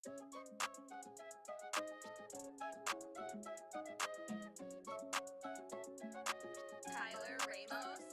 Tyler Ramos.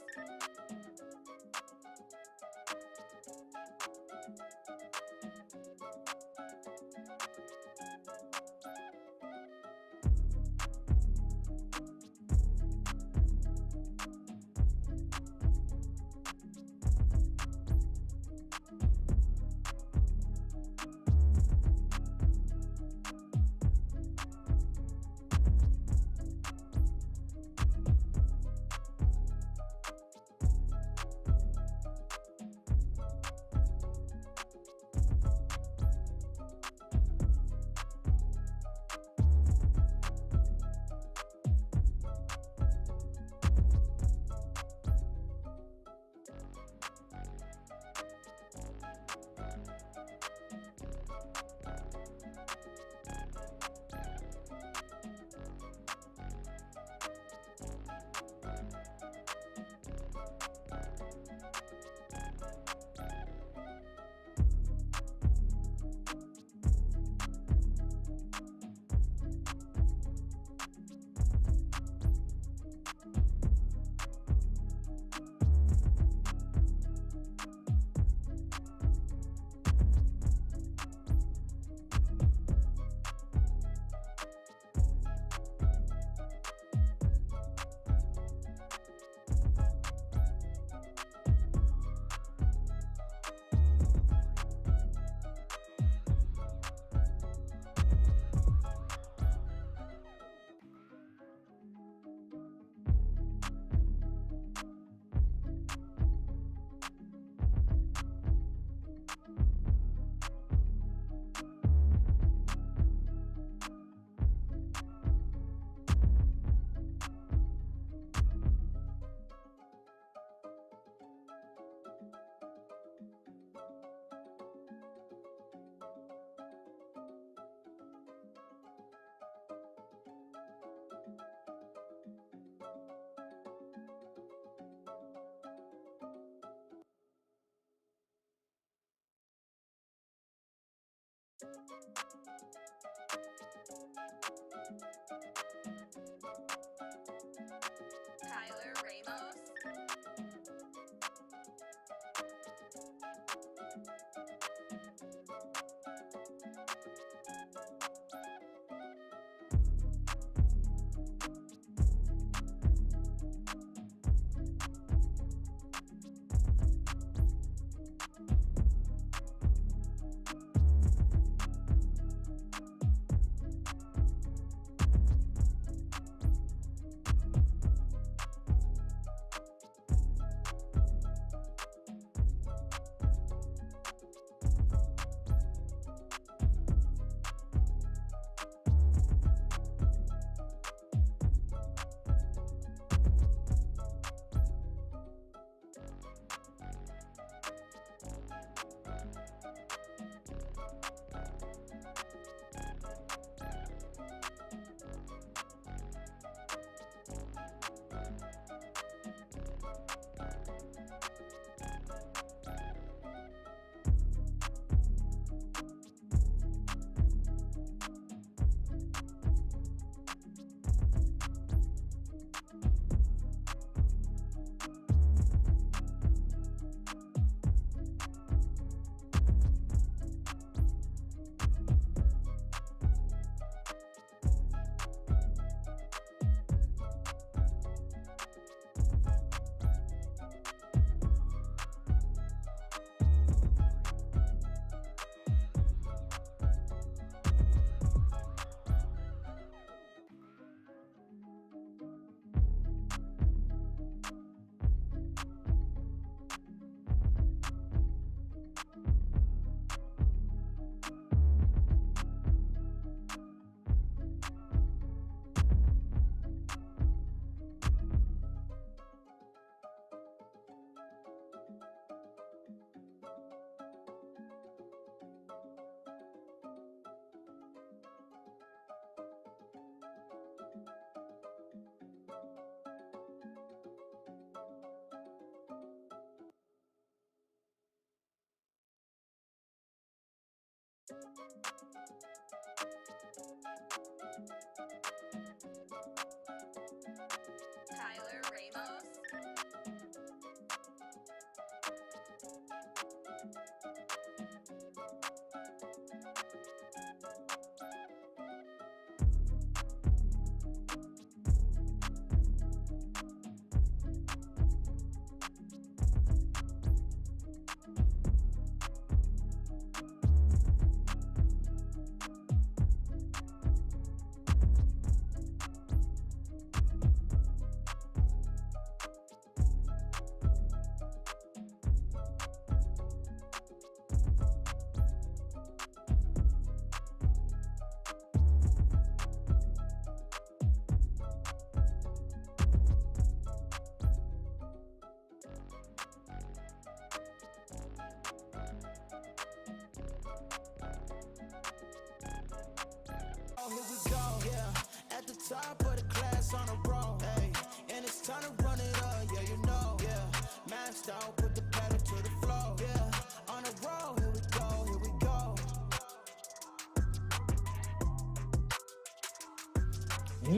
Tyler Ramos. Tyler Ramos. Here we go, yeah. At the top of the class on a roll, hey. And it's time to run it up, yeah, you know, yeah. Maxed out, put the pedal to the floor, yeah. On a roll, here we go, here we go.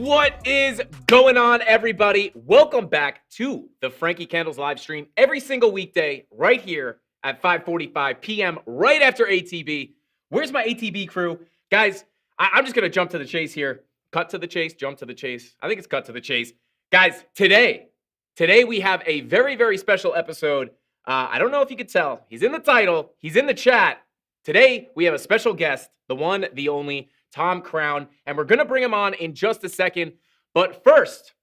What is going on, everybody? Welcome back to the Frankie Candles live stream every single weekday right here at 5:45 p.m. right after ATB. Where's my ATB crew? Guys, I'm just going to jump to the chase here. Cut to the chase, jump to the chase. I think it's cut to the chase. Guys, today we have a very, very special episode. I don't know if you could tell. He's in the title. He's in the chat. Today, we have a special guest, the one, the only, Tom Crown, and we're going to bring him on in just a second. But first,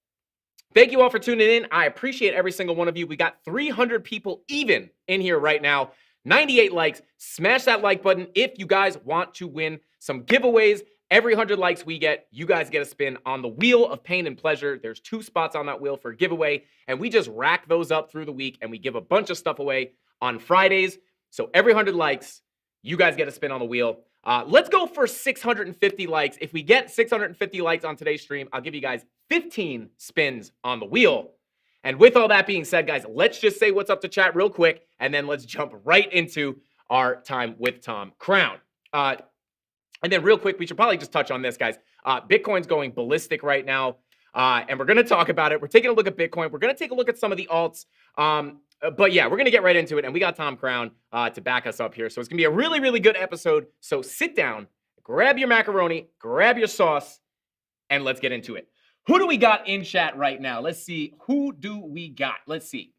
thank you all for tuning in. I appreciate every single one of you. We got 300 people even in here right now. 98 likes. Smash that like button if you guys want to win some giveaways. Every 100 likes we get, you guys get a spin on the wheel of pain and pleasure. There's 2 spots on that wheel for giveaway, and we just rack those up through the week, and we give a bunch of stuff away on Fridays. So every 100 likes, you guys get a spin on the wheel. Let's go for 650 likes. If we get 650 likes on today's stream, I'll give you guys 15 spins on the wheel. And with all that being said, guys, let's just say what's up to chat real quick, and then let's jump right into our time with Tom Crown. And then real quick, we should probably just touch on this, guys. Bitcoin's going ballistic right now, and we're going to talk about it. We're taking a look at Bitcoin. We're going to take a look at some of the alts. But yeah, we're going to get right into it, and we got Tom Crown to back us up here. So it's going to be a really, really good episode. So sit down, grab your macaroni, grab your sauce, and let's get into it. Who do we got in chat right now? Let's see. Who do we got? Let's see.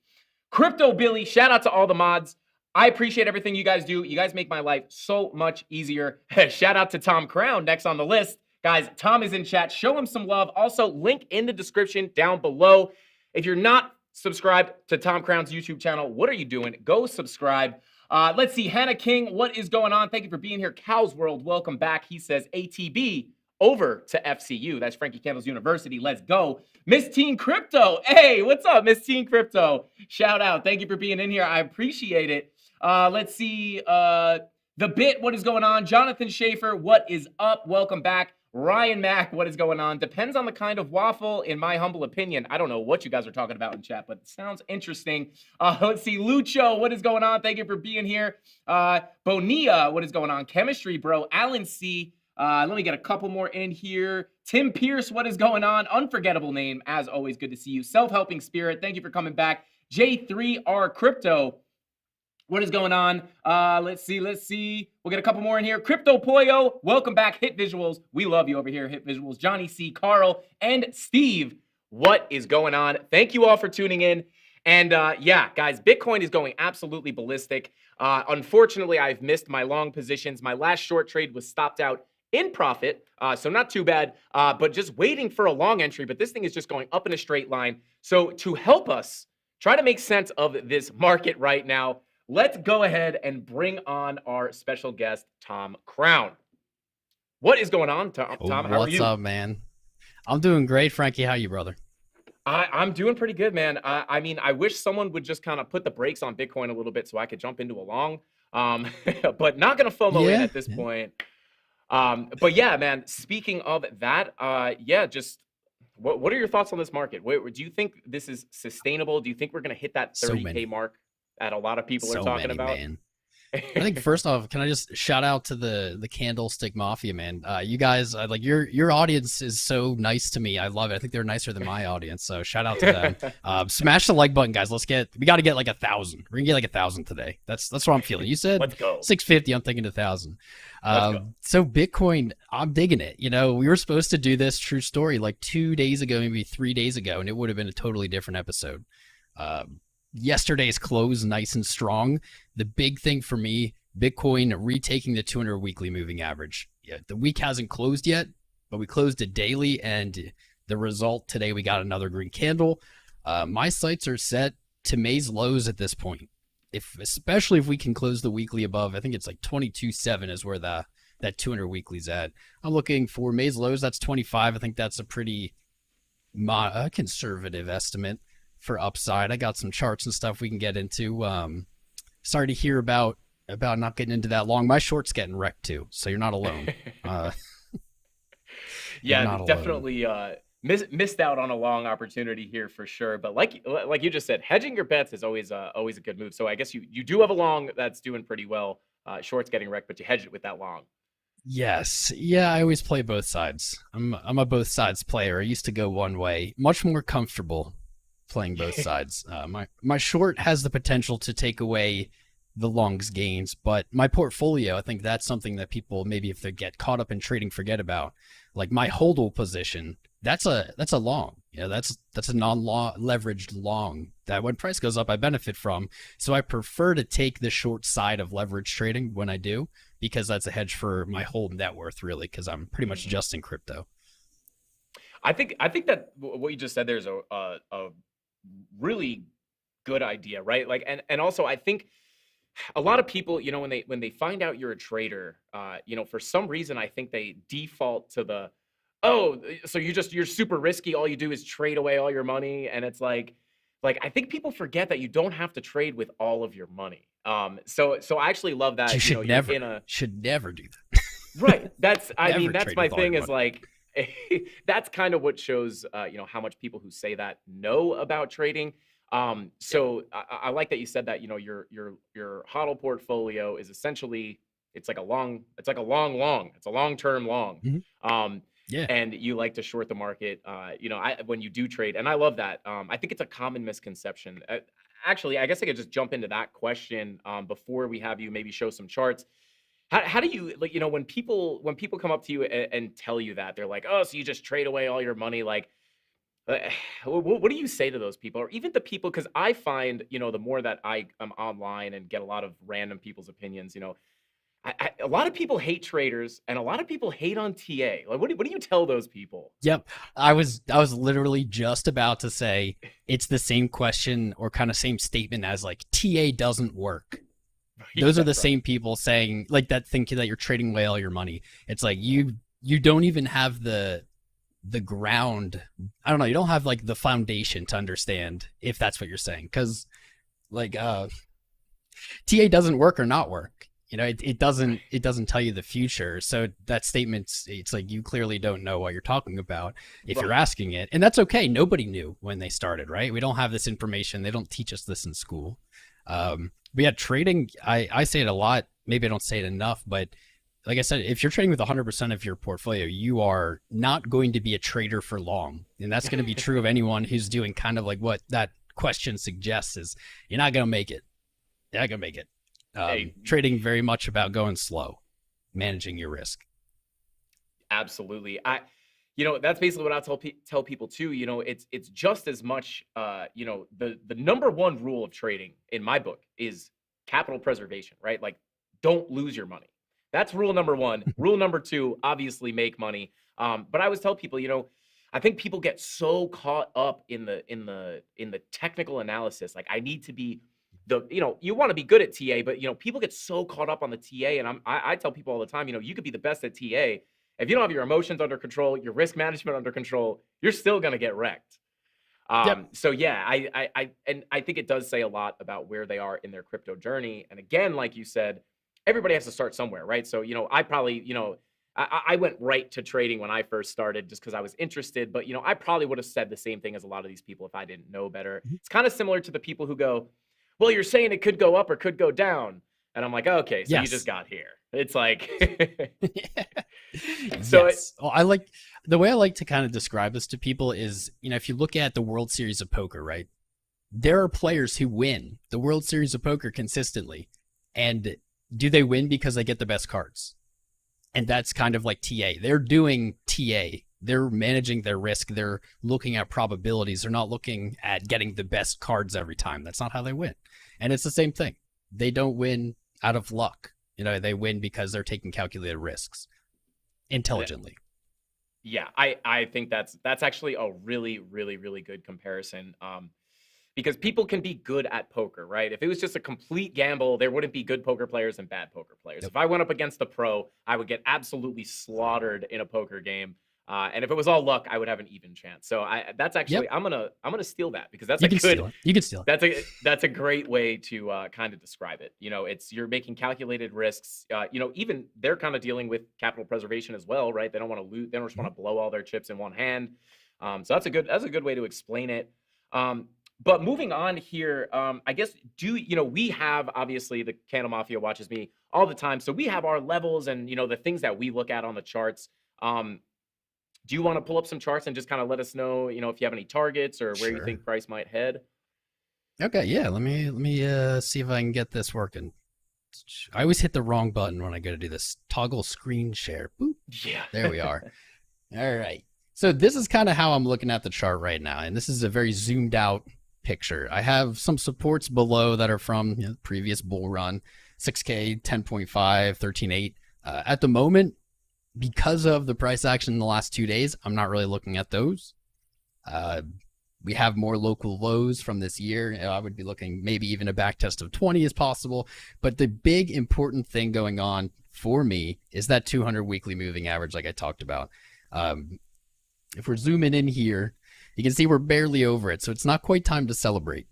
Crypto Billy, shout out to all the mods. I appreciate everything you guys do. You guys make my life so much easier. Shout out to Tom Crown next on the list. Guys, Tom is in chat. Show him some love. Also, link in the description down below. If you're not subscribed to Tom Crown's YouTube channel, what are you doing? Go subscribe. Let's see. Hannah King, what is going on? Thank you for being here. Cow's World, welcome back. He says ATB over to FCU. That's Frankie Candles University. Let's go. Miss Teen Crypto. Hey, what's up, Miss Teen Crypto? Shout out. Thank you for being in here. I appreciate it. Let's see. The Bit, what is going on? Jonathan Schaefer, what is up? Welcome back. Ryan Mack, what is going on? Depends on the kind of waffle, in my humble opinion. I don't know what you guys are talking about in chat, but it sounds interesting. Let's see. Lucho, what is going on? Thank you for being here. Bonilla, what is going on? Chemistry, bro. Alan C. Let me get a couple more in here. Tim Pierce, what is going on? Unforgettable name, as always. Good to see you. Self-helping spirit, thank you for coming back. J3R Crypto, what is going on? Let's see. We'll get a couple more in here. Crypto Pollo, welcome back. Hit Visuals, we love you over here. Hit Visuals. Johnny C, Carl, and Steve, what is going on? Thank you all for tuning in. And yeah, guys, Bitcoin is going absolutely ballistic. Unfortunately, I've missed my long positions. My last short trade was stopped out in profit, so not too bad, but just waiting for a long entry. But this thing is just going up in a straight line. So to help us try to make sense of this market right now, let's go ahead and bring on our special guest, Tom Crown. What is going on, Tom? How are you? What's up, man? I'm doing great, Frankie. How are you, brother? I'm doing pretty good, man. I mean, I wish someone would just kind of put the brakes on Bitcoin a little bit so I could jump into a long, but not going to FOMO in at this point. But yeah, man, speaking of that, yeah, just what are your thoughts on this market? Do you think this is sustainable? Do you think we're going to hit that 30K mark that a lot of people are talking about? Man. I think first off, can I just shout out to the Candlestick Mafia, man? You guys, like your audience is so nice to me. I love it. I think they're nicer than my audience. So shout out to them. Smash the like button, guys. We got to get like 1,000. We're gonna get like 1,000 today. That's what I'm feeling. You said Let's go. 650. I'm thinking 1,000. Let's go. So Bitcoin, I'm digging it. You know, we were supposed to do this true story like 2 days ago, maybe 3 days ago, and it would have been a totally different episode. Yesterday's close nice and strong. The big thing for me, Bitcoin retaking the 200 weekly moving average. Yeah, the week hasn't closed yet, but we closed it daily, and the result today, we got another green candle. My sights are set to May's lows at this point. Especially if we can close the weekly above, I think it's like 22.7 is where that 200 weekly's at. I'm looking for May's lows. That's 25. I think that's a pretty conservative estimate for upside. I got some charts and stuff we can get into. Sorry to hear about not getting into that long. My short's getting wrecked too, so you're not alone. Yeah, definitely missed out on a long opportunity here for sure. But like you just said, hedging your bets is always a good move. So I guess you do have a long that's doing pretty well. Short's getting wrecked, but you hedge it with that long. Yes. Yeah, I always play both sides. I'm a both sides player. I used to go one way, much more comfortable playing both sides. My short has the potential to take away the long's gains, but my portfolio, I think that's something that people maybe if they get caught up in trading forget about. Like my hodl position, that's a long. Yeah, that's a non-leveraged long that when price goes up, I benefit from. So I prefer to take the short side of leverage trading when I do, because that's a hedge for my whole net worth, really, because I'm pretty much just in crypto. I think that what you just said there is a really good idea, right? Like, and also I think a lot of people, you know, when they find out you're a trader, you know, for some reason I think they default to the, oh, so you're super risky. All you do is trade away all your money, and it's like I think people forget that you don't have to trade with all of your money. So I actually love that. You should know, should never do that. Right. That's I mean that's trade my with all thing your is money. like that's kind of what shows you know how much people who say that know about trading. So I like that you said that, you know, your HODL portfolio is essentially it's like a long it's a long-term long. Yeah. And you like to short the market, you know, when you do trade, and I love that. I think it's a common misconception. Actually, I guess I could just jump into that question before we have you maybe show some charts. How do you, like, you know, when people come up to you and tell you that they're like, oh, so you just trade away all your money, like, what do you say to those people, or even the people? Because I find, you know, the more that I'm online and get a lot of random people's opinions, you know, a lot of people hate traders and a lot of people hate on TA. Like, what do you tell those people? Yep. I was literally just about to say it's the same question or kind of same statement as like TA doesn't work. Those are the same people saying like that, thinking that you're trading away all your money. It's like you don't even have the ground. I don't know. You don't have like the foundation to understand if that's what you're saying. Cause like, TA doesn't work or not work. You know, it doesn't tell you the future. So that statement's, it's like, you clearly don't know what you're talking about if you're asking it. And that's okay. Nobody knew when they started, right? We don't have this information. They don't teach us this in school. But yeah, trading, I say it a lot. Maybe I don't say it enough, but like I said, if you're trading with 100% of your portfolio, you are not going to be a trader for long. And that's going to be true of anyone who's doing kind of like what that question suggests is you're not going to make it. You're not going to make it. Trading very much about going slow, managing your risk. Absolutely. You know, that's basically what I tell people too. You know, it's just as much, you know, the number one rule of trading in my book is capital preservation, right? Like, don't lose your money. That's rule number one. Rule number two, obviously make money. But I always tell people, you know, I think people get so caught up in the technical analysis. Like, I need to be you know, you want to be good at TA, but you know, people get so caught up on the TA. And I tell people all the time, you know, you could be the best at TA. If you don't have your emotions under control, your risk management under control, you're still going to get wrecked. So yeah, I think it does say a lot about where they are in their crypto journey. And again, like you said, everybody has to start somewhere, right? So, you know, I probably, you know, I went right to trading when I first started just because I was interested. But, you know, I probably would have said the same thing as a lot of these people if I didn't know better. It's kind of similar to the people who go, well, you're saying it could go up or could go down. And I'm like, okay, so you Yes. just got here. It's like, so Yes. Well, I like the way I like to kind of describe this to people is, if you look at the World Series of Poker, right? There are players who win the World Series of Poker consistently. And do they win because they get the best cards? And that's kind of like TA. They're doing TA. They're managing their risk. They're looking at probabilities. They're not looking at getting the best cards every time. That's not how they win. And it's the same thing. They don't win out of luck. They win because they're taking calculated risks intelligently. Yeah, I think that's actually a really, really, really good comparison. Because people can be good at poker, right? If it was just a complete gamble, there wouldn't be good poker players and bad poker players. Yep. If I went up against a pro, I would get absolutely slaughtered in a poker game. And if it was all luck, I would have an even chance. So that's actually, I'm gonna steal that, because that's You can steal it. That's a great way to kind of describe it. You're making calculated risks. Even they're kind of dealing with capital preservation as well, right? They don't want to lose. They don't just want to blow all their chips in one hand. So that's a good way to explain it. But moving on here, I guess, we have, obviously, the CandleMafia watches me all the time. So we have our levels and, the things that we look at on the charts. Do you want to pull up some charts and just kind of let us know, if you have any targets or where you think price might head? Okay, yeah. Let me see if I can get this working. I always hit the wrong button when I go to do this. Toggle screen share. Boop. Yeah. There we are. All right. So this is kind of how I'm looking at the chart right now. And this is a very zoomed out picture. I have some supports below that are from the previous bull run, 6K, 10.5, 13.8. At the moment, because of the price action in the last 2 days, I'm not really looking at those. We have more local lows from this year. I would be looking maybe even a back test of 20 is possible. But the big important thing going on for me is that 200 weekly moving average, like I talked about. If we're zooming in here, you can see we're barely over it. So it's not quite time to celebrate.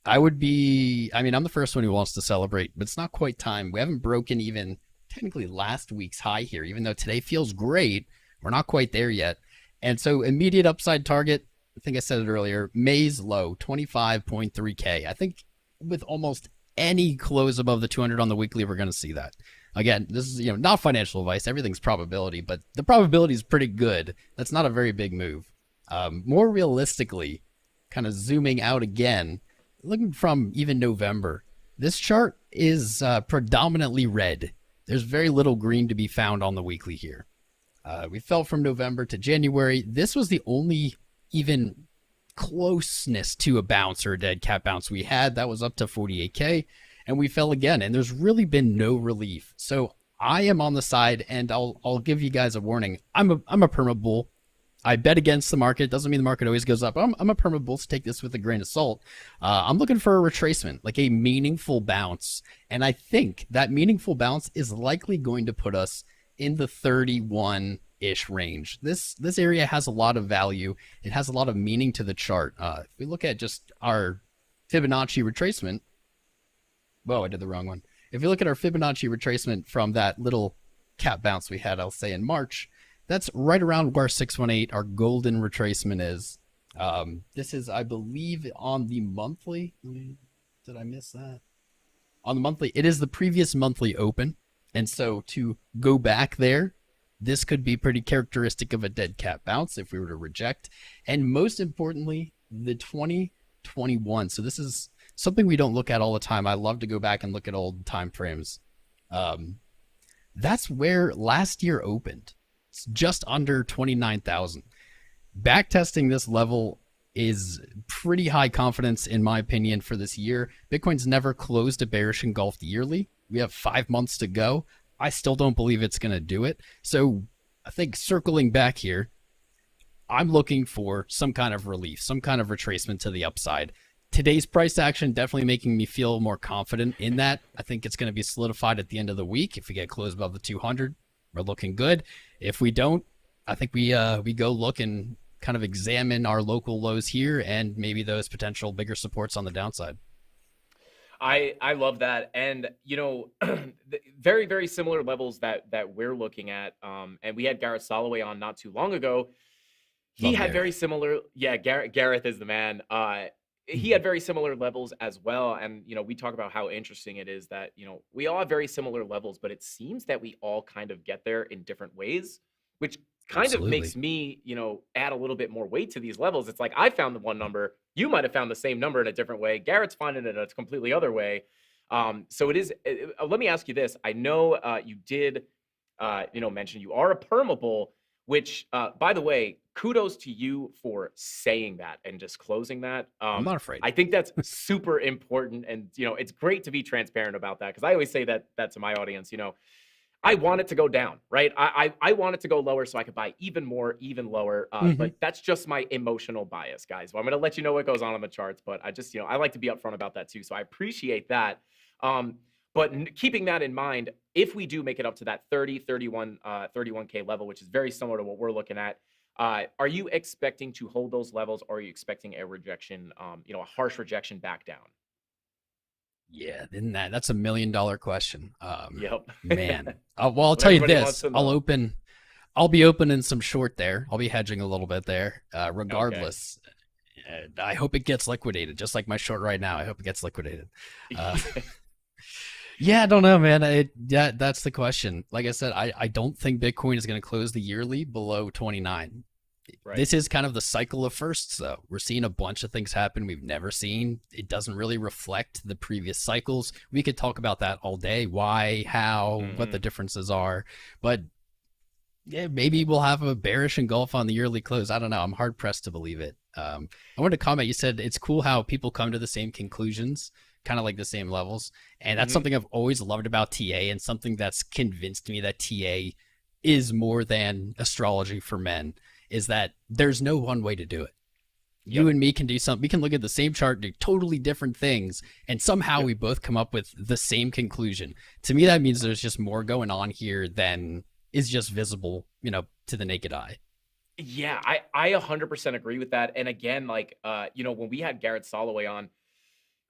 I'm the first one who wants to celebrate, but it's not quite time. We haven't broken even technically last week's high here, even though today feels great. We're not quite there yet. And so immediate upside target, I think I said it earlier, May's low, 25.3K. I think with almost any close above the 200 on the weekly, we're going to see that. Again, this is not financial advice. Everything's probability, but the probability is pretty good. That's not a very big move. More realistically, kind of zooming out again, looking from even November, this chart is predominantly red. There's very little green to be found on the weekly here. We fell from November to January. This was the only even closeness to a bounce or a dead cat bounce we had. That was up to 48K, and we fell again, and there's really been no relief. So I am on the side, and I'll give you guys a warning. I'm a perma bull. I bet against the market. Doesn't mean the market always goes up. I'm a perma bull, so take this with a grain of salt. I'm looking for a retracement, like a meaningful bounce. And I think that meaningful bounce is likely going to put us in the 31-ish range. This area has a lot of value. It has a lot of meaning to the chart. If we look at just our Fibonacci retracement, whoa, I did the wrong one. If you look at our Fibonacci retracement from that little cap bounce we had, I'll say in March, that's right around where 618, our golden retracement, is. This is, I believe, on the monthly. Did I miss that? On the monthly, it is the previous monthly open. And so to go back there, this could be pretty characteristic of a dead cat bounce if we were to reject. And most importantly, the 2021. So this is something we don't look at all the time. I love to go back and look at old time frames. That's where last year opened. It's just under 29,000. Backtesting this level is pretty high confidence, in my opinion, for this year. Bitcoin's never closed a bearish engulfed yearly. We have 5 months to go. I still don't believe it's going to do it. So I think circling back here, I'm looking for some kind of relief, some kind of retracement to the upside. Today's price action definitely making me feel more confident in that. I think it's going to be solidified at the end of the week. If we get closed above the 200, we're looking good. If we don't, I think we go look and kind of examine our local lows here and maybe those potential bigger supports on the downside. I love that. And, very, very similar levels that we're looking at. And we had Gareth Soloway on not too long ago. He had very similar. Yeah, Gareth is the man. he had very similar levels as well. And, we talk about how interesting it is that, we all have very similar levels, but it seems that we all kind of get there in different ways, which kind of makes Absolutely. me, add a little bit more weight to these levels. It's like I found the one number, you might have found the same number in a different way. Garrett's finding it a completely other way. So it is. Let me ask you this. I know you did, mention you are a permable, which, by the way, kudos to you for saying that and disclosing that. I'm not afraid. I think that's super important, and it's great to be transparent about that, because I always say that to my audience. I want it to go down, right? I want it to go lower so I could buy even more, even lower. But that's just my emotional bias, guys. Well, I'm going to let you know what goes on the charts, but I just, I like to be upfront about that too. So I appreciate that. But keeping that in mind, if we do make it up to that 31K level, which is very similar to what we're looking at, are you expecting to hold those levels, or are you expecting a rejection, a harsh rejection back down? Yeah, then that's $1 million question. Yep. Man. Well, I'll tell you this. I'll be opening some short there. I'll be hedging a little bit there. Regardless, I hope it gets liquidated, just like my short right now. I hope it gets liquidated. Yeah, I don't know, man. That's the question. Like I said, I don't think Bitcoin is going to close the yearly below 29. Right. This is kind of the cycle of firsts, though. We're seeing a bunch of things happen we've never seen. It doesn't really reflect the previous cycles. We could talk about that all day. Why, how, what the differences are. But yeah, maybe we'll have a bearish engulf on the yearly close. I don't know. I'm hard pressed to believe it. I wanted to comment. You said it's cool how people come to the same conclusions, kind of like the same levels. And that's something I've always loved about TA, and something that's convinced me that TA is more than astrology for men, is that there's no one way to do it. You and me can do something. We can look at the same chart, do totally different things, and somehow we both come up with the same conclusion. To me, that means there's just more going on here than is just visible, to the naked eye. Yeah, I 100% agree with that. And again, like, when we had Garrett Soloway on,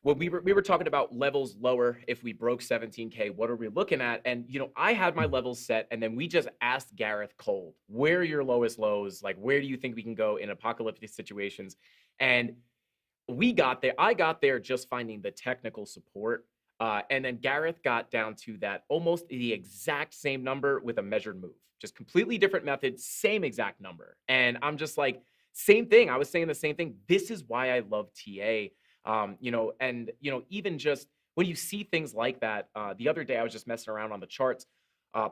when we were talking about levels lower, if we broke 17K, what are we looking at? And, I had my levels set, and then we just asked Gareth cold, where are your lowest lows? Like, where do you think we can go in apocalyptic situations? And we got there. I got there just finding the technical support. And then Gareth got down to that almost the exact same number with a measured move, just completely different method, same exact number. And I'm just like, same thing. I was saying the same thing. This is why I love TA. Even just when you see things like that, the other day I was just messing around on the charts,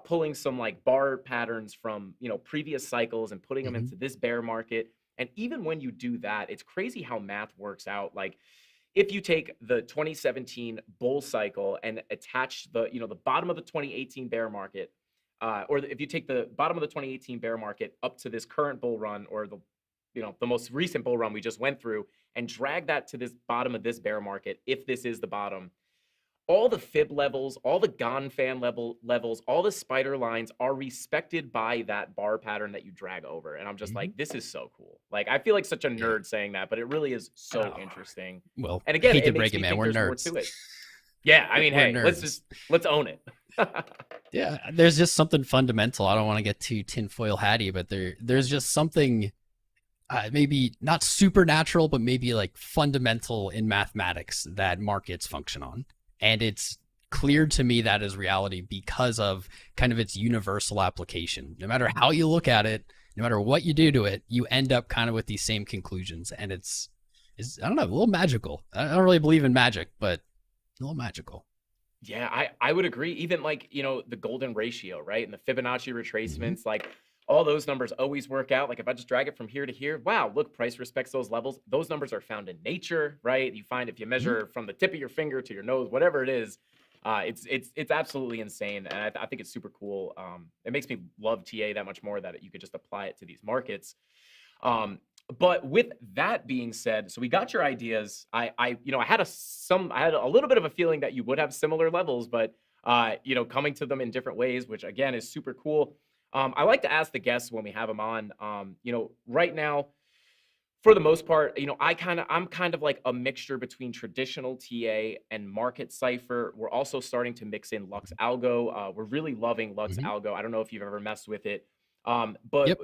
pulling some like bar patterns from, previous cycles and putting them into this bear market. And even when you do that, it's crazy how math works out. Like, if you take the 2017 bull cycle and attach the bottom of the 2018 bear market, if you take the bottom of the 2018 bear market up to this current bull run, or the most recent bull run we just went through, and drag that to this bottom of this bear market, if this is the bottom, all the fib levels, all the Ganfan levels, all the spider lines are respected by that bar pattern that you drag over. And I'm just like, this is so cool. Like, I feel like such a nerd saying that, but it really is so interesting. Well, and again, hate to it makes break it, me man. think We're there's more nerds. to it. Yeah, I mean, hey, nerds. let's own it. Yeah, there's just something fundamental. I don't want to get too tinfoil hatty, but there's just something maybe not supernatural, but maybe like fundamental in mathematics that markets function on. And it's clear to me that is reality because of kind of its universal application. No matter how you look at it, no matter what you do to it, you end up kind of with these same conclusions. And it's I don't know, a little magical. I don't really believe in magic, but a little magical. Yeah, I would agree. Even like, the golden ratio, right? And the Fibonacci retracements, like, all those numbers always work out. Like, if I just drag it from here to here, wow, look, price respects those levels. Those numbers are found in nature, right? You find if you measure from the tip of your finger to your nose, whatever it is, it's absolutely insane. And I think it's super cool. It makes me love TA that much more, that you could just apply it to these markets. But with that being said, so we got your ideas. I had a little bit of a feeling that you would have similar levels, but coming to them in different ways, which again is super cool. I like to ask the guests when we have them on, right now, for the most part, I'm kind of like a mixture between traditional TA and market cipher. We're also starting to mix in Lux Algo. We're really loving Lux Algo. I don't know if you've ever messed with it. But Yep.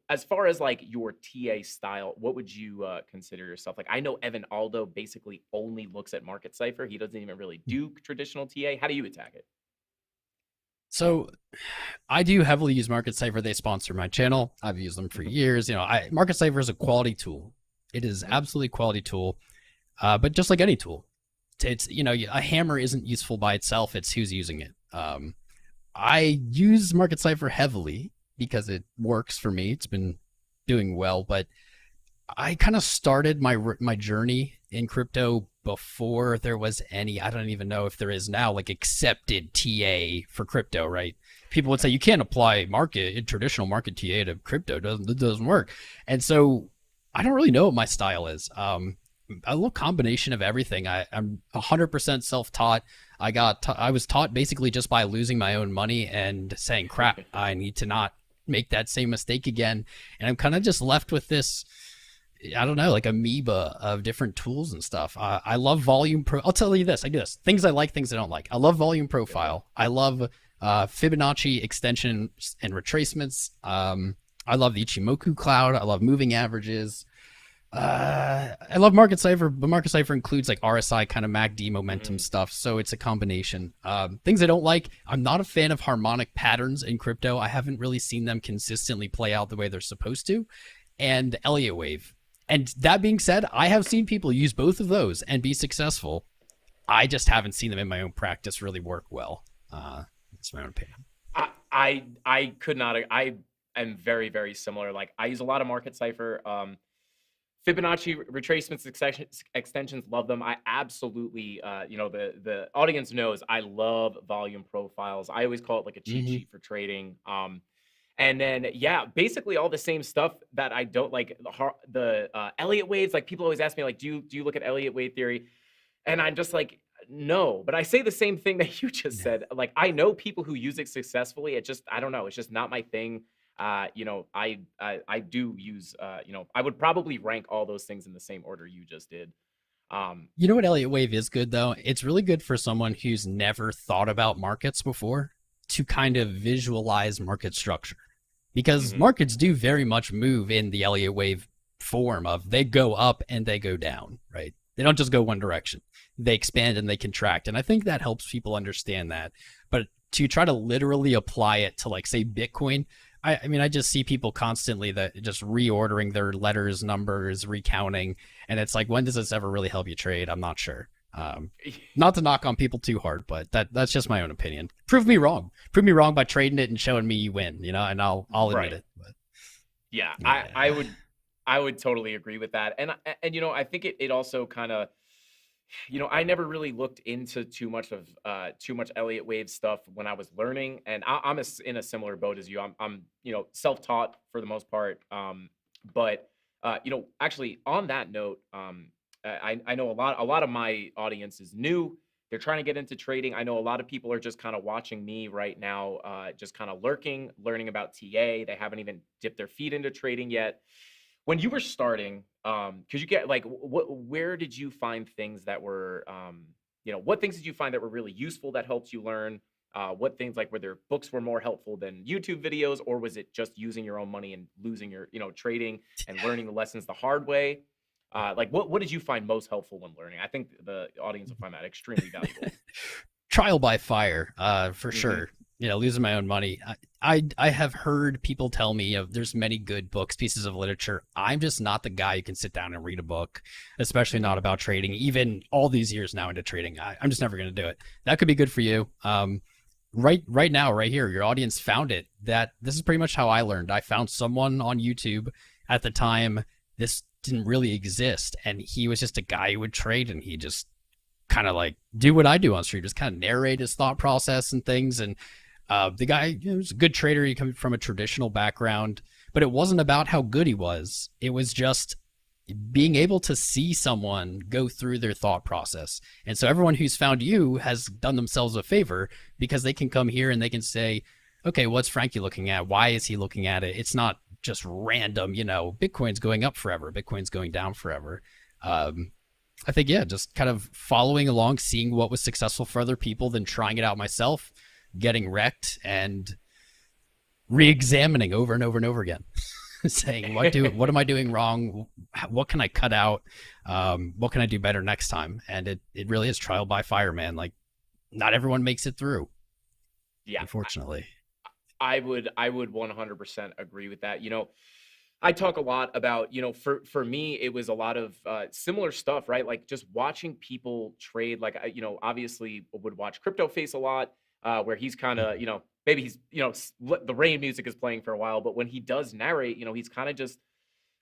as far as like your TA style, what would you consider yourself? Like, I know Evan Aldo basically only looks at market cipher. He doesn't even really do traditional TA. How do you attack it? So I do heavily use Market Cipher. They sponsor my channel. I've used them for Mhm, years. Market Cipher is a quality tool. It is mhm, absolutely quality tool. But just like any tool, it's a hammer isn't useful by itself. It's who's using it. I use Market Cipher heavily because it works for me. It's been doing well, but I kind of started my journey in crypto before there was any. I don't even know if there is now like accepted TA for crypto. Right? People would say you can't apply traditional market TA to crypto. It doesn't work. And so I don't really know what my style is. A little combination of everything. I'm 100% self-taught. I was taught basically just by losing my own money and saying, "Crap, I need to not make that same mistake again." And I'm kind of just left with this, I don't know, like amoeba of different tools and stuff. I love volume pro. I'll tell you this. I do this. Things I like, things I don't like. I love volume profile. I love Fibonacci extensions and retracements. I love the Ichimoku cloud. I love moving averages. I love Market Cipher, but Market Cipher includes like RSI kind of MACD momentum mhm. stuff, so it's a combination. Things I don't like, I'm not a fan of harmonic patterns in crypto. I haven't really seen them consistently play out the way they're supposed to, and Elliott Wave. And that being said, I have seen people use both of those and be successful. I just haven't seen them in my own practice really work well. That's my own opinion. I could not. I am very, very similar. Like, I use a lot of market cipher. Fibonacci retracements extensions, love them. I absolutely, the audience knows I love volume profiles. I always call it like a cheat Hmm. sheet for trading. And then yeah, basically all the same stuff that I don't like. The Elliott waves. Like, people always ask me like, do you look at Elliott wave theory? And I'm just like, no. But I say the same thing that you just Yeah. said. Like, I know people who use it successfully. It just, I don't know. It's just not my thing. I do use, I would probably rank all those things in the same order you just did. Um, You know what Elliott Wave is good though? It's really good for someone who's never thought about markets before to kind of visualize market structure. Because mhm, markets do very much move in the Elliott Wave form of they go up and they go down, right? They don't just go one direction. They expand and they contract. And I think that helps people understand that. But to try to literally apply it to like say Bitcoin, I mean, I just see people constantly that just reordering their letters, numbers, recounting, and it's like, when does this ever really help you trade? I'm not sure. Not to knock on people too hard, but that's just my own opinion. Prove me wrong. Prove me wrong by trading it and showing me you win, and I'll admit right. it. But Yeah, I yeah. would I would totally agree with that. And I think it also kind of, I never really looked into too much Elliott wave stuff when I was learning, and I'm in a similar boat as you. I'm self-taught for the most part. But actually, on that note, I know a lot of my audience is new. They're trying to get into trading. I know a lot of people are just kind of watching me right now, just kind of lurking, learning about TA. They haven't even dipped their feet into trading yet. When you were starting, could you get like where did you find things that were, what things did you find that were really useful that helped you learn? What things, like, were there books were more helpful than YouTube videos, or was it just using your own money and losing your, trading and learning the lessons the hard way? Like, what did you find most helpful when learning? I think the audience will find that extremely valuable. Trial by fire, for Hmm. sure. Losing my own money. I have heard people tell me there's many good books, pieces of literature. I'm just not the guy who can sit down and read a book, especially not Hmm. about trading. Even all these years now into trading, I'm just never going to do it. That could be good for you. Right now, right here, your audience found it. That this is pretty much how I learned. I found someone on YouTube at the time. This didn't really exist, and he was just a guy who would trade, and he just kind of like do what I do on stream, just kind of narrate his thought process and things. And the guy, was a good trader. He comes from a traditional background, but it wasn't about how good he was. It was just being able to see someone go through their thought process. And so everyone who's found you has done themselves a favor because they can come here and they can say, okay, what's Frankie looking at? Why is he looking at it? It's not just random, Bitcoin's going up forever, Bitcoin's going down forever. I think, yeah, just kind of following along, seeing what was successful for other people, then trying it out myself, getting wrecked, and re-examining over and over and over again, saying what am I doing wrong? What can I cut out? What can I do better next time? And it really is trial by fire, man. Like, not everyone makes it through. Yeah, unfortunately. I would 100% agree with that. I talk a lot about, for me, it was a lot of similar stuff, right? Like just watching people trade. Like, obviously would watch Crypto Face a lot, where he's kind of, maybe he's, the rain music is playing for a while, but when he does narrate, he's kind of just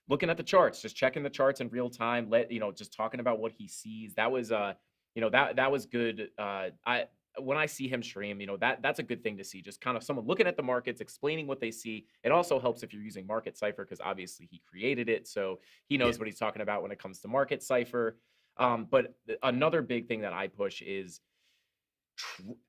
looking at the charts, just checking the charts in real time, just talking about what he sees. That was, that was good. When I see him stream, that's a good thing to see. Just kind of someone looking at the markets, explaining what they see. It also helps if you're using Market Cipher, because obviously he created it, so he knows what he's talking about when it comes to Market Cipher. But another big thing that I push is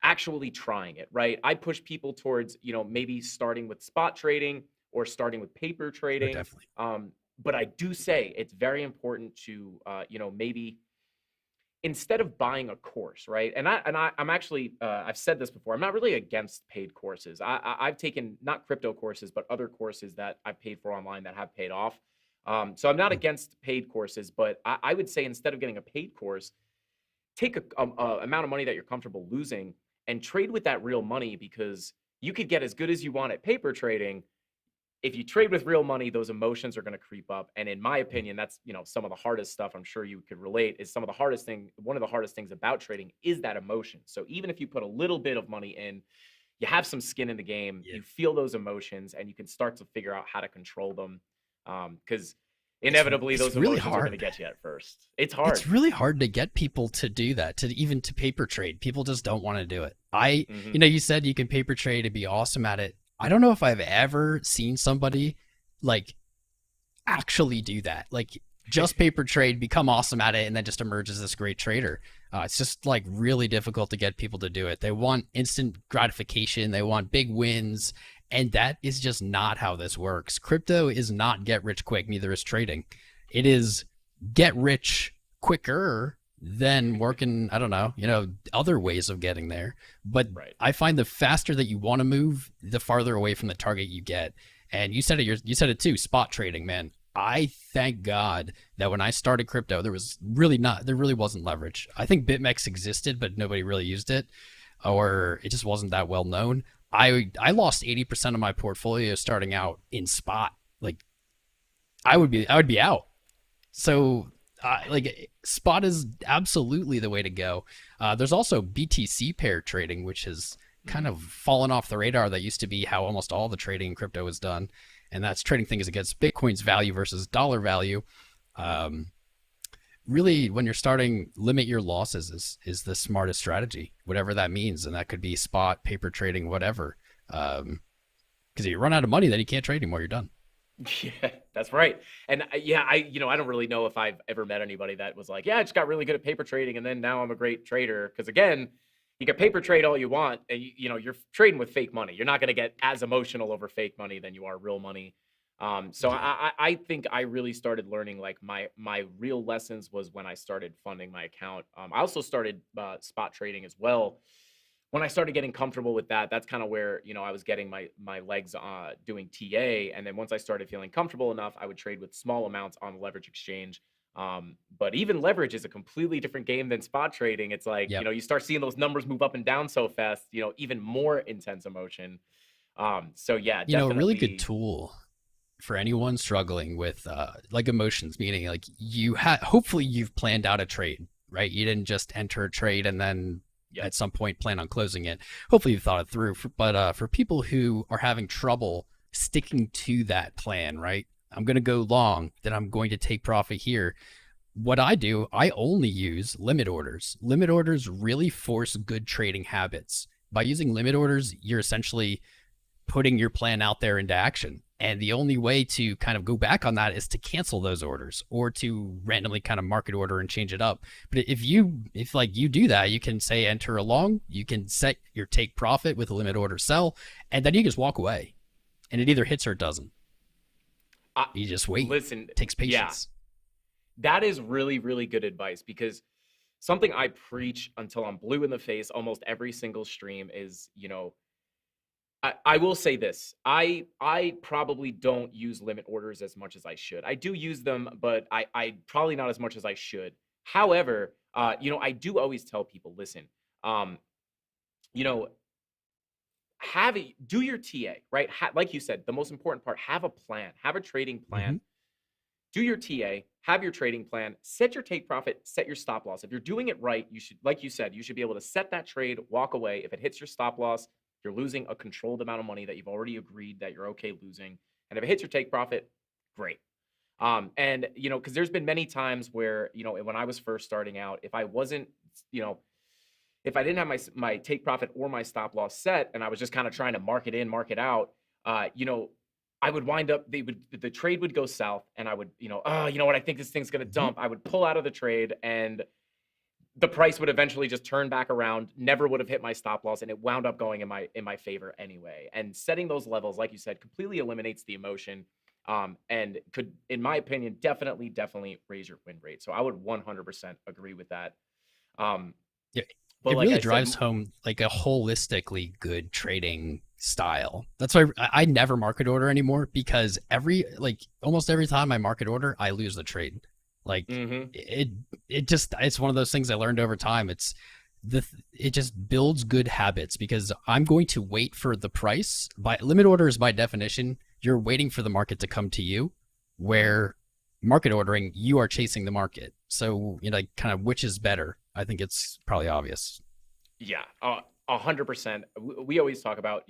actually trying it, right? I push people towards, maybe starting with spot trading or starting with paper trading. Oh, definitely. But I do say it's very important to, maybe instead of buying a course, right? And I'm actually, I've said this before, I'm not really against paid courses. I've taken not crypto courses, but other courses that I've paid for online that have paid off. So I'm not against paid courses, but I would say instead of getting a paid course, take a amount of money that you're comfortable losing and trade with that real money, because you could get as good as you want at paper trading. If you trade with real money, those emotions are going to creep up. And in my opinion, that's, some of the hardest stuff, I'm sure you could relate, is one of the hardest things about trading is that emotion. So even if you put a little bit of money in, you have some skin in the game, you feel those emotions, and you can start to figure out how to control them. Because inevitably those really emotions are going to get you at first. It's hard. It's really hard to get people to do that, to paper trade. People just don't want to do it. You said you can paper trade and be awesome at it. I don't know if I've ever seen somebody like actually do that. Like just paper trade, become awesome at it, and then just emerge as this great trader. It's just like really difficult to get people to do it. They want instant gratification. They want big wins. And that is just not how this works. Crypto is not get rich quick. Neither is trading. It is get rich quicker than working, I don't know, other ways of getting there. But I find the faster that you want to move, the farther away from the target you get. And you said it too, spot trading, man. I thank God that when I started crypto, there really wasn't leverage. I think BitMEX existed, but nobody really used it, or it just wasn't that well known. I lost 80% of my portfolio starting out in spot. Like I would be out. So spot is absolutely the way to go. There's also BTC pair trading, which has kind of fallen off the radar. That used to be how almost all the trading in crypto is done. And that's trading things against Bitcoin's value versus dollar value. Really, when you're starting, limit your losses is the smartest strategy, whatever that means. And that could be spot, paper trading, whatever. Because if you run out of money, then you can't trade anymore. You're done. Yeah, that's right. And I don't really know if I've ever met anybody that was like, I just got really good at paper trading, and then now I'm a great trader. Because again, you can paper trade all you want, and you're trading with fake money. You're not going to get as emotional over fake money than you are real money. So I think I really started learning, like my real lessons was when I started funding my account. I also started spot trading as well. When I started getting comfortable with that, that's kind of where, I was getting my legs doing TA. And then once I started feeling comfortable enough, I would trade with small amounts on the leverage exchange. But even leverage is a completely different game than spot trading. It's like, you start seeing those numbers move up and down so fast, even more intense emotion. So yeah, definitely. A really good tool for anyone struggling with like emotions, meaning like hopefully you've planned out a trade, right? You didn't just enter a trade and then at some point plan on closing it. Hopefully you've thought it through. But for people who are having trouble sticking to that plan, right? I'm going to go long, then I'm going to take profit here. What I do, I only use limit orders. Limit orders really force good trading habits. By using limit orders, you're essentially putting your plan out there into action. And the only way to kind of go back on that is to cancel those orders or to randomly kind of market order and change it up. But if you do that, you can say enter a long, you can set your take profit with a limit order sell, and then you just walk away. And it either hits or it doesn't. You just wait. Listen, it takes patience. Yeah. That is really, really good advice, because something I preach until I'm blue in the face almost every single stream is, I will say this. I probably don't use limit orders as much as I should. I do use them, but I probably not as much as I should. However, I do always tell people, listen, um, you know, do your TA, right? Like you said, the most important part, have a plan, have a trading plan. Do your TA, have your trading plan, set your take profit, set your stop loss. If you're doing it right, you should, like you said, you should be able to set that trade, walk away. If it hits your stop loss, you're losing a controlled amount of money that you've already agreed that you're okay losing. And if it hits your take profit, great. And because there's been many times where, when I was first starting out, if I wasn't, if I didn't have my take profit or my stop loss set, and I was just kind of trying to market in, market out, I would wind up, the trade would go south, and I would, oh, you know what, I think this thing's going to dump. I would pull out of the trade, and the price would eventually just turn back around, never would have hit my stop loss, and it wound up going in my favor anyway. And setting those levels, like you said, completely eliminates the emotion, and could, in my opinion, definitely raise your win rate. So I would 100% agree with that. Yeah, but it really drives home like a holistically good trading style. That's why I never market order anymore, because almost every time I market order, I lose the trade. Like it's one of those things I learned over time. It just builds good habits, because I'm going to wait for the price. By limit orders, by definition, you're waiting for the market to come to you, where market ordering, you are chasing the market. So, kind of which is better? I think it's probably obvious. Yeah, 100%. We always talk about,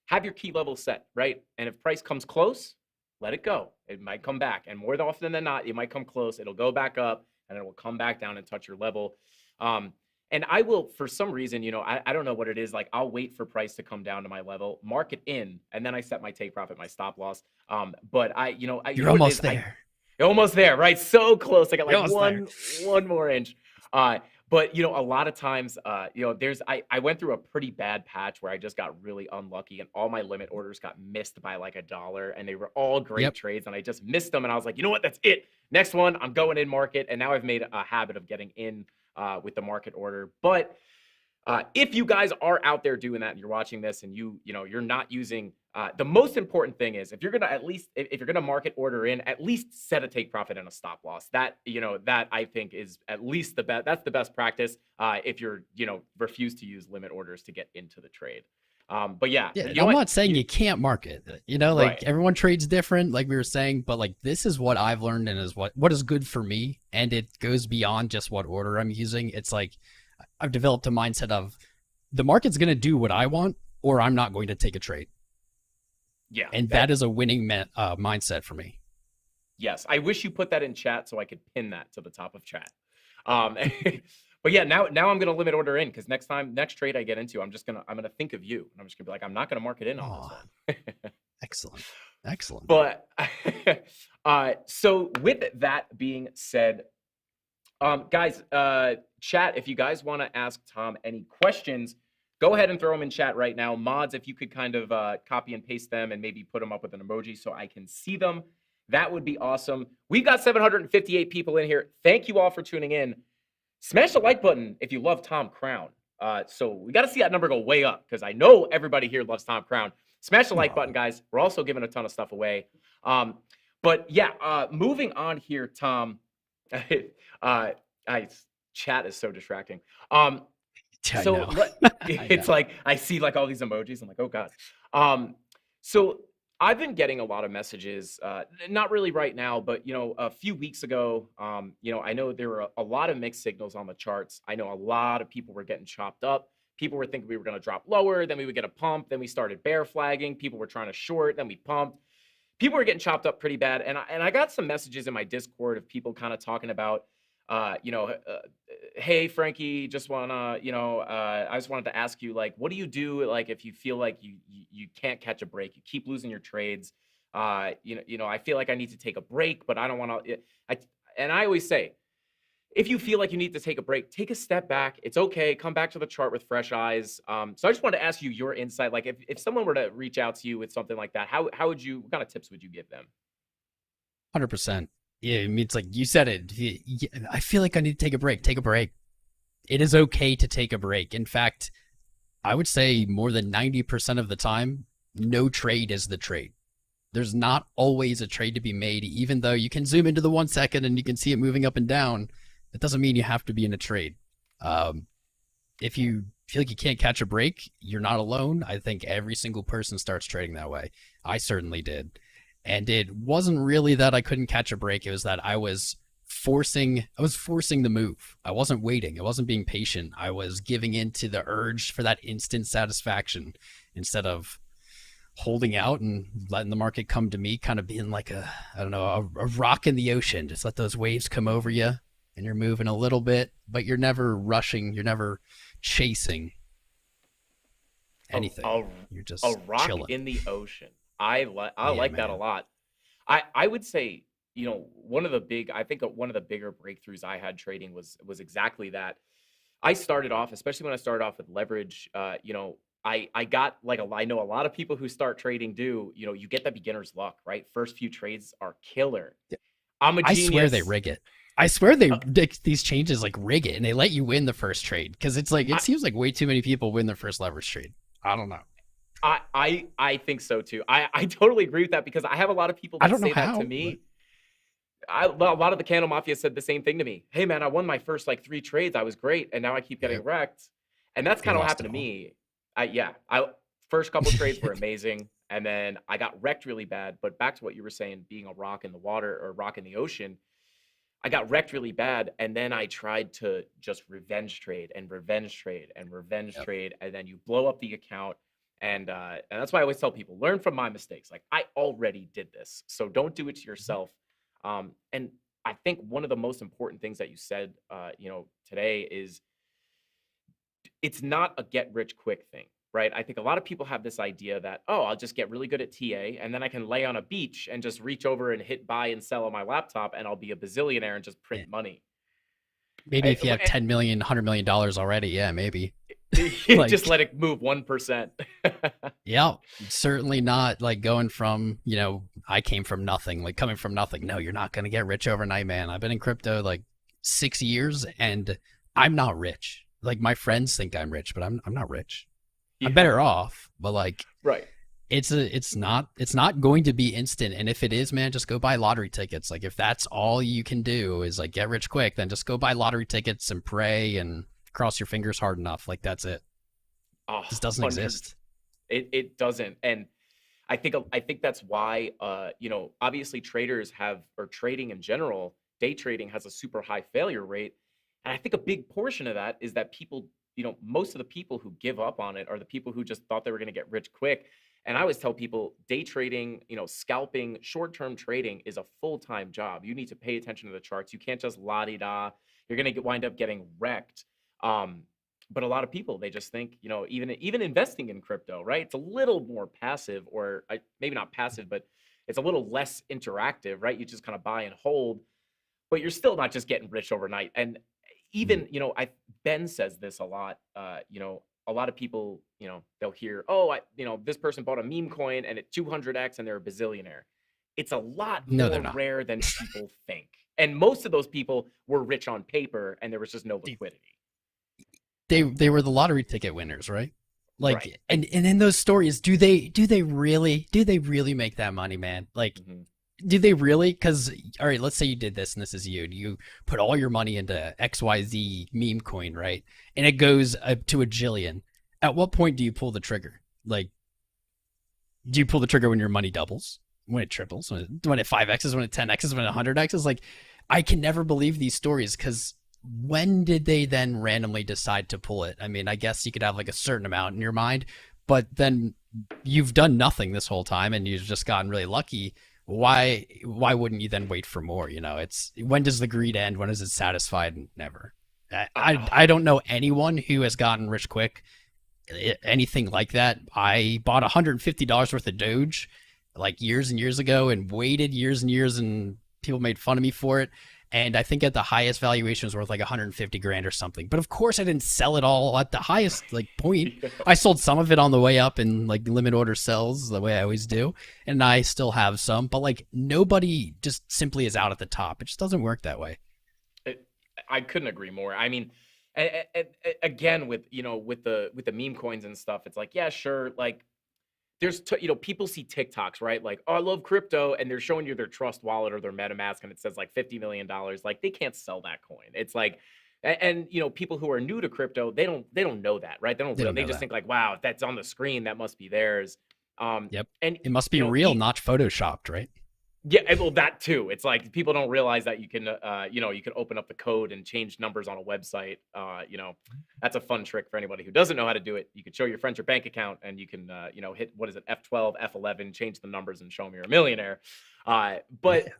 have your key level set, right? And if price comes close, let it go. It might come back. And more often than not, it might come close. It'll go back up, and it will come back down and touch your level. And I will, for some reason, I don't know what it is. Like, I'll wait for price to come down to my level, mark it in, and then I set my take profit, my stop loss. But you're almost there. Almost there, right? So close. I got like one more inch. But a lot of times, I went through a pretty bad patch where I just got really unlucky, and all my limit orders got missed by like $1, and they were all great trades, and I just missed them. And I was like, you know what? That's it. Next one, I'm going in market. And now I've made a habit of getting in with the market order. But if you guys are out there doing that, and you're watching this, and you're not using, the most important thing is, if you're gonna market order in, at least set a take profit and a stop loss. That that I think is at least the best. That's the best practice. If you're refuse to use limit orders to get into the trade. But yeah, I'm not saying you can't market. Right. Everyone trades different, like we were saying, but like this is what I've learned, and is what is good for me, and it goes beyond just what order I'm using. It's like I've developed a mindset of the market's going to do what I want, or I'm not going to take a trade. Yeah. And that is a winning mindset for me. Yes. I wish you put that in chat so I could pin that to the top of chat. But yeah, now I'm going to limit order in, because next trade I get into, I'm going to think of you, and I'm just going to be like, I'm not going to mark it in on this one. Excellent. But so with that being said, guys, chat, if you guys want to ask Tom any questions, go ahead and throw them in chat right now. Mods, if you could kind of copy and paste them and maybe put them up with an emoji so I can see them, that would be awesome. We've got 758 people in here. Thank you all for tuning in. Smash the like button if you love Tom Crown. So we got to see that number go way up, because I know everybody here loves Tom Crown. Smash the like button, guys. We're also giving a ton of stuff away. But yeah, moving on here, Tom. Chat is so distracting. It's like I see like all these emojis. I'm like, oh god. So I've been getting a lot of messages, not really right now, but a few weeks ago, I know there were a lot of mixed signals on the charts. I know a lot of people were getting chopped up. People were thinking we were going to drop lower, then we would get a pump, then we started bear flagging. People were trying to short, then we pumped. People were getting chopped up pretty bad, and I got some messages in my Discord of people kind of talking about, hey Frankie, just wanna, I just wanted to ask you, like, what do you do, like, if you feel like you can't catch a break, you keep losing your trades, I feel like I need to take a break, but I don't want to. And I always say, if you feel like you need to take a break, take a step back. It's okay. Come back to the chart with fresh eyes. So I just wanted to ask you your insight. Like, if someone were to reach out to you with something like that, how would you? What kind of tips would you give them? 100%. Yeah, I mean, it's like you said it. I feel like I need to take a break. Take a break. It is okay to take a break. In fact, I would say more than 90% of the time, no trade is the trade. There's not always a trade to be made, even though you can zoom into the 1 second and you can see it moving up and down. It doesn't mean you have to be in a trade. If you feel like you can't catch a break, you're not alone. I think every single person starts trading that way. I certainly did. And it wasn't really that I couldn't catch a break. It was that I was forcing the move. I wasn't waiting. I wasn't being patient. I was giving in to the urge for that instant satisfaction instead of holding out and letting the market come to me, kind of being like a rock in the ocean. Just let those waves come over you and you're moving a little bit, but you're never rushing. You're never chasing anything. You're just a rock chilling. in the ocean. I like that a lot. I would say, one of the bigger breakthroughs I had trading was exactly that. I started off, especially when I started off with leverage, I got I know a lot of people who start trading you get the beginner's luck, right? First few trades are killer. I'm a genius. I swear they rig it. I swear these changes rig it and they let you win the first trade because it seems like way too many people win their first leverage trade. I don't know. I think so too. I totally agree with that because I have a lot of people that say that to me. A lot of the CandleMafia said the same thing to me. Hey man, I won my first 3 trades. I was great, and now I keep getting wrecked. And that's kind of what happened to me. First couple trades were amazing, and then I got wrecked really bad. But back to what you were saying, being a rock in the water or rock in the ocean, I got wrecked really bad, and then I tried to just revenge trade, and then you blow up the account. And that's why I always tell people, learn from my mistakes. I already did this, so don't do it to yourself. And I think one of the most important things that you said, today is it's not a get rich quick thing, right? I think a lot of people have this idea that, I'll just get really good at TA and then I can lay on a beach and just reach over and hit buy and sell on my laptop and I'll be a bazillionaire and just print money. Maybe if you have 10 million, $100 million already, yeah, maybe. Just let it move 1%. Yeah, certainly not going from, I came from nothing, coming from nothing. No, you're not going to get rich overnight, man. I've been in crypto 6 years and I'm not rich. My friends think I'm rich, but I'm not rich. Yeah. I'm better off, but right. It's not going to be instant. And if it is, man, just go buy lottery tickets. If that's all you can do is get rich quick, then just go buy lottery tickets and pray and cross your fingers hard enough. That's it. This doesn't exist. It doesn't. And I think that's why, obviously trading in general, day trading has a super high failure rate. And I think a big portion of that is that people, most of the people who give up on it are the people who just thought they were going to get rich quick. And I always tell people day trading, scalping, short-term trading is a full-time job. You need to pay attention to the charts. You can't just la-di-da. You're going to wind up getting wrecked. But a lot of people, they just think, even investing in crypto, right? It's a little more passive, or maybe not passive, but it's a little less interactive, right? You just kind of buy and hold, but you're still not just getting rich overnight. And even, Ben says this a lot, a lot of people, they'll hear, this person bought a meme coin and it 200x and they're a bazillionaire. It's a lot more rare than people think. And most of those people were rich on paper and there was just no liquidity. They were the lottery ticket winners, right? Right. And in those stories, do they really make that money, man? Do they really? Because, all right, let's say you did this and this is you. And you put all your money into XYZ meme coin, right? And it goes to a jillion. At what point do you pull the trigger? Do you pull the trigger when your money doubles? When it triples? When it 5x's? When it 10x's? When it 100x's? I can never believe these stories because when did they then randomly decide to pull it? I mean, I guess you could have a certain amount in your mind, but then you've done nothing this whole time and you've just gotten really lucky. Why wouldn't you then wait for more? It's when does the greed end? When is it satisfied? Never. I don't know anyone who has gotten rich quick, anything like that. I bought $150 worth of Doge years and years ago and waited years and years and people made fun of me for it. And I think at the highest valuation was worth 150 grand or something. But of course I didn't sell it all at the highest point. I sold some of it on the way up in limit order sells the way I always do. And I still have some, but nobody just simply is out at the top. It just doesn't work that way. I couldn't agree more. I mean, again, with with the meme coins and stuff, it's like, yeah, sure, like there's people see TikToks, right? Like, oh, I love crypto, and they're showing you their Trust wallet or their MetaMask, and it says like $50 million. Like, they can't sell that coin. It's like, and people who are new to crypto, they don't know that, right? They don't They know just that. think like, wow, that's on the screen, that must be theirs. Yep. And It must be real, not photoshopped, right? yeah, well, that too. It's like people don't realize that you can, you can open up the code and change numbers on a website. That's a fun trick for anybody who doesn't know how to do it. You can show your friends your bank account, and you can, hit, what is it, F12, F11, change the numbers, and show them you're a millionaire. But Yeah.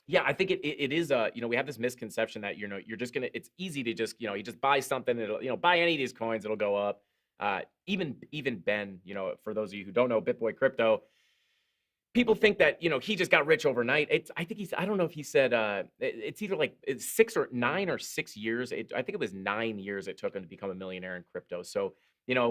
yeah, I think it is, we have this misconception that you're just gonna. It's easy to just, you just buy something. It'll, buy any of these coins, it'll go up. Even Ben, for those of you who don't know BitBoy Crypto, people think that he just got rich overnight. I think I don't know if he said it's either like it's 6 or 9 or 6 years. I think it was 9 years it took him to become a millionaire in crypto. So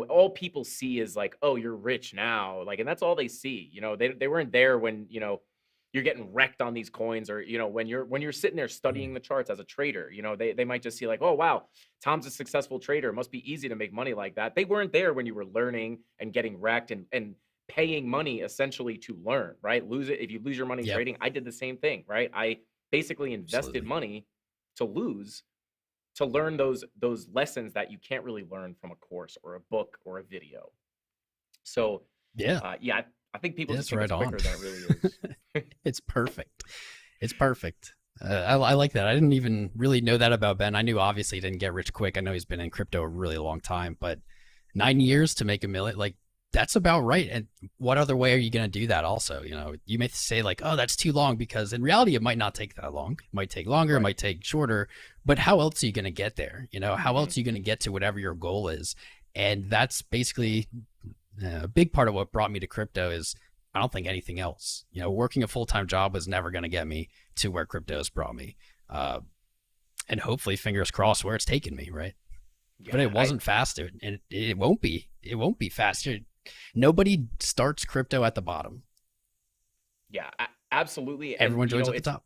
all people see is like, oh, you're rich now, like, and that's all they see. They weren't there when you're getting wrecked on these coins, or when you're sitting there studying the charts as a trader. They might just see like, oh wow, Tom's a successful trader, it must be easy to make money like that. They weren't there when you were learning and getting wrecked and paying money essentially to learn, right? Lose it if you lose your money Yep. trading. I did the same thing, right? I basically invested Absolutely. money to lose, to learn those lessons that you can't really learn from a course or a book or a video. So Yeah. yeah, I think people just It's think right it's on. quicker than it really is. It's perfect. It's perfect. I like that. I didn't even really know that about Ben. I knew obviously he didn't get rich quick. I know he's been in crypto a really long time, but 9 years to make a million, like, that's about right. And what other way are you going to do that? Also, you may say like, oh, that's too long, because in reality, it might not take that long. It might take longer. It Right. might take shorter. But how else are you going to get there? How Mhm. else are you going to get to whatever your goal is? And that's basically a big part of what brought me to crypto. Is I don't think anything else. Working a full-time job was never going to get me to where crypto has brought me. And hopefully, fingers crossed, where it's taken me, right? But Yeah, it wasn't faster, and it won't be. It won't be faster. Nobody starts crypto at the bottom. yeah, absolutely. And Everyone joins at the it's top.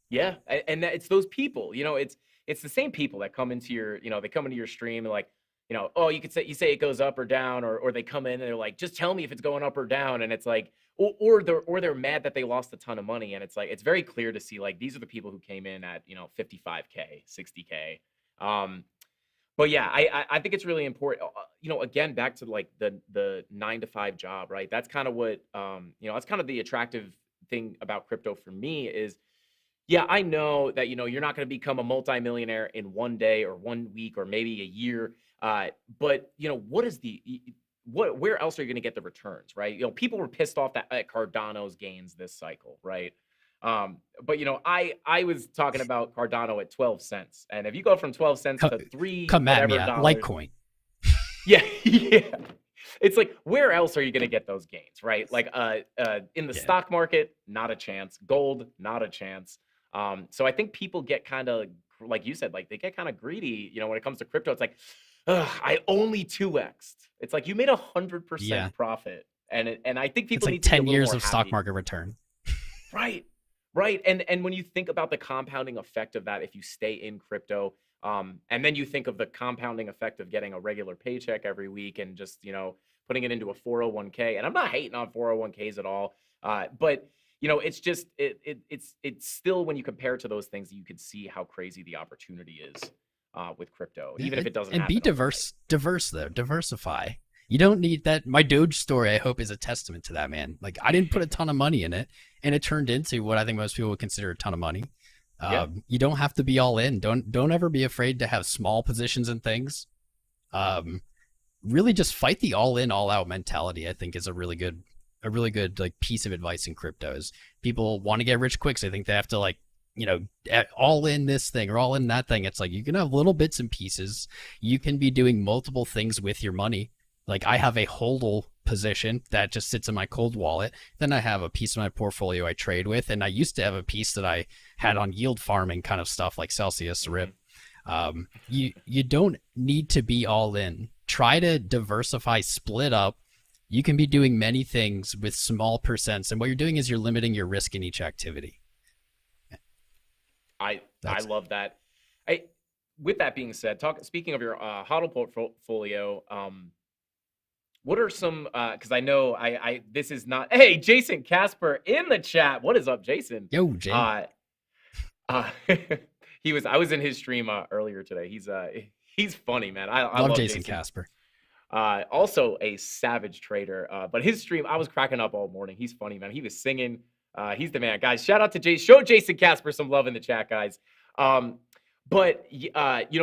yeah, and it's those people. It's the same people that come into your, they come into your stream and like, oh, you say it goes up or down, or they come in and they're like, just tell me if it's going up or down, and it's like, or they're mad that they lost a ton of money, and it's like, it's very clear to see like these are the people who came in at 55K, 60K. But yeah, I think it's really important. Again, back to like the 9 to 5 job, right? That's kind of what that's kind of the attractive thing about crypto for me is, yeah, I know that you're not going to become a multimillionaire in one day or 1 week or maybe a year. But what is where else are you going to get the returns, right? People were pissed off at Cardano's gains this cycle, right? But I was talking about Cardano at 12 cents, and if you go from 12 cents to three Come at me, whatever dollars, Litecoin. yeah, yeah. It's like, where else are you going to get those gains, right? Like, in the Yeah. stock market, not a chance. Gold, not a chance. So I think people get kind of, like you said, like they get kind of greedy. When it comes to crypto, it's like, ugh, I only 2x'd. It's like you made 100% Yeah. profit, and I think people It's need like to be a 10 little years more of stock happy. market return. Right. Right. And when you think about the compounding effect of that, if you stay in crypto, and then you think of the compounding effect of getting a regular paycheck every week and just, putting it into a 401k. And I'm not hating on 401ks at all. But it's just it's still, when you compare it to those things, you could see how crazy the opportunity is with crypto, even if it doesn't And be happen overnight. diverse though. Diversify. You don't need that. My Doge story, I hope, is a testament to that, man. Like, I didn't put a ton of money in it, and it turned into what I think most people would consider a ton of money. Yeah. You don't have to be all in. Don't ever be afraid to have small positions in things. Really, just fight the all in, all out mentality. I think is a really good like piece of advice in crypto. Is people want to get rich quick, so they think they have to like all in this thing or all in that thing. It's like you can have little bits and pieces. You can be doing multiple things with your money. Like, I have a hodl position that just sits in my cold wallet. Then I have a piece of my portfolio I trade with, and I used to have a piece that I had on yield farming kind of stuff like Celsius, RIP. You don't need to be all in. Try to diversify, split up. You can be doing many things with small percents, and what you're doing is you're limiting your risk in each activity. I That's- love that. with that being said, speaking of your HODL portfolio, what are some? Because I know this is not. Hey, Jason Casper in the chat. What is up, Jason? Yo, Jay. Uh, I was in his stream earlier today. He's funny, man. I love love Jason Casper. Also a savage trader. But his stream, I was cracking up all morning. He's funny, man. He was singing. He's the man, guys. Shout out to Jason. Show Jason Casper some love in the chat, guys. But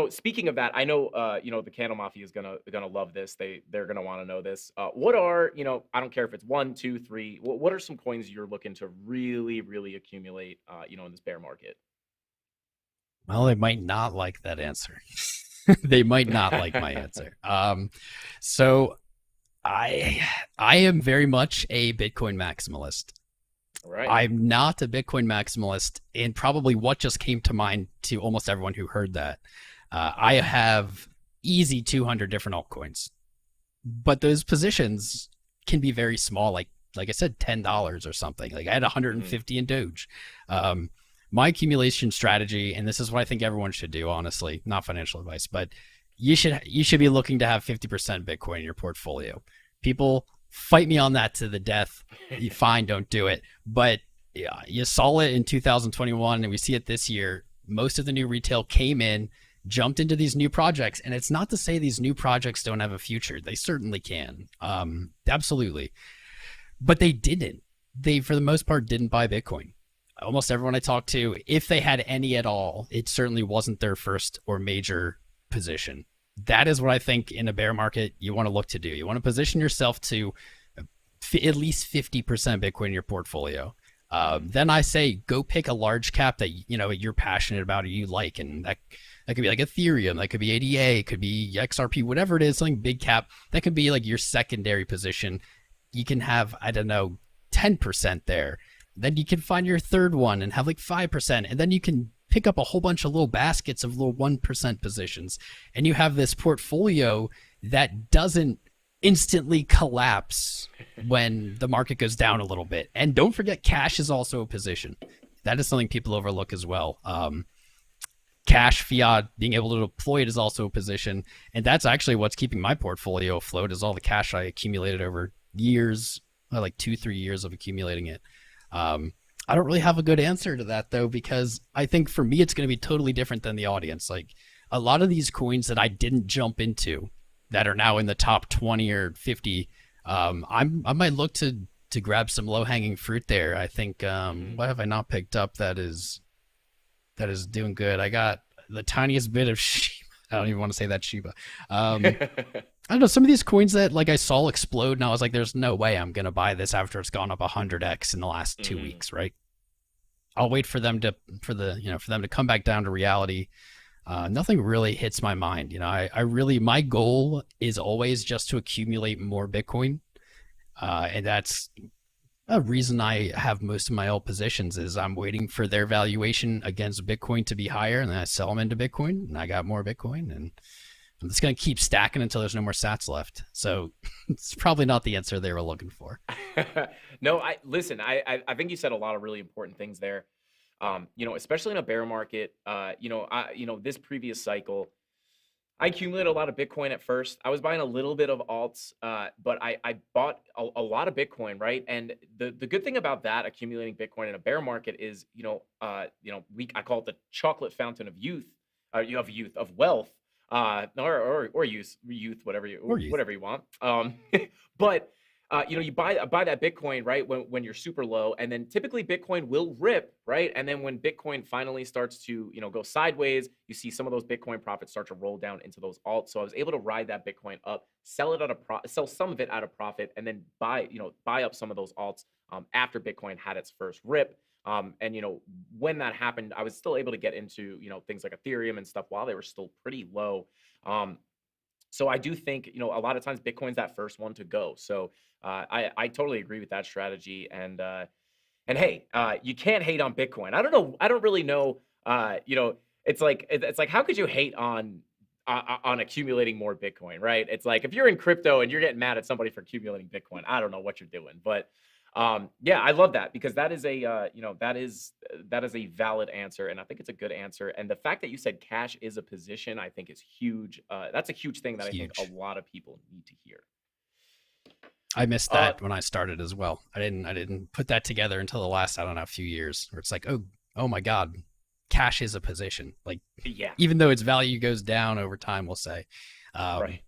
speaking of that, I know the CandleMafia is gonna love this. They're gonna want to know this. What are I don't care if it's 1, 2, 3. What are some coins you're looking to really, really accumulate? In this bear market. Well, they might not like that answer. They might not like my answer. So I am very much a Bitcoin maximalist. Right. I'm not a Bitcoin maximalist, and probably what just came to mind to almost everyone who heard that. I have easy 200 different altcoins, but those positions can be very small, like I said, $10 or something. Like I had 150 in Doge. My accumulation strategy, and this is what I think everyone should do, honestly, not financial advice, but you should be looking to have 50% Bitcoin in your portfolio. People fight me on that to the death. Fine, don't do it. But yeah, you saw it in 2021, and we see it this year. Most of the new retail came in, jumped into these new projects, and it's not to say these new projects don't have a future. They certainly can. Absolutely. But they didn't. They, for the most part, didn't buy Bitcoin. Almost everyone I talked to, if they had any at all, it certainly wasn't their first or major position. That is what I think in a bear market you want to look to do. You want to position yourself to at least 50% Bitcoin in your portfolio. Then I say go pick a large cap that you're passionate about or you like, and that could be like Ethereum, that could be ADA, it could be XRP, whatever it is, something big cap. That could be like your secondary position. You can have 10% there. Then you can find your third one and have like 5%, and then you can pick up a whole bunch of little baskets of little 1% positions, and you have this portfolio that doesn't instantly collapse when the market goes down a little bit. And don't forget, cash is also a position. That is something people overlook as well. Cash, fiat, being able to deploy it is also a position, and that's actually what's keeping my portfolio afloat, is all the cash I accumulated over years, like 2-3 years of accumulating it. I don't really have a good answer to that, though, because I think for me it's going to be totally different than the audience. Like a lot of these coins that I didn't jump into that are now in the top 20 or 50, I might look to grab some low-hanging fruit there. I think what have I not picked up that is doing good? I got the tiniest bit of Shiba. I don't even want to say that Shiba. I don't know, some of these coins that like I saw explode, and I was like, there's no way I'm going to buy this after it's gone up 100x in the last 2 weeks, right? I'll wait for them to come back down to reality. Nothing really hits my mind. My goal is always just to accumulate more Bitcoin. And that's a reason I have most of my alt positions, is I'm waiting for their valuation against Bitcoin to be higher, and then I sell them into Bitcoin, and I got more Bitcoin, and I'm just going to keep stacking until there's no more sats left. So it's probably not the answer they were looking for. No, I think you said a lot of really important things there. Especially in a bear market, this previous cycle, I accumulated a lot of Bitcoin at first. I was buying a little bit of alts, but I bought a lot of Bitcoin, right? And the good thing about that, accumulating Bitcoin in a bear market, is, I call it the chocolate fountain of youth, of wealth. Or youth, whatever you want. But you buy that Bitcoin, right, when you're super low, and then typically Bitcoin will rip, right? And then when Bitcoin finally starts to go sideways, you see some of those Bitcoin profits start to roll down into those alts. So I was able to ride that Bitcoin up, sell some of it at a profit, and then buy up some of those alts after Bitcoin had its first rip. When that happened, I was still able to get into, things like Ethereum and stuff while they were still pretty low. So I do think, a lot of times Bitcoin's that first one to go. So I totally agree with that strategy. And hey, you can't hate on Bitcoin. I don't know. I don't really know. It's like, how could you hate on accumulating more Bitcoin, right? It's like, if you're in crypto and you're getting mad at somebody for accumulating Bitcoin, I don't know what you're doing. But Yeah, I love that because that is a that is a valid answer, and I think it's a good answer. And the fact that you said cash is a position, I think is huge. That's a huge thing that I think a Huge. lot of people need to hear. I missed Uh, that when I started as well. I didn't put that together until the last, I don't know, few years where it's like, oh my God, cash is a position. Like, yeah, even though its value goes down over time, we'll say. Um, right.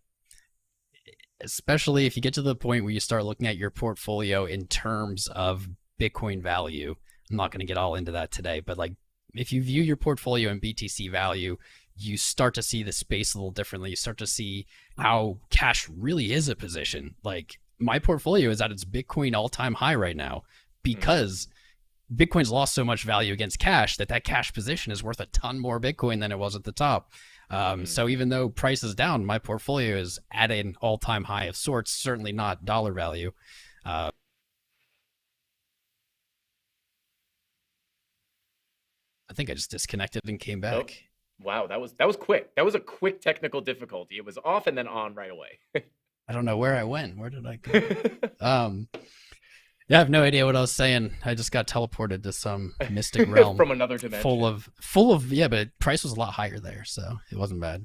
Especially if you get to the point where you start looking at your portfolio in terms of Bitcoin value. I'm not going to get all into that today, but like if you view your portfolio in BTC value, you start to see the space a little differently. You start to see how cash really is a position. Like my portfolio is at its Bitcoin all-time high right now because Bitcoin's lost so much value against cash that cash position is worth a ton more Bitcoin than it was at the top. So even though price is down, my portfolio is at an all-time high of sorts, certainly not dollar value. I think I just disconnected and came Oh, back. wow, that was quick. That was a quick technical difficulty. It was off and then on right away. I don't know where I went. Where did I go? Yeah, I have no idea what I was saying. I just got teleported to some mystic realm From another dimension. yeah, but price was a lot higher there, so it wasn't bad.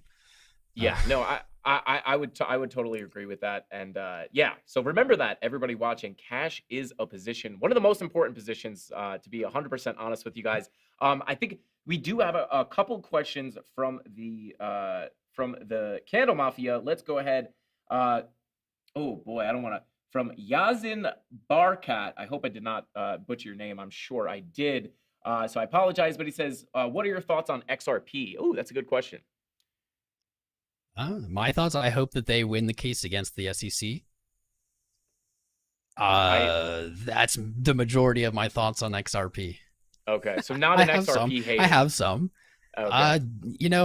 Yeah, no, I would totally agree with that. And yeah, so remember that everybody watching, cash is a position, one of the most important positions. To be 100% honest with you guys, I think we do have a couple questions from the Candle Mafia. Let's go ahead. Oh boy, I don't want to. From Yazin Barkat. I hope I did not butcher your name. I'm sure I did. So I apologize, but he says, "What are your thoughts on XRP?" Oh, that's a good question. My thoughts, I hope that they win the case against the SEC. I That's the majority of my thoughts on XRP. Okay, so not I an have some. XRP hater. I have some. Okay,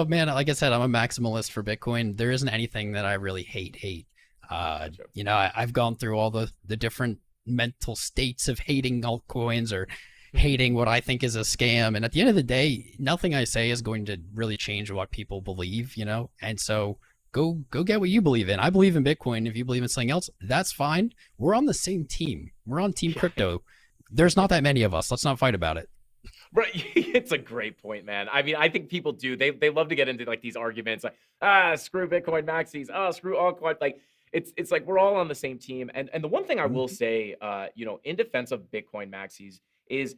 Man, like I said, I'm a maximalist for Bitcoin. There isn't anything that I really hate. gotcha. I've gone through all the different mental states of hating altcoins or hating what I think is a scam. And at the end of the day, nothing I say is going to really change what people believe, And so go get what you believe in. I believe in Bitcoin. If you believe in something else, that's fine. We're on the same team. We're on Team Crypto. There's not that many of us. Let's not fight about it. Right, it's a great point, man. I mean, I think people do. They love to get into like these arguments, like screw Bitcoin maxis, screw altcoin. Like it's like we're all on the same team. And the one thing I will say, in defense of Bitcoin maxis is,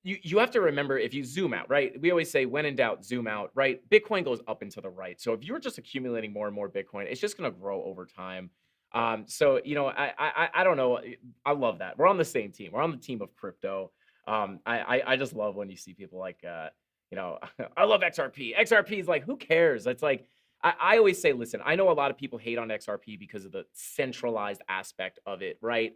you have to remember if you zoom out, right? We always say when in doubt, zoom out, right? Bitcoin goes up and to the right. So if you're just accumulating more and more Bitcoin, it's just going to grow over time. So I don't know. I love that we're on the same team. We're on the team of crypto. I just love when you see people like, I love XRP. XRP is like, who cares? It's like, I always say, listen, I know a lot of people hate on XRP because of the centralized aspect of it, right?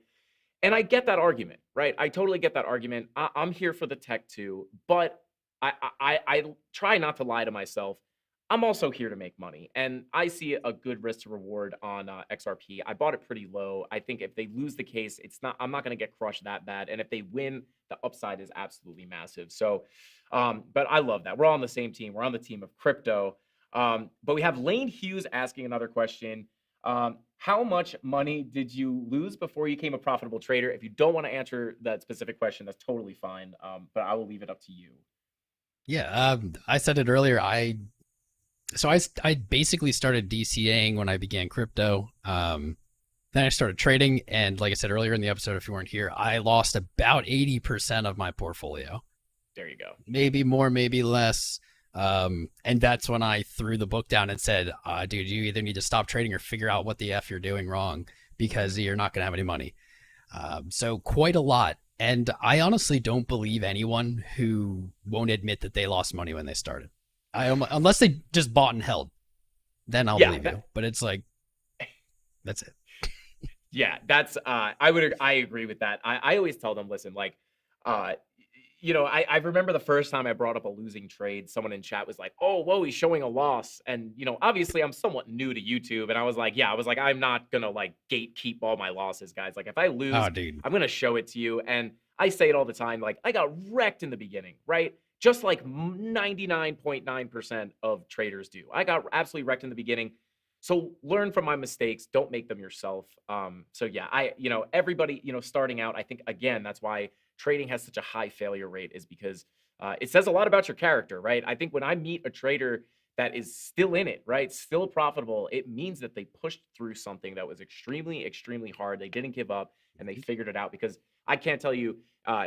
And I get that argument, right? I totally get that argument. I'm here for the tech too, but I try not to lie to myself. I'm also here to make money, and I see a good risk to reward on XRP. I bought it pretty low. I think if they lose the case, I'm not going to get crushed that bad. And if they win, the upside is absolutely massive. So, but I love that we're all on the same team. We're on the team of crypto. But we have Lane Hughes asking another question. How much money did you lose before you became a profitable trader? If you don't want to answer that specific question, that's totally fine. But I will leave it up to you. Yeah, I said it earlier. I basically started DCAing when I began crypto. Then I started trading, and like I said earlier in the episode, if you weren't here, I lost about 80% of my portfolio. There you go. Maybe more, maybe less. And that's when I threw the book down and said, dude, you either need to stop trading or figure out what the F you're doing wrong because you're not going to have any money. So quite a lot. And I honestly don't believe anyone who won't admit that they lost money when they started. Unless they just bought and held, then I'll believe you. But it's like, that's it. Yeah, that's I agree with that. I always tell them, listen, like, I remember the first time I brought up a losing trade, someone in chat was like, "Oh, whoa, he's showing a loss." And obviously I'm somewhat new to YouTube, and I was like, I'm not gonna like gatekeep all my losses, guys. Like if I lose, dude, I'm gonna show it to you. And I say it all the time, like I got wrecked in the beginning, right? Just like 99.9% of traders do. I got absolutely wrecked in the beginning. So learn from my mistakes. Don't make them yourself. So yeah, everybody, starting out, I think again, that's why trading has such a high failure rate is because it says a lot about your character, right? I think when I meet a trader that is still in it, right, still profitable, it means that they pushed through something that was extremely, extremely hard. They didn't give up and they figured it out because I can't tell you,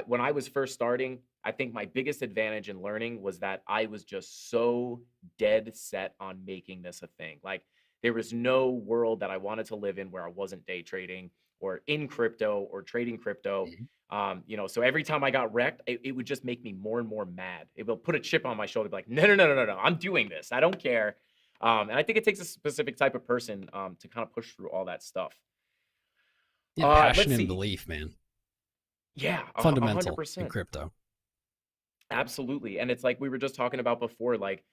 when I was first starting, I think my biggest advantage in learning was that I was just so dead set on making this a thing. Like, there was no world that I wanted to live in where I wasn't day trading or in crypto or trading crypto. So every time I got wrecked, it would just make me more and more mad. It will put a chip on my shoulder, be like, no, no, no, no, no, no, I'm doing this. I don't care. And I think it takes a specific type of person to kind of push through all that stuff. Yeah, passion Let's and see. belief, man. Yeah, Fundamental in 100%. crypto. Absolutely. And it's like we were just talking about before, like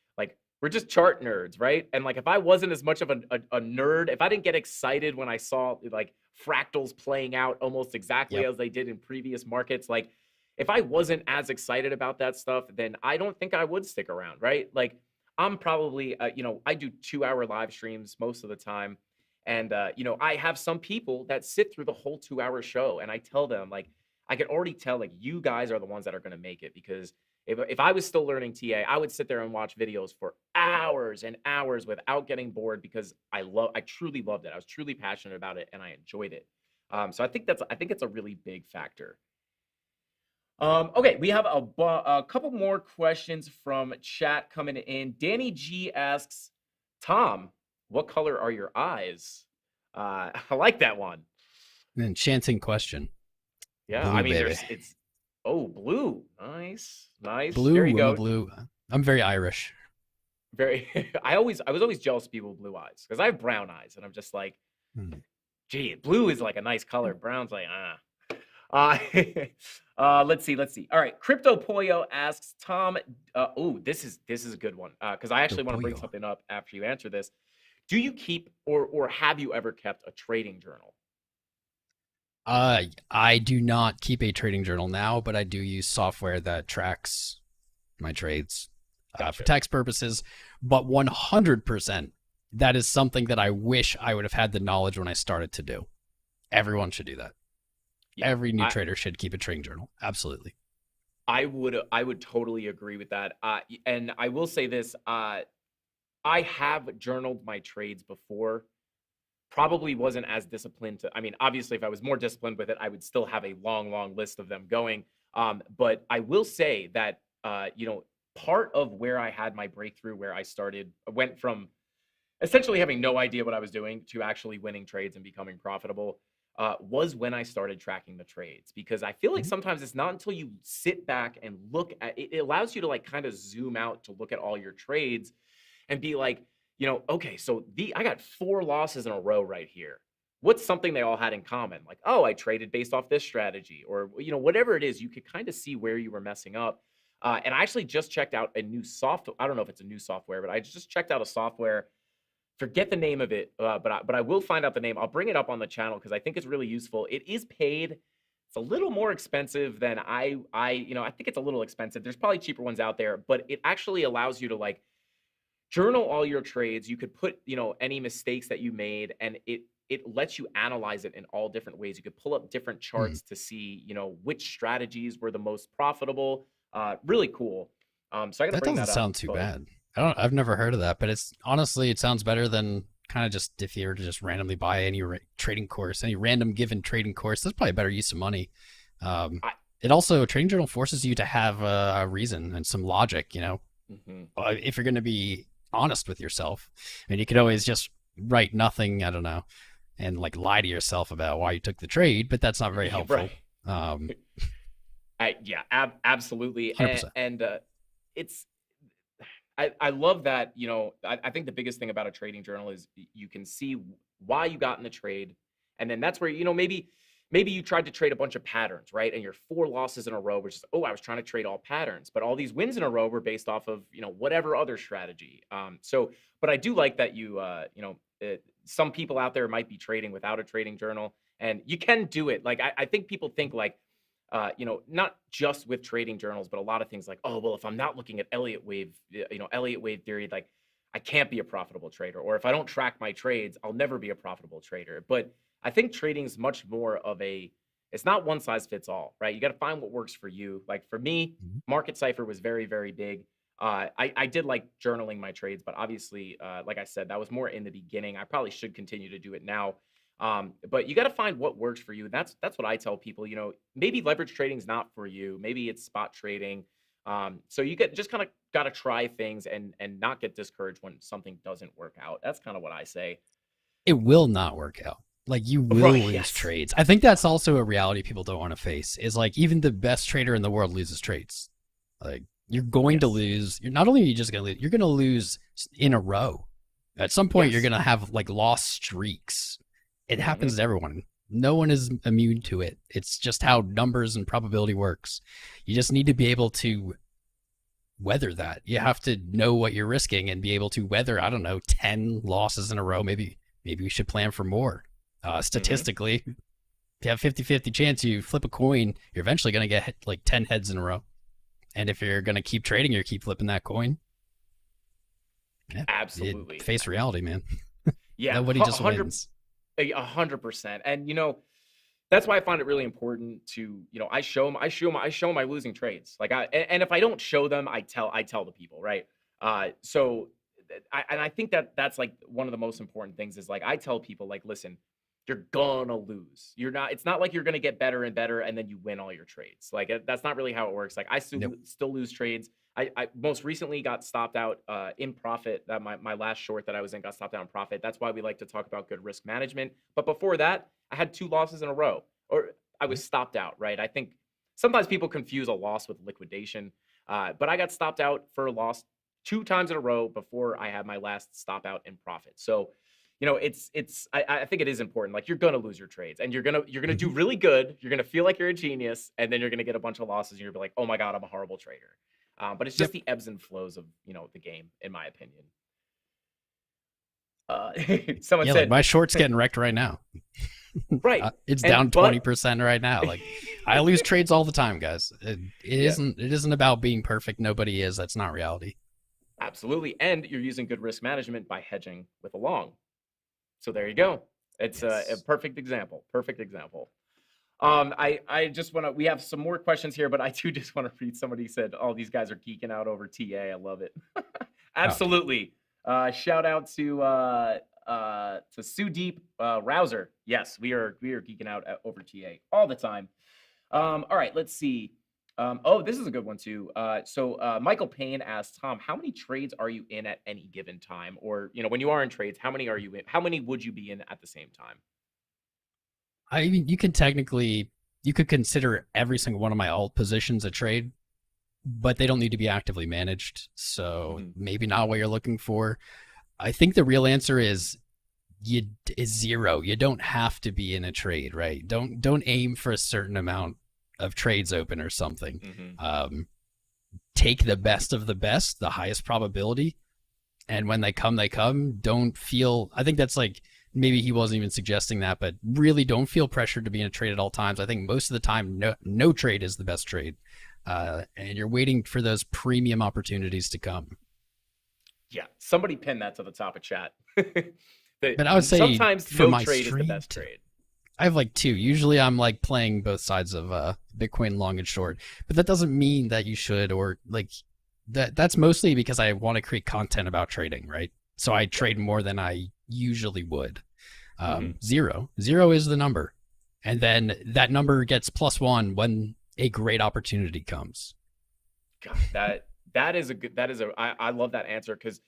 we're just chart nerds, right? And like if I wasn't as much of a nerd, if I didn't get excited when I saw like fractals playing out almost exactly Yep. as they did in previous markets, like if I wasn't as excited about that stuff, then I don't think I would stick around, right? Like I'm probably I do 2-hour live streams most of the time. And I have some people that sit through the whole 2-hour show and I tell them like I can already tell like you guys are the ones that are going to make it because if I was still learning TA, I would sit there and watch videos for hours and hours without getting bored because I truly loved it. I was truly passionate about it and I enjoyed it. So I think it's a really big factor. Okay, we have a couple more questions from chat coming in. Danny G asks, Tom, what color are your eyes? I like that one. An enchanting question. Yeah, Blue, I mean, baby. blue. Nice, nice. There you Blue. I'm a go. blue. I'm very Irish. Very. I was always jealous of people with blue eyes because I have brown eyes, and I'm just like, Hmm. gee, blue is like a nice color. Brown's like, Uh, let's see. All right, Crypto Pollo asks Tom. This is a good one because I actually want to bring Pollo. something up after you answer this. Do you keep or have you ever kept a trading journal? I do not keep a trading journal now, but I do use software that tracks my trades for Gotcha. tax purposes. But 100%, that is something that I wish I would have had the knowledge when I started to do. Everyone should do that. Yeah, Every new trader should keep a trading journal. Absolutely. I would totally agree with that. And I will say this: I have journaled my trades before. Probably wasn't as disciplined to. I mean, obviously, if I was more disciplined with it, I would still have a long, long list of them going. But I will say that part of where I had my breakthrough, where I went from essentially having no idea what I was doing to actually winning trades and becoming profitable, was when I started tracking the trades. Because I feel like sometimes it's not until you sit back and look at it, it allows you to like kind of zoom out to look at all your trades and be like, okay, so I got 4 losses in a row right here. What's something they all had in common? Like, oh, I traded based off this strategy, or whatever it is, you could kind of see where you were messing up. And I actually just checked out a new software. I don't know if it's a new software, but I just checked out a software. Forget the name of it, but I will find out the name. I'll bring it up on the channel because I think it's really useful. It is paid. It's a little more expensive than I think it's a little expensive. There's probably cheaper ones out there, but it actually allows you to like journal all your trades. You could put, any mistakes that you made, and it lets you analyze it in all different ways. You could pull up different charts to see, which strategies were the most profitable. Really cool. So I got to That bring doesn't that up. sound too but- bad. I've never heard of that, but it's honestly, it sounds better than kind of just if you were to just randomly buy any trading course, any random given trading course. That's probably a better use of money. It also, trading journal forces you to have a reason and some logic, if you're going to be honest with yourself. I mean, you could always just write nothing, I don't know, and like lie to yourself about why you took the trade, but that's not very helpful. Right. Absolutely. 100%. And it's, I love that, I think the biggest thing about a trading journal is you can see why you got in the trade. And then that's where, maybe you tried to trade a bunch of patterns, right? And your 4 losses in a row, which is, I was trying to trade all patterns, but all these wins in a row were based off of, whatever other strategy. But I do like that some people out there might be trading without a trading journal, and you can do it. Like, I think people think like, not just with trading journals, but a lot of things like, oh, well, if I'm not looking at Elliott wave theory, like I can't be a profitable trader, or if I don't track my trades, I'll never be a profitable trader. But I think trading is much more of it's not one size fits all, right? You got to find what works for you. Like for me, Mhm. market cipher was very, very big. I did like journaling my trades, but obviously, like I said, that was more in the beginning. I probably should continue to do it now. But you got to find what works for you. That's what I tell people. Maybe leverage trading is not for you. Maybe it's spot trading. So you just kind of got to try things and not get discouraged when something doesn't work out. That's kind of what I say. It will not work out. Like you will Right? lose Yes. trades. I think that's also a reality people don't want to face. Is like even the best trader in the world loses trades. Like you're going to Yes. lose. You're not only are you just going to lose, you're going to lose in a row. At some point, you're Yes. going to have like lost streaks. It Mhm. happens to everyone. No one is immune to it. It's just how numbers and probability works. You just need to be able to weather that. You have to know what you're risking and be able to weather, I don't know, 10 losses in a row. Maybe we should plan for more. Statistically, if you have 50-50 chance you flip a coin, you're eventually going to get like 10 heads in a row. And if you're going to keep trading, you keep flipping that coin. Yeah, Absolutely. face reality, man. Yeah. Nobody just wins. 100%. And that's why I find it really important to, I show my losing trades. Like and if I don't show them, I tell the people, right? So I think that's like one of the most important things is like I tell people like, listen, you're gonna lose. It's not like you're gonna get better and better and then you win all your trades. Like that's not really how it works. Like I Nope. still lose trades. I most recently got stopped out in profit. That my last short that I was in got stopped out in profit. That's why we like to talk about good risk management. But before that, I had 2 losses in a row, or I was stopped out. Right? I think sometimes people confuse a loss with liquidation, but I got stopped out for a loss 2 times in a row before I had my last stop out in profit. So, I think it is important. Like you're gonna lose your trades, and you're gonna do really good. You're gonna feel like you're a genius, and then you're gonna get a bunch of losses, and you're gonna be like, oh my god, I'm a horrible trader. But it's just Yep. the ebbs and flows of the game, in my opinion. Someone Yeah, like said, my short's getting wrecked right now. right, It's and down but 20% right now. Like I lose trades all the time, guys. It yeah, isn't about being perfect. Nobody is. That's not reality. absolutely, and you're using good risk management by hedging with a long. So there you go. It's a Yes. perfect example. Perfect example. I just want to. We have some more questions here, but I do just want to read. Somebody said, "Oh, these guys are geeking out over TA." I love it. Absolutely. Shout out to Sudeep Rouser. Yes, we are geeking out over TA all the time. All right, let's see. Oh, this is a good one too. So Michael Payne asked Tom, how many trades are you in at any given time? Or when you are in trades, how many are you in? How many would you be in at the same time? I mean, you could consider every single one of my alt positions a trade, but they don't need to be actively managed. So Mhm. maybe not what you're looking for. I think the real answer is zero. You don't have to be in a trade, right? Don't aim for a certain amount of trades open or something. Mhm. Take the best of the best, the highest probability, and when they come, they come. Don't feel. I think that's like maybe he wasn't even suggesting that, but really don't feel pressured to be in a trade at all times. I think most of the time, no trade is the best trade, and you're waiting for those premium opportunities to come. Yeah, somebody pinned that to the top of chat. But I would say sometimes for no my trade is the stream, best trade. I have like 2. Usually I'm like playing both sides of Bitcoin long and short, but that doesn't mean that you should, or like that's mostly because I want to create content about trading, right? So I trade more than I usually would. Mhm. Zero is the number. And then that number gets +1 when a great opportunity comes. God, that is a good. I love that answer because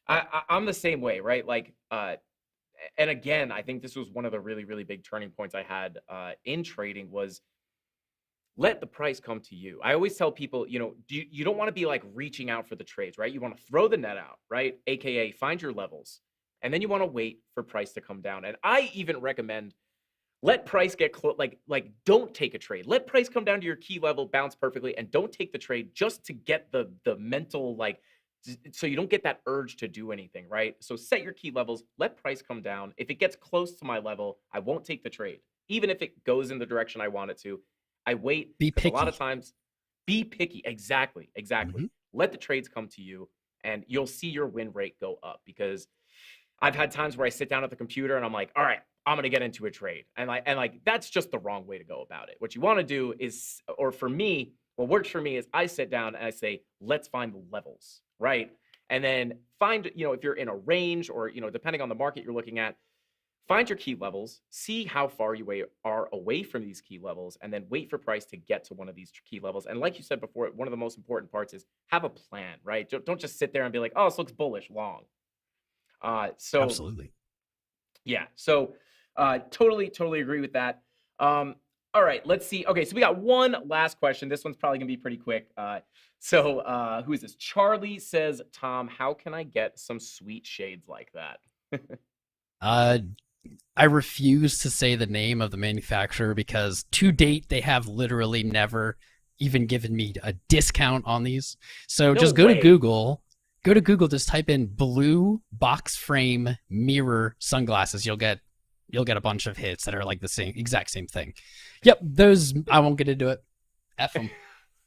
I'm the same way, right? Like, and again, I think this was one of the really, really big turning points I had in trading was let the price come to you. I always tell people, you don't want to be like reaching out for the trades, right? You want to throw the net out, right? AKA find your levels. And then you want to wait for price to come down. And I even recommend let price get close, like don't take a trade. Let price come down to your key level, bounce perfectly, and don't take the trade just to get the mental so you don't get that urge to do anything, right? So set your key levels, let price come down. If it gets close to my level, I won't take the trade. Even if it goes in the direction I want it to, I wait Be because a lot of picky. times be picky. Exactly. Mm-hmm. Let the trades come to you. and you'll see your win rate go up. Because I've had times where I sit down at the computer and I'm like, all right, I'm going to get into a trade. And that's just the wrong way to go about it. What you want to do is, or for me, what works for me is I sit down and I say, let's find the levels, right? And then find, if you're in a range or, depending on the market you're looking at, find your key levels, see how far you are away from these key levels, and then wait for price to get to one of these key levels. And like you said before, one of the most important parts is have a plan, right? Don't just sit there and be like, oh, this looks bullish, long. So Absolutely. Yeah. So totally agree with that. All right, let's see. Okay, so we got one last question. This one's probably gonna be pretty quick. Who is this? Charlie says, Tom, how can I get some sweet shades like that? I refuse to say the name of the manufacturer because to date they have literally never even given me a discount on these. So No just go way. to Google. Go to Google, just type in blue box frame mirror sunglasses. You'll get a bunch of hits that are like the exact same thing. Yep, those I won't get into it. F them.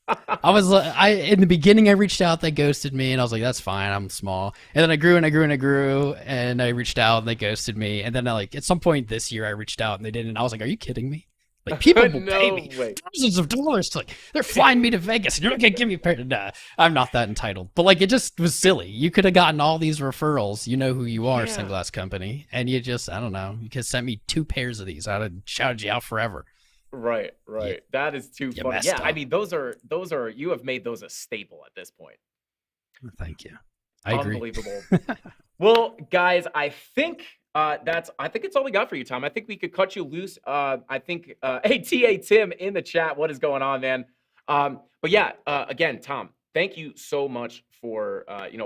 In the beginning I reached out, they ghosted me, and I was like, that's fine, I'm small. And then I grew and I grew and I grew, and I reached out and they ghosted me. And then at some point this year I reached out and they didn't. I was like, are you kidding me? Like, people will pay me thousands of dollars to, they're flying me to Vegas and you're not gonna give me nah, I'm not that entitled. But it just was silly. You could have gotten all these referrals, you know who you are, Yeah. sunglass company, and you just, I don't know, you could send me 2 pairs of these. I'd have shouted you out forever. Right. Yeah. That is too You funny. messed Yeah, up. I mean, those are you have made those a staple at this point. Thank you. I agree. Unbelievable. Well, guys, I think it's all we got for you, Tom. I think we could cut you loose. Hey, TA Tim in the chat, what is going on, man? But yeah, again, Tom, thank you so much for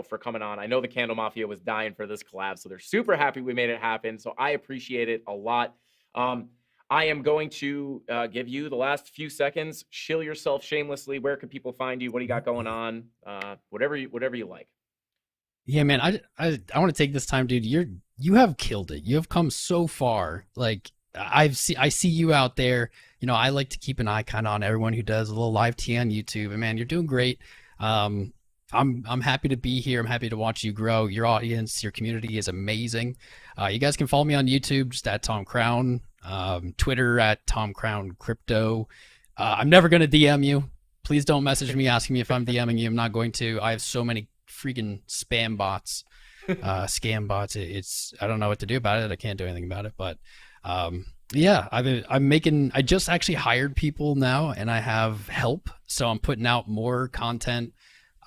for coming on. I know the CandleMafia was dying for this collab, so they're super happy we made it happen. So I appreciate it a lot. I am going to give you the last few seconds. Shill yourself shamelessly. Where can people find you? What do you got going on? Whatever you like. Yeah, man, I want to take this time, dude. You have killed it. You have come so far. Like, I see you out there. I like to keep an eye kind of on everyone who does a little live tea on YouTube. And man, you're doing great. I'm happy to be here. I'm happy to watch you grow. Your audience, your community is amazing. You guys can follow me on YouTube just at Tom Crown, Twitter at Tom Crown Crypto. I'm never gonna DM you. Please don't message me asking me if I'm DMing you. I'm not going to. I have so many freaking spam bots, scam bots. I don't know what to do about it. I can't do anything about it. But yeah, I just actually hired people now, and I have help. So I'm putting out more content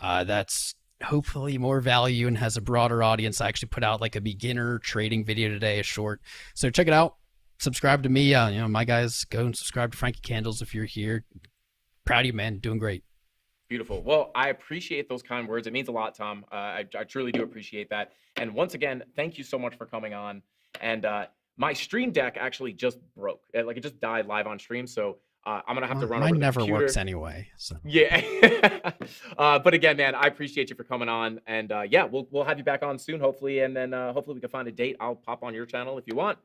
that's hopefully more value and has a broader audience. I actually put out like a beginner trading video today, a short. So check it out. Subscribe to me. My guys, go and subscribe to Frankie Candles if you're here. Proud of you, man. Doing great. Beautiful. Well, I appreciate those kind words. It means a lot, Tom. I truly do appreciate that. And once again, thank you so much for coming on. And my stream deck actually just broke. It just died live on stream. So I'm gonna have to run over Mine the never computer. works anyway. So Yeah. But again, man, I appreciate you for coming on. And yeah, we'll have you back on soon, hopefully. And then hopefully we can find a date. I'll pop on your channel if you want.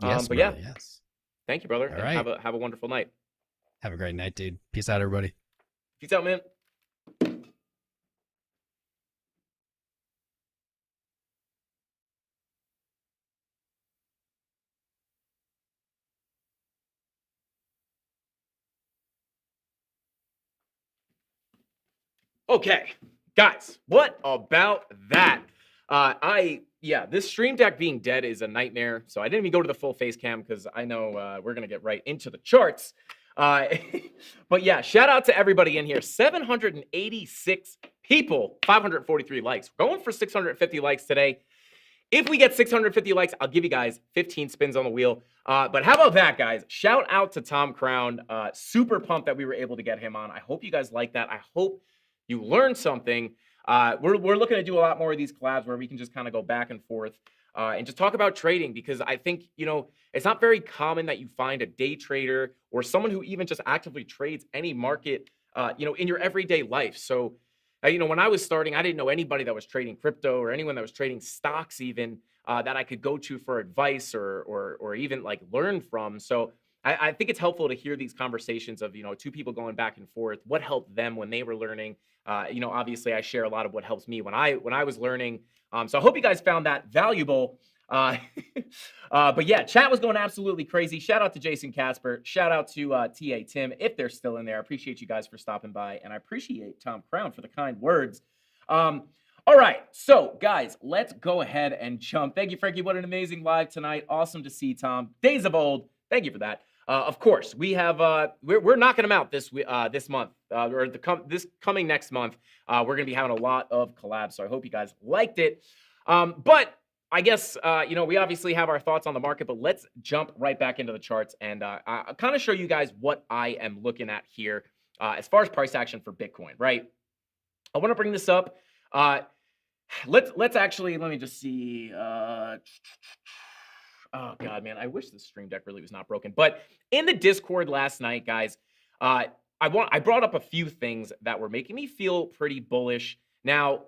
yes, But brother, yeah, yes. thank you, brother. All And right. have a wonderful night. Have a great night, dude. Peace out, everybody. Peace out, man. Okay, guys, what about that? This stream deck being dead is a nightmare. So I didn't even go to the full face cam because I know we're gonna get right into the charts. But yeah, shout out to everybody in here. 786 people, 543 likes. We're going for 650 likes today. If we get 650 likes, I'll give you guys 15 spins on the wheel. But how about that, guys? Shout out to Tom Crown. Super pumped that we were able to get him on. I hope you guys like that. I hope you learned something. We're looking to do a lot more of these collabs where we can just kind of go back and forth and just talk about trading, because I think, it's not very common that you find a day trader or someone who even just actively trades any market, in your everyday life. So, when I was starting, I didn't know anybody that was trading crypto or anyone that was trading stocks even that I could go to for advice or even like learn from. So I think it's helpful to hear these conversations of, two people going back and forth, what helped them when they were learning, Obviously I share a lot of what helps me when I was learning. So I hope you guys found that valuable. But yeah, chat was going absolutely crazy. Shout out to Jason Casper. Shout out to TA Tim, if they're still in there. I appreciate you guys for stopping by, and I appreciate Tom Crown for the kind words. All right, so guys, let's go ahead and jump. Thank you, Frankie. What an amazing live tonight. Awesome to see Tom. Days of old. Thank you for that. Of course, we have we're knocking them out this month this coming next month. We're gonna be having a lot of collabs, so I hope you guys liked it. But I guess we obviously have our thoughts on the market, but let's jump right back into the charts and I'll kind of show you guys what I am looking at here as far as price action for Bitcoin. Right, I want to bring this up. Let's actually, let me just see. Oh God, man, I wish the Stream Deck really was not broken. But in the Discord last night, guys, I brought up a few things that were making me feel pretty bullish. Now,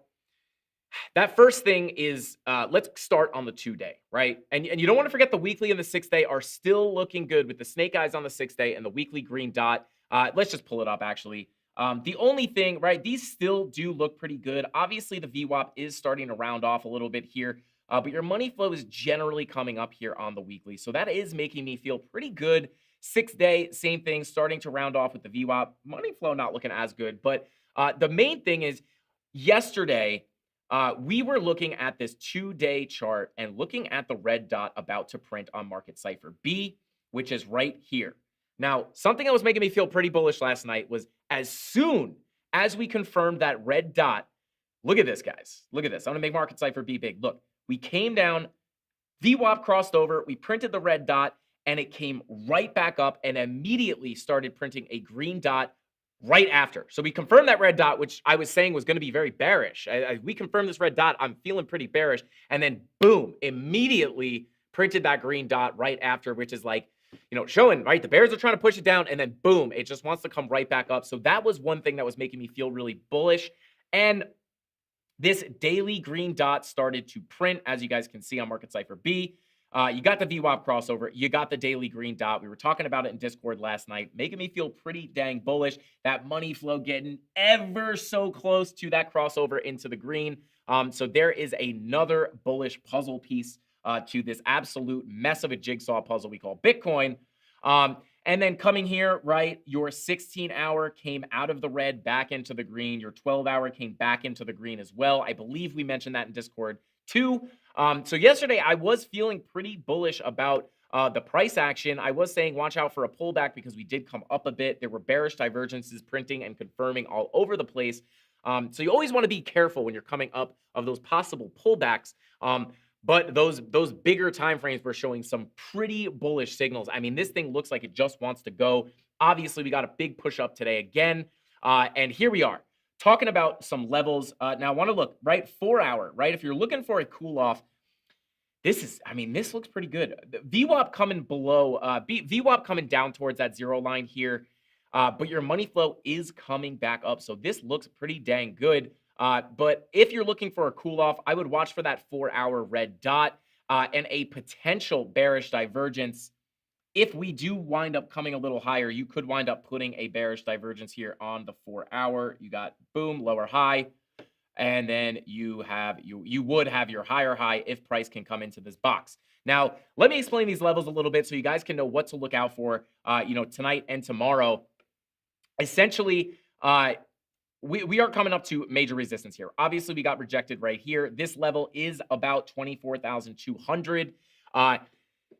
that first thing is, let's start on the 2-day, right? And you don't want to forget the weekly and the 6-day are still looking good with the snake eyes on the 6-day and the weekly green dot. Let's just pull it up, actually. The only thing, right, these still do look pretty good. Obviously, the VWAP is starting to round off a little bit here, but your money flow is generally coming up here on the weekly. So that is making me feel pretty good. 6-day, same thing, starting to round off with the VWAP. Money flow not looking as good, but the main thing is yesterday, we were looking at this 2-day chart and looking at the red dot about to print on Market Cipher B, which is right here. Now, something that was making me feel pretty bullish last night was as soon as we confirmed that red dot, look at this, guys. Look at this. I'm going to make Market Cipher B big. Look, we came down, VWAP crossed over, we printed the red dot, and it came right back up and immediately started printing a green dot right after. So we confirmed that red dot, which I was saying was going to be very bearish. We confirmed this red dot. I'm feeling pretty bearish. And then boom, immediately printed that green dot right after, which is like, showing, right? The bears are trying to push it down and then boom, it just wants to come right back up. So that was one thing that was making me feel really bullish. And this daily green dot started to print, as you guys can see on Market Cipher B. You got the VWAP crossover. You got the daily green dot. We were talking about it in Discord last night, making me feel pretty dang bullish. That money flow getting ever so close to that crossover into the green. So there is another bullish puzzle piece to this absolute mess of a jigsaw puzzle we call Bitcoin. And then coming here, right, your 16-hour came out of the red back into the green. Your 12-hour came back into the green as well. I believe we mentioned that in Discord too. So yesterday I was feeling pretty bullish about the price action. I was saying watch out for a pullback because we did come up a bit. There were bearish divergences printing and confirming all over the place. So you always want to be careful when you're coming up of those possible pullbacks. But those bigger time frames were showing some pretty bullish signals. I mean, this thing looks like it just wants to go. Obviously, we got a big push up today again. And here we are talking about some levels. Now, I want to look, right, 4-hour, right? If you're looking for a cool off, this looks pretty good. VWAP coming below, VWAP coming down towards that 0 line here. But your money flow is coming back up. So this looks pretty dang good. But if you're looking for a cool off, I would watch for that 4-hour red dot and a potential bearish divergence. If we do wind up coming a little higher, you could wind up putting a bearish divergence here on the 4-hour. You got boom, lower high, and then you would have your higher high if price can come into this box. Now, let me explain these levels a little bit so you guys can know what to look out for, tonight and tomorrow. Essentially, we are coming up to major resistance here. Obviously, we got rejected right here. This level is about 24,200.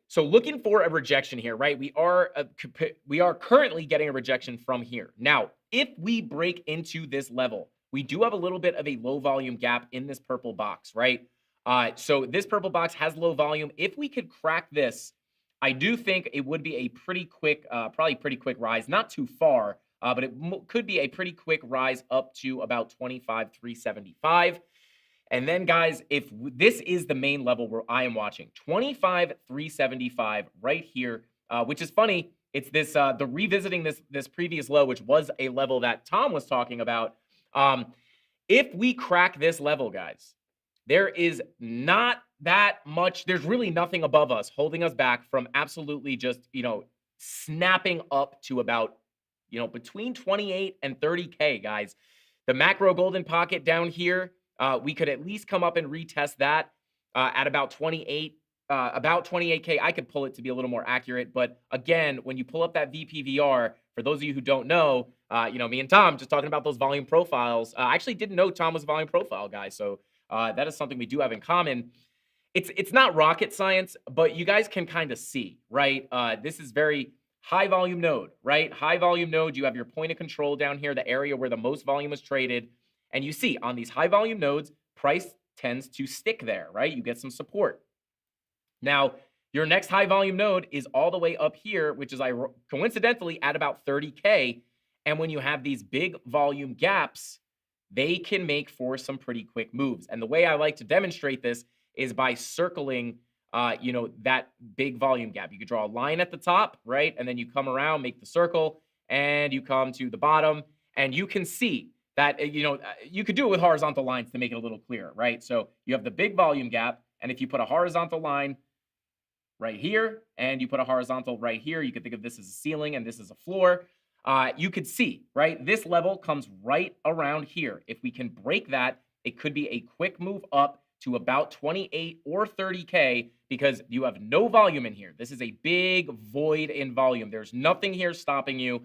So looking for a rejection here, right? We are currently getting a rejection from here. Now, if we break into this level, we do have a little bit of a low volume gap in this purple box, right? So this purple box has low volume. If we could crack this, I do think it would be a pretty quick, probably pretty quick rise, not too far. But it could be a pretty quick rise up to about 25,375. And then, guys, if this is the main level where I am watching, 25,375 right here, which is funny. It's this the revisiting this previous low, which was a level that Tom was talking about. If we crack this level, guys, there is not that much. There's really nothing above us holding us back from absolutely just snapping up to about between 28 and 30K, guys. The macro golden pocket down here, we could at least come up and retest that at about 28. About 28K. I could pull it to be a little more accurate. But again, when you pull up that VPVR, for those of you who don't know, me and Tom just talking about those volume profiles. I actually didn't know Tom was a volume profile guy. So that is something we do have in common. It's not rocket science, but you guys can kind of see, right? This is very high volume node, right? High volume node, you have your point of control down here, the area where the most volume is traded. And you see on these high volume nodes, price tends to stick there, right? You get some support. Now, your next high volume node is all the way up here, which is coincidentally at about 30K. And when you have these big volume gaps, they can make for some pretty quick moves. And the way I like to demonstrate this is by circling, that big volume gap. You could draw a line at the top, right? And then you come around, make the circle, and you come to the bottom. And you can see that, you could do it with horizontal lines to make it a little clearer, right? So you have the big volume gap. And if you put a horizontal line right here, and you put a horizontal right here, you could think of this as a ceiling and this is a floor. You could see, right? This level comes right around here. If we can break that, it could be a quick move up to about 28 or 30K because you have no volume in here. This is a big void in volume. There's nothing here stopping you.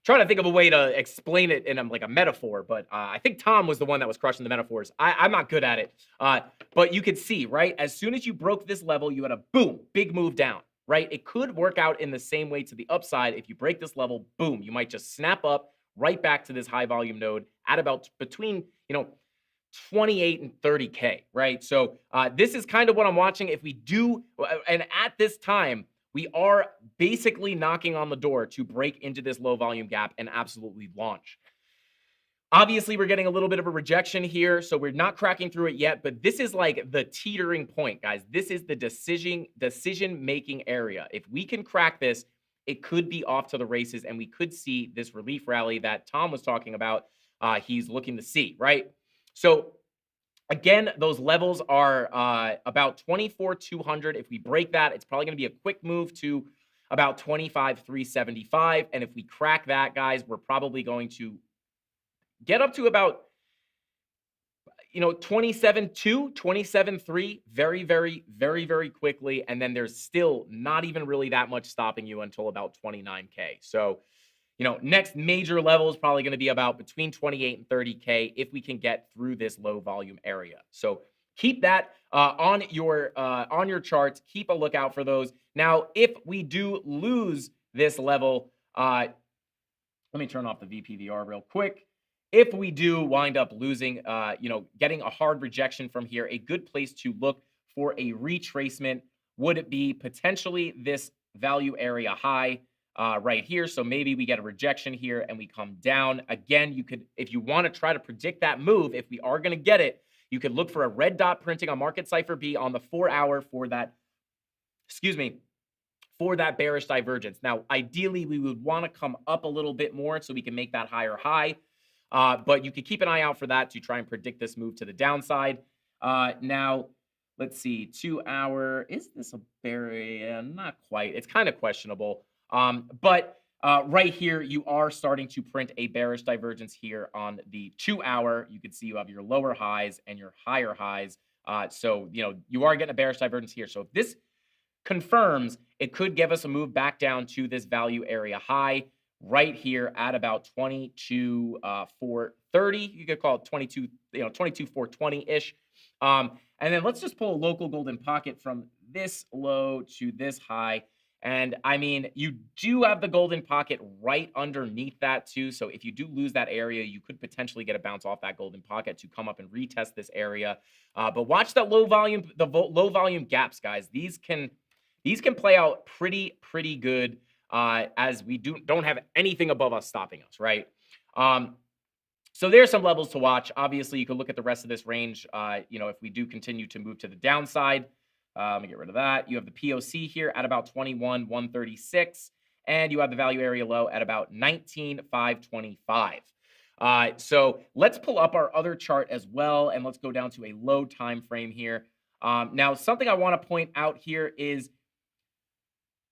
Trying to think of a way to explain it in like a metaphor, but I think Tom was the one that was crushing the metaphors. I'm not good at it. But you could see, right? As soon as you broke this level, you had a boom, big move down, right? It could work out in the same way to the upside. If you break this level, boom, you might just snap up right back to this high volume node at about between, 28 and 30K, right? So this is kind of what I'm watching. If we do, and at this time, we are basically knocking on the door to break into this low volume gap and absolutely launch. Obviously, we're getting a little bit of a rejection here, so we're not cracking through it yet, but this is like the teetering point, guys. This is the decision-making area. If we can crack this, it could be off to the races, and we could see this relief rally that Tom was talking about. He's looking to see, right? So again, those levels are about 24,200. If we break that, it's probably going to be a quick move to about 25,375. And if we crack that, guys, we're probably going to get up to about, 27.2, 27.3 very, very, very, very quickly. And then there's still not even really that much stopping you until about 29K. So, next major level is probably going to be about between 28 and 30K if we can get through this low volume area. So keep that on your charts. Keep a lookout for those. Now, if we do lose this level, let me turn off the VPVR real quick. If we do wind up losing, getting a hard rejection from here, a good place to look for a retracement would it be potentially this value area high right here. So maybe we get a rejection here and we come down. Again, you could, if you want to try to predict that move, if we are going to get it, you could look for a red dot printing on Market Cipher B on the 4-hour for that, for that bearish divergence. Now, ideally, we would want to come up a little bit more so we can make that higher high. But you could keep an eye out for that to try and predict this move to the downside. Now, let's see, 2-hour. Is this a bear? Not quite. It's kind of questionable. But right here, you are starting to print a bearish divergence here on the 2-hour. You can see you have your lower highs and your higher highs. So, you are getting a bearish divergence here. So if this confirms, it could give us a move back down to this value area high right here at about 22,430. You could call it 22,420-ish. And then let's just pull a local golden pocket from this low to this high. And I mean, you do have the golden pocket right underneath that too. So if you do lose that area, you could potentially get a bounce off that golden pocket to come up and retest this area. But watch that low volume, low volume gaps, guys. These can play out pretty good as we don't have anything above us stopping us, right? So there's some levels to watch. Obviously, you can look at the rest of this range. If we do continue to move to the downside. Let me get rid of that. You have the POC here at about 21,136, and you have the value area low at about 19,525. So let's pull up our other chart as well, and let's go down to a low time frame here. Now, something I want to point out here is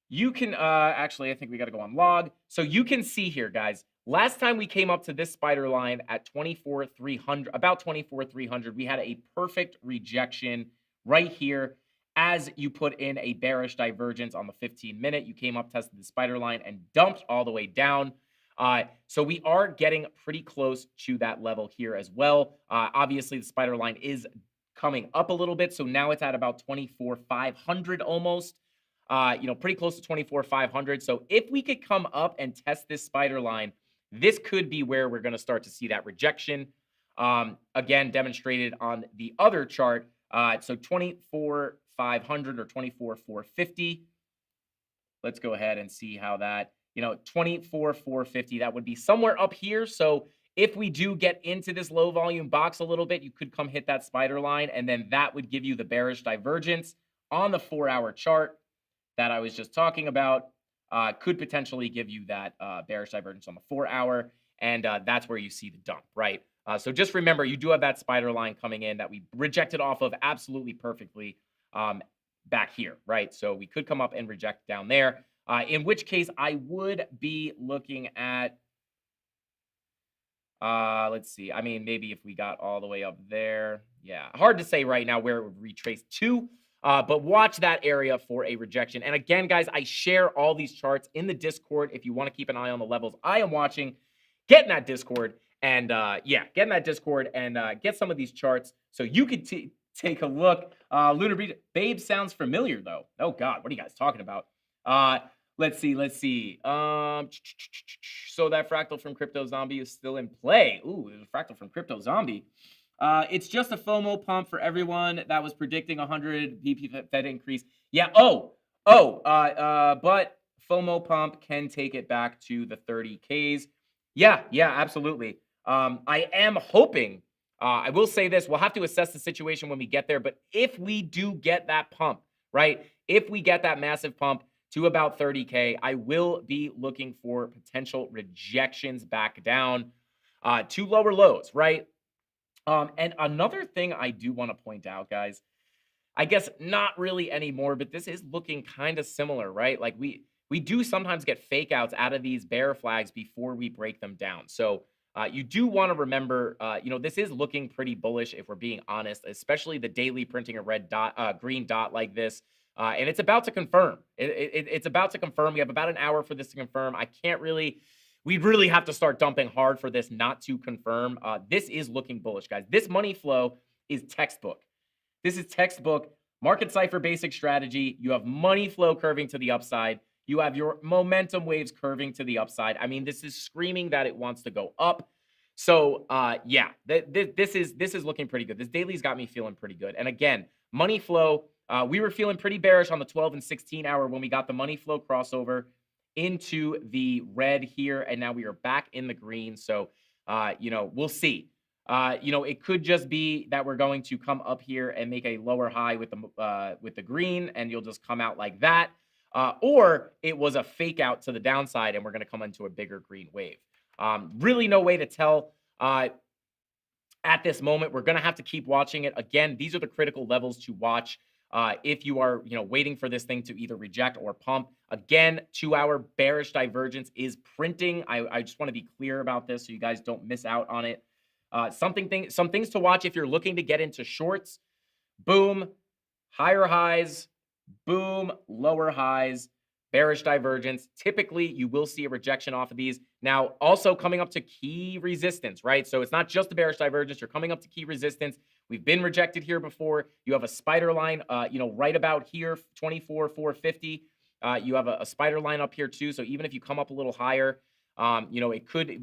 you can actually, I think we got to go on log. So you can see here, guys, Last time we came up to this spider line at 24,300, about 24,300, we had a perfect rejection right here. As you put in a bearish divergence on the 15-minute, you came up, tested the spider line, and dumped all the way down. So we are getting pretty close to that level here as well. Obviously, the spider line is coming up a little bit, so now it's at about 24,500 almost. Pretty close to 24,500. So if we could come up and test this spider line, this could be where we're going to start to see that rejection. Again, demonstrated on the other chart. So 24,500 or 24,450. Let's go ahead and see how that, 24,450, that would be somewhere up here. So if we do get into this low volume box a little bit, you could come hit that spider line, and then that would give you the bearish divergence on the 4-hour chart that I was just talking about. Could potentially give you that bearish divergence on the 4-hour, and that's where you see the dump, right? So just remember, you do have that spider line coming in that we rejected off of absolutely perfectly back here, right? So we could come up and reject down there, in which case I would be looking at, let's see. I mean, maybe if we got all the way up there. Yeah, hard to say right now where it would retrace to. But watch that area for a rejection. And again, guys, I share all these charts in the Discord. If you want to keep an eye on the levels I am watching, get in that Discord and get in that Discord and get some of these charts so you could take a look. Lunar Babe sounds familiar though. Oh God, what are you guys talking about? Let's see. So that fractal from Crypto Zombie is still in play. Ooh, there's a fractal from Crypto Zombie. It's just a FOMO pump for everyone that was predicting 100 BP Fed increase. Yeah. But FOMO pump can take it back to the 30Ks. Yeah, absolutely. I am hoping. I will say this: we'll have to assess the situation when we get there. But if we do get that pump, right? If we get that massive pump to about 30K, I will be looking for potential rejections back down to lower lows, right? And another thing I do want to point out, guys, I guess not really anymore, but this is looking kind of similar, right? Like we do sometimes get fake outs out of these bear flags before we break them down. So you do want to remember, this is looking pretty bullish if we're being honest, especially the daily printing a green dot like this. And it's about to confirm. It's about to confirm. We have about an hour for this to confirm. We really have to start dumping hard for this not to confirm. This is looking bullish, guys. This money flow is textbook. This is textbook market cipher basic strategy. You have money flow curving to the upside. You have your momentum waves curving to the upside. I mean, this is screaming that it wants to go up. So, this is looking pretty good. This daily's got me feeling pretty good. And again, money flow, we were feeling pretty bearish on the 12 and 16 hour when we got the money flow crossover into the red here, and now we are back in the green. So, we'll see. It could just be that we're going to come up here and make a lower high with the green, and you'll just come out like that. Or it was a fake out to the downside, and we're going to come into a bigger green wave. Really no way to tell at this moment. We're going to have to keep watching it. Again, these are the critical levels to watch. If you are, waiting for this thing to either reject or pump. Again, 2-hour bearish divergence is printing. I just want to be clear about this so you guys don't miss out on it. Some things to watch if you're looking to get into shorts. Boom, higher highs. Boom, lower highs. Bearish divergence. Typically, you will see a rejection off of these. Now, also coming up to key resistance, right? So it's not just a bearish divergence. You're coming up to key resistance. We've been rejected here before. You have a spider line, right about here, 24,450. You have a spider line up here too. So even if you come up a little higher, we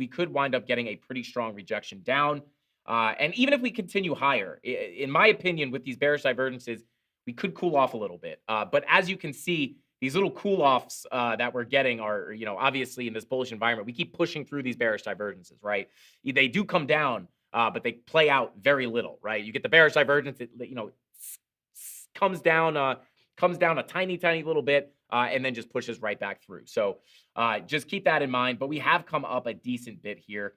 could wind up getting a pretty strong rejection down. And even if we continue higher, in my opinion, with these bearish divergences, we could cool off a little bit. But as you can see, these little cool-offs that we're getting are, obviously in this bullish environment, we keep pushing through these bearish divergences, right? They do come down, but they play out very little, right? You get the bearish divergence, it comes down a tiny, tiny little bit, and then just pushes right back through. So just keep that in mind. But we have come up a decent bit here.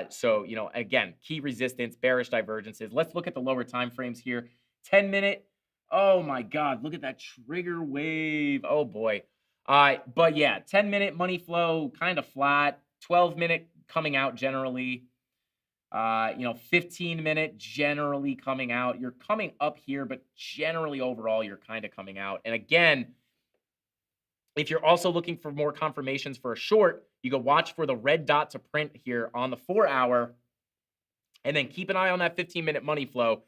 So, again, key resistance, bearish divergences. Let's look at the lower time frames here. 10-minute. Oh my God, look at that trigger wave. Oh boy. But yeah, 10-minute money flow kind of flat. 12-minute coming out generally. 15-minute generally coming out. You're coming up here, but generally overall, you're kind of coming out. And again, if you're also looking for more confirmations for a short, you go watch for the red dot to print here on the 4-hour, and then keep an eye on that 15-minute money flow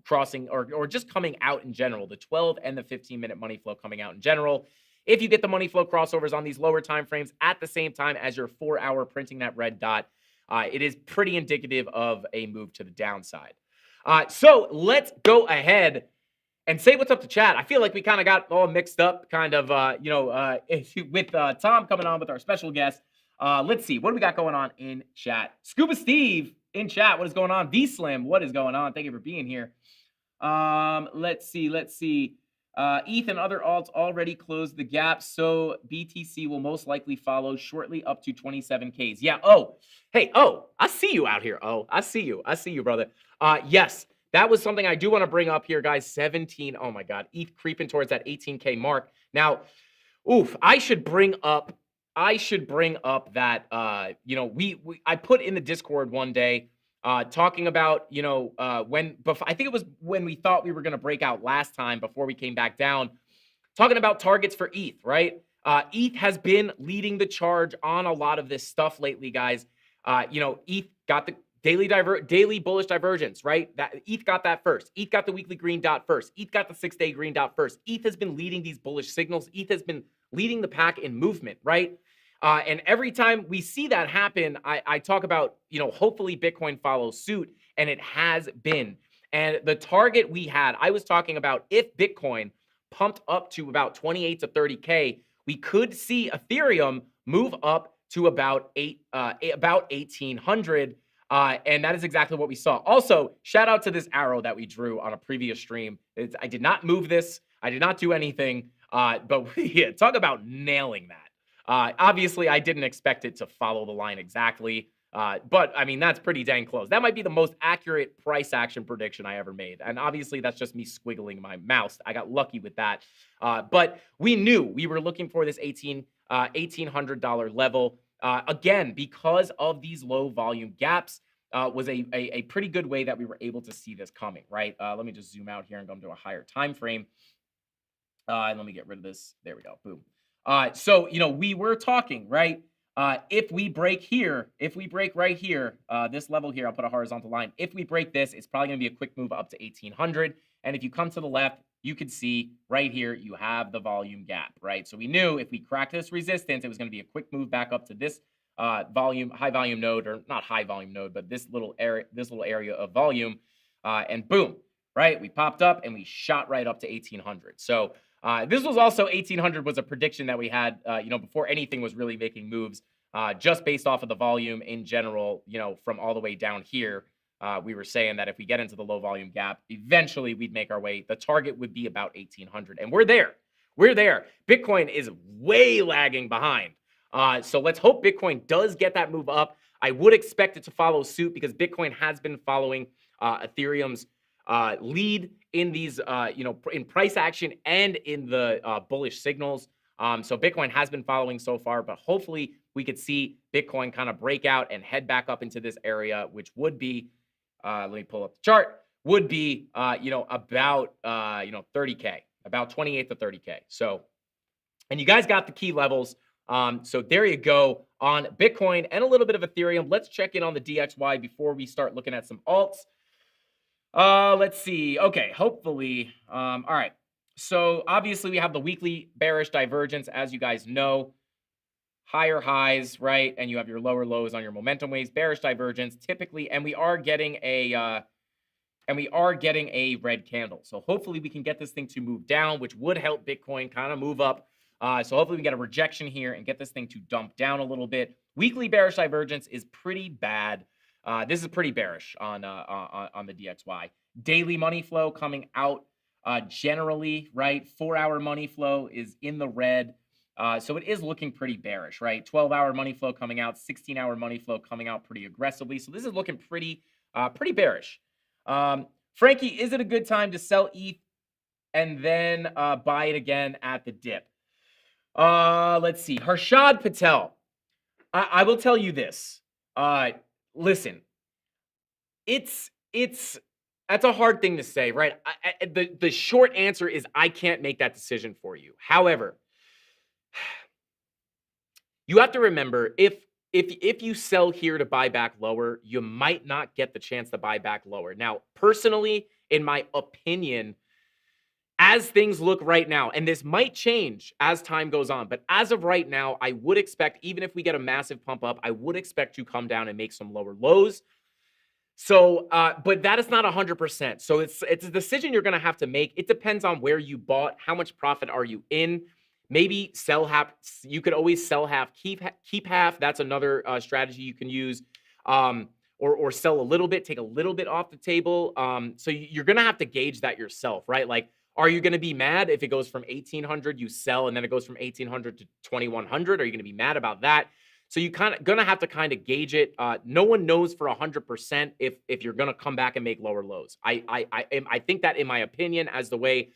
crossing or just coming out in general, the 12 and the 15-minute money flow coming out in general. If you get the money flow crossovers on these lower time frames at the same time as your 4-hour printing that red dot, it is pretty indicative of a move to the downside. So let's go ahead and say what's up to chat. I feel like we kind of got all mixed up, kind of, with Tom coming on with our special guest. Let's see. What do we got going on in chat? Scuba Steve in chat. What is going on? V-Slim, what is going on? Thank you for being here. Let's see. ETH and other alts already closed the gap, so BTC will most likely follow shortly up to 27Ks. Yeah. I see you out here. I see you, brother. Yes, that was something I do want to bring up here, guys. 17. Oh my God, ETH creeping towards that 18K mark. Now, I should bring up that I put in the Discord one day talking about I think it was when we thought we were going to break out last time before we came back down, talking about targets for ETH, right? ETH has been leading the charge on a lot of this stuff lately, guys. ETH got the daily bullish divergence, right? That ETH got that first. ETH got the weekly green dot first. ETH got the 6-day green dot first. ETH has been leading these bullish signals. ETH has been leading the pack in movement, right? And every time we see that happen, I talk about, hopefully Bitcoin follows suit, and it has been. And the target we had, I was talking about if Bitcoin pumped up to about 28 to 30K, we could see Ethereum move up to about 1,800. And that is exactly what we saw. Also, shout out to this arrow that we drew on a previous stream. I did not move this. I did not do anything. But yeah, talk about nailing that. Obviously, I didn't expect it to follow the line exactly. But I mean, that's pretty dang close. That might be the most accurate price action prediction I ever made. And obviously, that's just me squiggling my mouse. I got lucky with that. But we knew we were looking for this $1,800 level. Again, because of these low volume gaps, was a pretty good way that we were able to see this coming, right? Let me just zoom out here and go into a higher time frame. And let me get rid of this. There we go. Boom. So, we were talking, right? If we break right here, this level here, I'll put a horizontal line. If we break this, it's probably going to be a quick move up to 1,800. And if you come to the left, you could see right here, you have the volume gap, right? So we knew if we crack this resistance, it was going to be a quick move back up to this high volume node, or not high volume node, but this little area of volume. And boom, right? We popped up and we shot right up to 1,800. So this was also 1,800 was a prediction that we had, before anything was really making moves, just based off of the volume in general, from all the way down here. We were saying that if we get into the low volume gap, eventually we'd make our way. The target would be about 1,800. And we're there. Bitcoin is way lagging behind. So let's hope Bitcoin does get that move up. I would expect it to follow suit because Bitcoin has been following Ethereum's lead in these, in price action and in the bullish signals. So Bitcoin has been following so far, but hopefully we could see Bitcoin kind of break out and head back up into this area, which would be, let me pull up the chart, would be, about, 30K, about 28 to 30K. So, and you guys got the key levels. So there you go on Bitcoin and a little bit of Ethereum. Let's check in on the DXY before we start looking at some alts. Let's see. Okay, hopefully. All right. So obviously we have the weekly bearish divergence, as you guys know. Higher highs, right? And you have your lower lows on your momentum waves, bearish divergence typically, and we are getting a red candle. So hopefully we can get this thing to move down, which would help Bitcoin kind of move up. So hopefully we get a rejection here and get this thing to dump down a little bit. Weekly bearish divergence is pretty bad. This is pretty bearish on the DXY. Daily money flow coming out generally, right? 4-hour money flow is in the red. So it is looking pretty bearish, right? 12-hour money flow coming out, 16-hour money flow coming out pretty aggressively. So this is looking pretty bearish. Frankie, is it a good time to sell ETH and then buy it again at the dip? Let's see. Harshad Patel. I will tell you this. Listen, it's that's a hard thing to say, right? The short answer is I can't make that decision for you. However, you have to remember if you sell here to buy back lower, you might not get the chance to buy back lower. Now, personally, in my opinion, as things look right now, and this might change as time goes on, but as of right now, I would expect, even if we get a massive pump up, I would expect to come down and make some lower lows. So, but that is not 100%. So it's a decision you're going to have to make. It depends on where you bought, how much profit are you in. Maybe sell half. You could always sell half, keep half. That's another strategy you can use. Or sell a little bit, take a little bit off the table. So you're going to have to gauge that yourself, right? Like, are you going to be mad if it goes from 1,800, you sell, and then it goes from 1,800 to 2,100? Are you going to be mad about that? So you kind of going to have to kind of gauge it. No one knows for 100% if you're going to come back and make lower lows. I think that, in my opinion, as the way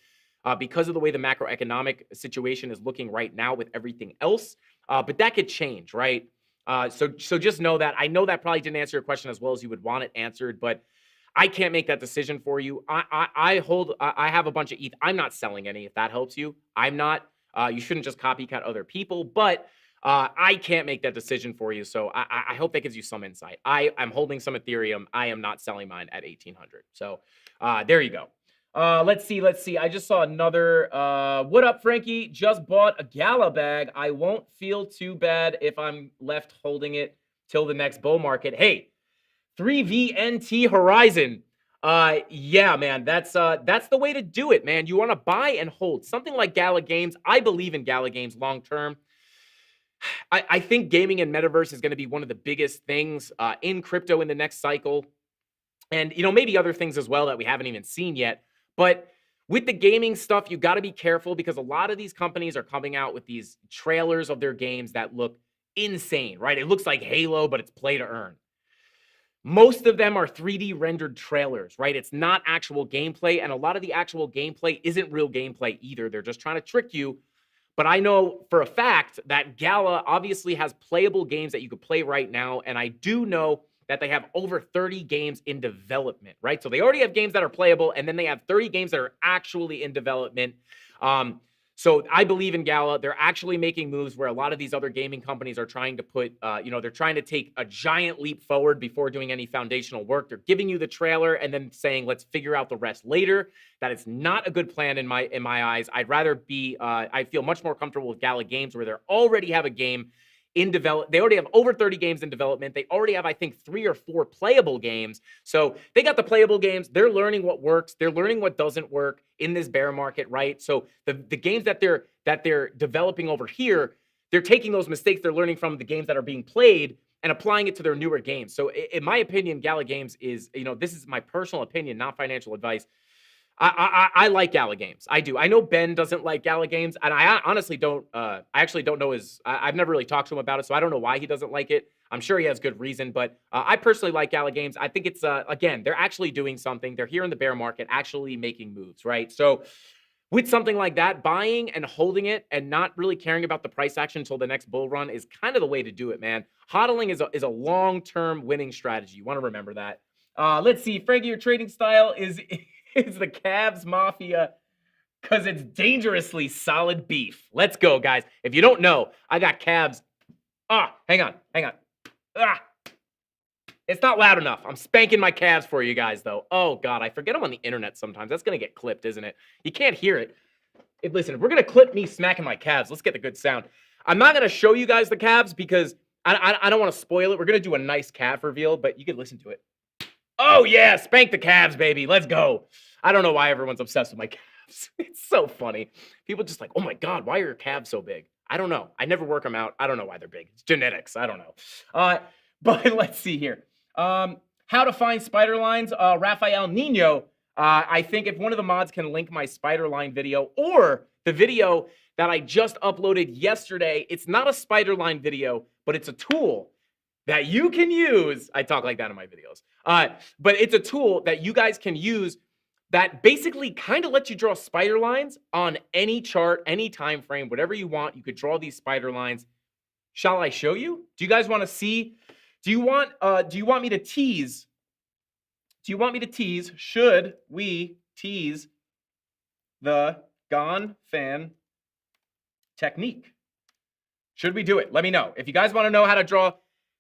because of the way the macroeconomic situation is looking right now with everything else, but that could change, right? So just know that. I know that probably didn't answer your question as well as you would want it answered, but I can't make that decision for you. I have a bunch of ETH. I'm not selling any, if that helps you. I'm not. You shouldn't just copycat other people, but I can't make that decision for you. So I hope that gives you some insight. I'm holding some Ethereum. I am not selling mine at 1,800. So there you go. Let's see. I just saw another. What up, Frankie? Just bought a Gala bag. I won't feel too bad if I'm left holding it till the next bull market. Hey, 3VNT Horizon. Yeah, man, that's the way to do it, man. You want to buy and hold something like Gala Games. I believe in Gala Games long term. I think gaming and metaverse is going to be one of the biggest things in crypto in the next cycle, and maybe other things as well that we haven't even seen yet. But with the gaming stuff, you got to be careful because a lot of these companies are coming out with these trailers of their games that look insane, right? It looks like Halo, but it's play to earn. Most of them are 3D rendered trailers, right? It's not actual gameplay, and a lot of the actual gameplay isn't real gameplay either. They're just trying to trick you. But I know for a fact that Gala obviously has playable games that you could play right now, and I do know that they have over 30 games in development, right? So they already have games that are playable, and then they have 30 games that are actually in development. So I believe in Gala. They're actually making moves where a lot of these other gaming companies are trying to put, they're trying to take a giant leap forward before doing any foundational work. They're giving you the trailer and then saying, let's figure out the rest later. That is not a good plan in my eyes. I'd rather be, I feel much more comfortable with Gala Games where they already have a game in develop. They already have over 30 games in development. They already have, I think, 3 or 4 playable games. So they got the playable games. They're learning what works. They're learning what doesn't work in this bear market, right? So the games that they're developing over here, they're taking those mistakes they're learning from the games that are being played and applying it to their newer games. So in my opinion, Gala Games is, this is my personal opinion, not financial advice. I like Gala Games. I do. I know Ben doesn't like Gala Games, and I honestly don't. I actually don't know I've never really talked to him about it, so I don't know why he doesn't like it. I'm sure he has good reason, but I personally like Gala Games. I think it's again, they're actually doing something. They're here in the bear market, actually making moves, right? So with something like that, buying and holding it and not really caring about the price action until the next bull run is kind of the way to do it, man. Hodling is a long-term winning strategy. You want to remember that. Let's see, Frankie, your trading style is the CandleMafia because it's dangerously solid beef. Let's go, guys. If you don't know, I got calves. Hang on. It's not loud enough. I'm spanking my calves for you guys, though. Oh, God, I forget I'm on the internet sometimes. That's going to get clipped, isn't it? You can't hear it. Listen, if we're going to clip me smacking my calves, let's get the good sound. I'm not going to show you guys the calves because I don't want to spoil it. We're going to do a nice calf reveal, but you can listen to it. Oh, yeah, spank the calves, baby. Let's go. I don't know why everyone's obsessed with my calves. It's so funny. People just like, oh, my God, why are your calves so big? I don't know. I never work them out. I don't know why they're big. It's genetics. I don't know. But let's see here. How to find spider lines. Rafael Nino. I think if one of the mods can link my spider line video or the video that I just uploaded yesterday, it's not a spider line video, but it's a tool that you can use. I talk like that in my videos. But it's a tool that you guys can use that basically kind of lets you draw spider lines on any chart, any time frame, whatever you want. You could draw these spider lines. Shall I show you? Do you guys want to see? Do you want me to tease? Do you want me to tease? Should we tease the Gone fan technique? Should we do it? Let me know. If you guys want to know how to draw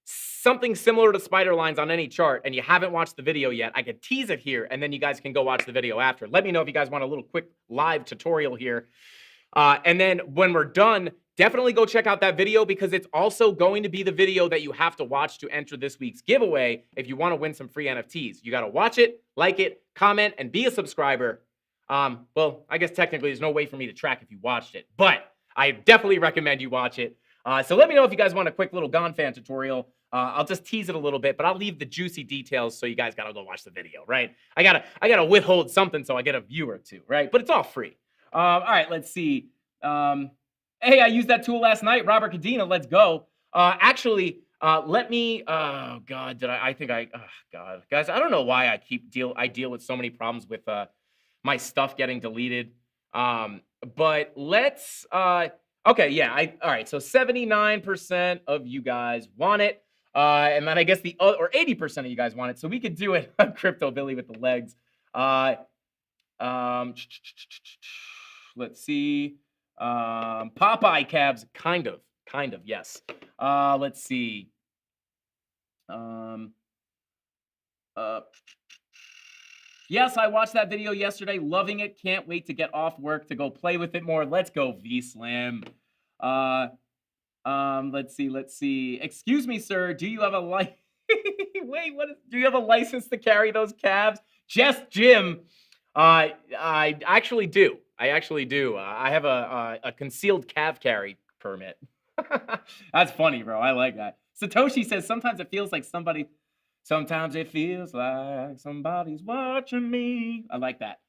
something similar to spider lines on any chart and you haven't watched the video yet, I could tease it here and then you guys can go watch the video after. Let me know if you guys want a little quick live tutorial here. And then when we're done, definitely go check out that video because it's also going to be the video that you have to watch to enter this week's giveaway if you want to win some free NFTs. You got to watch it, like it, comment, and be a subscriber. Well, I guess technically there's no way for me to track if you watched it, but I definitely recommend you watch it. So let me know if you guys want a quick little Gone fan tutorial. I'll just tease it a little bit, but I'll leave the juicy details so you guys gotta go watch the video, right? I gotta withhold something so I get a view or two, right? But it's all free. All right, let's see. Hey, I used that tool last night, Robert Cadena. Let's go. Actually, let me. Oh God, I think I. Oh God, guys, I don't know why I deal with so many problems with my stuff getting deleted. But let's. Okay, yeah. All right. So 79% of you guys want it, and then I guess the or 80% of you guys want it. So we could do it on Crypto Billy with the legs. Let's see. Popeye calves, kind of, yes. Let's see. Yes, I watched that video yesterday, loving it. Can't wait to get off work to go play with it more. Let's go, V-Slam. Let's see. Excuse me, sir. Do you have a Wait, do you have a license to carry those calves? Just Jim. I actually do. I have a concealed calf carry permit. That's funny, bro. I like that. Satoshi says sometimes it feels like somebody's watching me. I like that.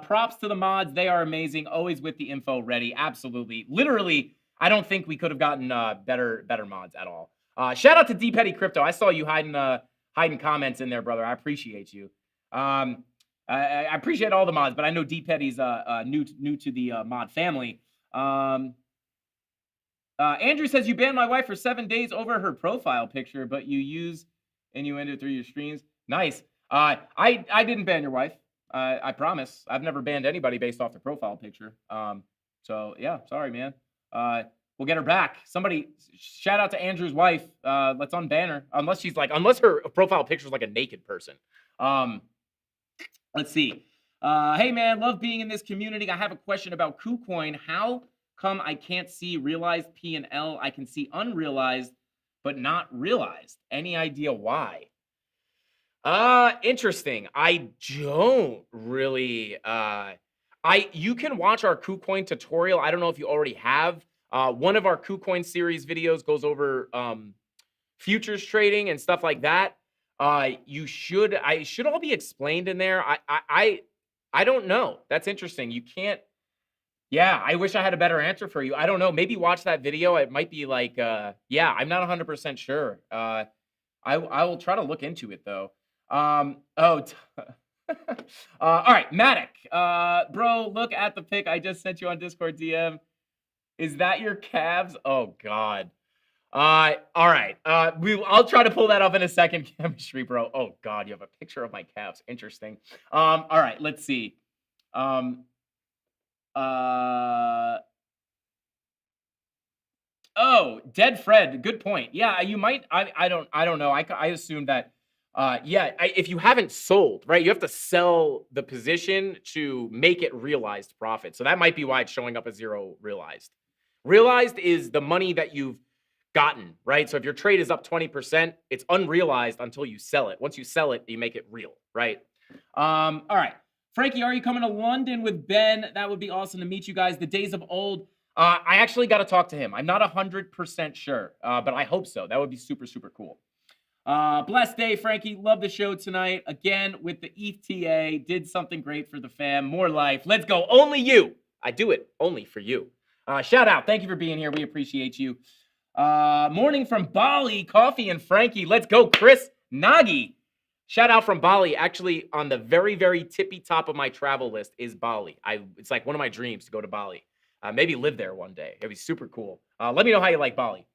Props to the mods. They are amazing. Always with the info ready. Absolutely. Literally, I don't think we could have gotten better mods at all. Shout out to D Petty Crypto. I saw you hiding comments in there, brother. I appreciate you. I appreciate all the mods, but I know D Petty's new to the mod family. Andrew says you banned my wife for 7 days over her profile picture, but you use innuendo through your streams. Nice. I didn't ban your wife. I promise. I've never banned anybody based off the profile picture. So yeah, sorry, man. We'll get her back. Somebody shout out to Andrew's wife. Let's unban her. Unless her profile picture is like a naked person. Let's see. Hey man, love being in this community. I have a question about KuCoin. How come I can't see realized P&L? I can see unrealized, but not realized. Any idea why? Interesting. I don't really. You can watch our KuCoin tutorial. I don't know if you already have. One of our KuCoin series videos goes over futures trading and stuff like that. I should all be explained in there. I don't know. That's interesting. You can't. Yeah, I wish I had a better answer for you. I don't know. Maybe watch that video. It might be like, yeah, I'm not 100% sure. I will try to look into it though. All right, Matic. Bro, look at the pic I just sent you on Discord DM. Is that your calves? Oh God. All right. I'll try to pull that up in a second. Chemistry, bro. Oh God, you have a picture of my calves. Interesting. All right, let's see. Oh, Dead Fred. Good point. Yeah, you might. I don't know. I assume that. If you haven't sold, right, you have to sell the position to make it realized profit. So that might be why it's showing up as zero realized. Realized is the money that you've gotten, right? So if your trade is up 20%, it's unrealized until you sell it. Once you sell it, you make it real, right? All right. Frankie, are you coming to London with Ben? That would be awesome to meet you guys. The days of old. I actually got to talk to him. I'm not 100% sure, but I hope so. That would be super, super cool. Blessed day, Frankie. Love the show tonight. Again, with the ETH TA. Did something great for the fam. More life. Let's go. Only you. I do it only for you. Shout out. Thank you for being here. We appreciate you. Morning from Bali. Coffee and Frankie. Let's go, Chris Nagy. Shout out from Bali. Actually, on the very, very tippy top of my travel list is Bali. It's like one of my dreams to go to Bali. Maybe live there one day. It'd be super cool. Let me know how you like Bali.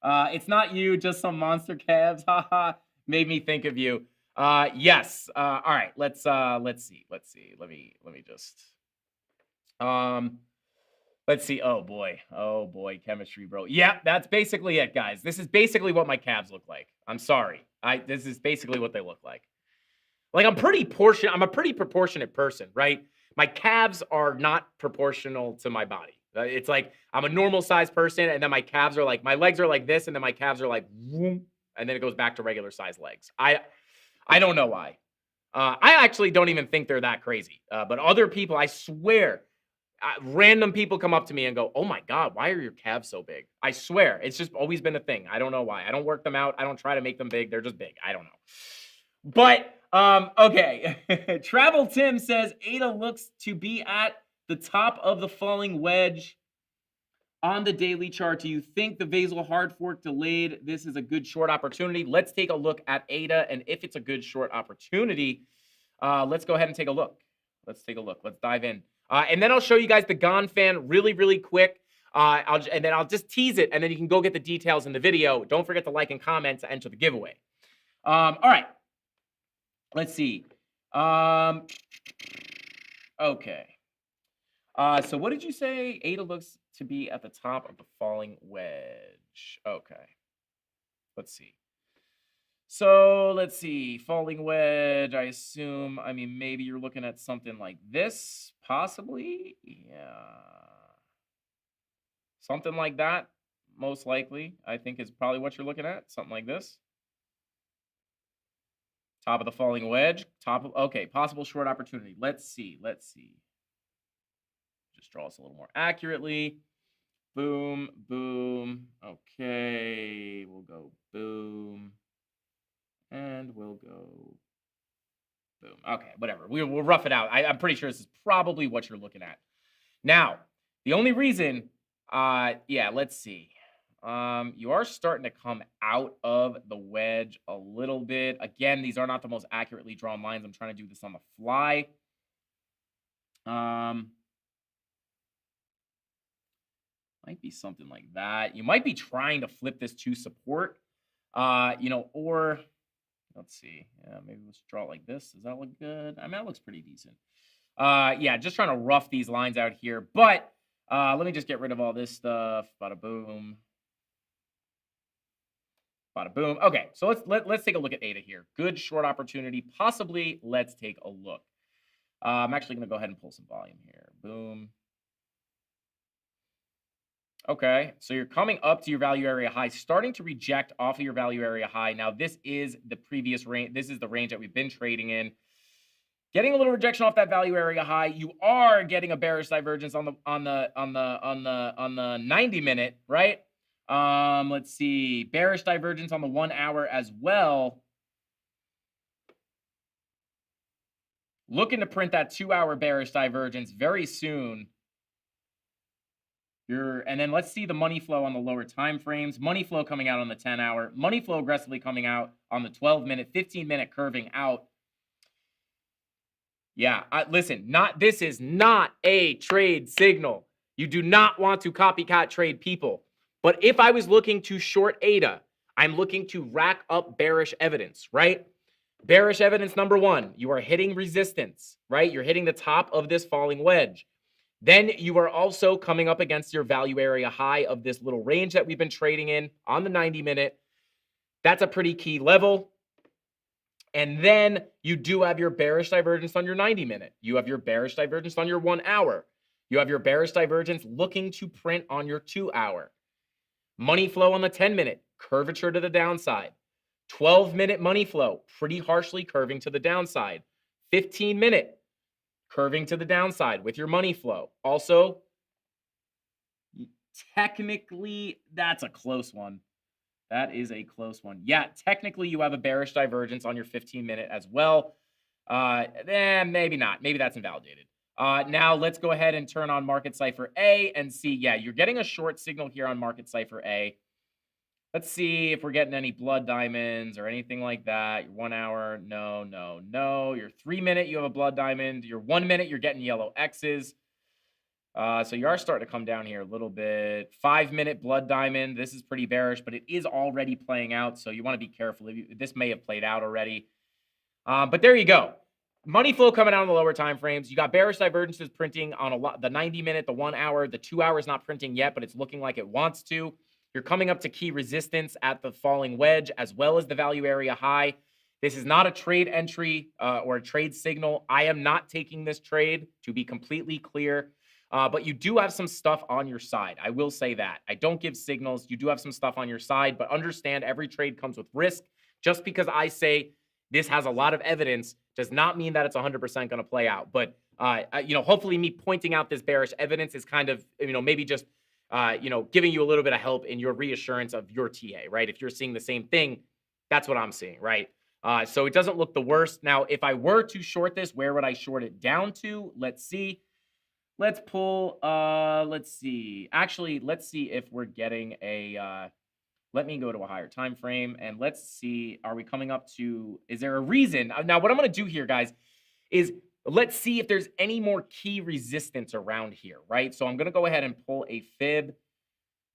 It's not you, just some monster calves. Haha. Made me think of you. Yes. All right. Let's see. Let me just let's see. Oh boy, chemistry, bro. Yeah, that's basically it, guys. This is basically what my calves look like. I'm sorry. This is basically what they look like. Like I'm a pretty proportionate person, right? My calves are not proportional to my body. It's like I'm a normal sized person, and then my calves are like my legs are like this, and then my calves are like, whoom, and then it goes back to regular size legs. I don't know why. I actually don't even think they're that crazy. But other people, I swear, random people come up to me and go, "Oh my God, why are your calves so big?" I swear, it's just always been a thing. I don't know why. I don't work them out. I don't try to make them big. They're just big. I don't know. But okay. Travel Tim says Ada looks to be at the top of the falling wedge on the daily chart. Do you think the Vasil hard fork delayed? This is a good short opportunity. Let's take a look at Ada, and if it's a good short opportunity, let's go ahead and take a look. Let's take a look. Let's dive in. And then I'll show you guys the Gone fan really, really quick. And then I'll just tease it, and then you can go get the details in the video. Don't forget to like and comment to enter the giveaway. All right. Let's see. Okay. So what did you say? Ada looks to be at the top of the falling wedge. Okay. Let's see. So let's see. Falling wedge, I assume. I mean, maybe you're looking at something like this, possibly. Yeah. Something like that, most likely, I think is probably what you're looking at. Something like this. Top of the falling wedge. Okay, possible short opportunity. Let's see. Just draw us a little more accurately. Boom, boom. Okay, we'll go boom. And we'll go boom. Okay, whatever. We'll rough it out. I'm pretty sure this is probably what you're looking at. Now, the only reason, yeah, let's see. You are starting to come out of the wedge a little bit. Again, these are not the most accurately drawn lines. I'm trying to do this on the fly. Might be something like that. You might be trying to flip this to support, or let's see. Yeah, maybe let's draw it like this. Does that look good? I mean, that looks pretty decent. Yeah, just trying to rough these lines out here. But let me just get rid of all this stuff. Bada boom. Bada boom. Okay, so let's take a look at Ada here. Good short opportunity. Possibly, let's take a look. I'm actually going to go ahead and pull some volume here. Boom. Okay, so you're coming up to your value area high, starting to reject off of your value area high. Now, this is the previous range. This is the range that we've been trading in. Getting a little rejection off that value area high. You are getting a bearish divergence on the 90 minute, right? Let's see, bearish divergence on the 1 hour as well. Looking to print that 2 hour bearish divergence very soon. And then let's see the money flow on the lower time frames. Money flow coming out on the 10 hour. Money flow aggressively coming out on the 12 minute, 15 minute curving out. Yeah, listen, this is not a trade signal. You do not want to copycat trade people. But if I was looking to short Ada, I'm looking to rack up bearish evidence, right? Bearish evidence number one, you are hitting resistance, right? You're hitting the top of this falling wedge. Then you are also coming up against your value area high of this little range that we've been trading in on the 90 minute. That's a pretty key level. And then you do have your bearish divergence on your 90 minute. You have your bearish divergence on your 1 hour. You have your bearish divergence looking to print on your 2 hour. Money flow on the 10 minute, curvature to the downside. 12 minute money flow, pretty harshly curving to the downside. 15 minute, curving to the downside with your money flow. Also, technically, that's a close one. That is a close one. Yeah, technically, you have a bearish divergence on your 15 minute as well. Maybe not. Maybe that's invalidated. Now, let's go ahead and turn on Market Cipher A and see. Yeah, you're getting a short signal here on Market Cipher A. Let's see if we're getting any blood diamonds or anything like that. Your 1 hour, no. Your 3 minute, you have a blood diamond. Your 1 minute, you're getting yellow X's. So you are starting to come down here a little bit. 5-minute blood diamond. This is pretty bearish, but it is already playing out. So you want to be careful. This may have played out already. But there you go. Money flow coming out on the lower time frames. You got bearish divergences printing on a lot. The 90-minute, the 1 hour, the 2 hours not printing yet, but it's looking like it wants to. You're coming up to key resistance at the falling wedge as well as the value area high. This is not a trade entry or a trade signal. I am not taking this trade, to be completely clear. But you do have some stuff on your side. I will say that. I don't give signals. You do have some stuff on your side, but understand every trade comes with risk. Just because I say this has a lot of evidence does not mean that it's 100% going to play out. But, hopefully me pointing out this bearish evidence is kind of, maybe just, giving you a little bit of help in your reassurance of your TA, right? If you're seeing the same thing, that's what I'm seeing, right? So it doesn't look the worst. Now, if I were to short this, where would I short it down to? Let's see. Let's pull, let's see. Actually, let's see if we're getting a, let me go to a higher time frame and let's see, are we coming up to, is there a reason? Now, what I'm going to do here, guys, is let's see if there's any more key resistance around here, right? So I'm going to go ahead and pull a fib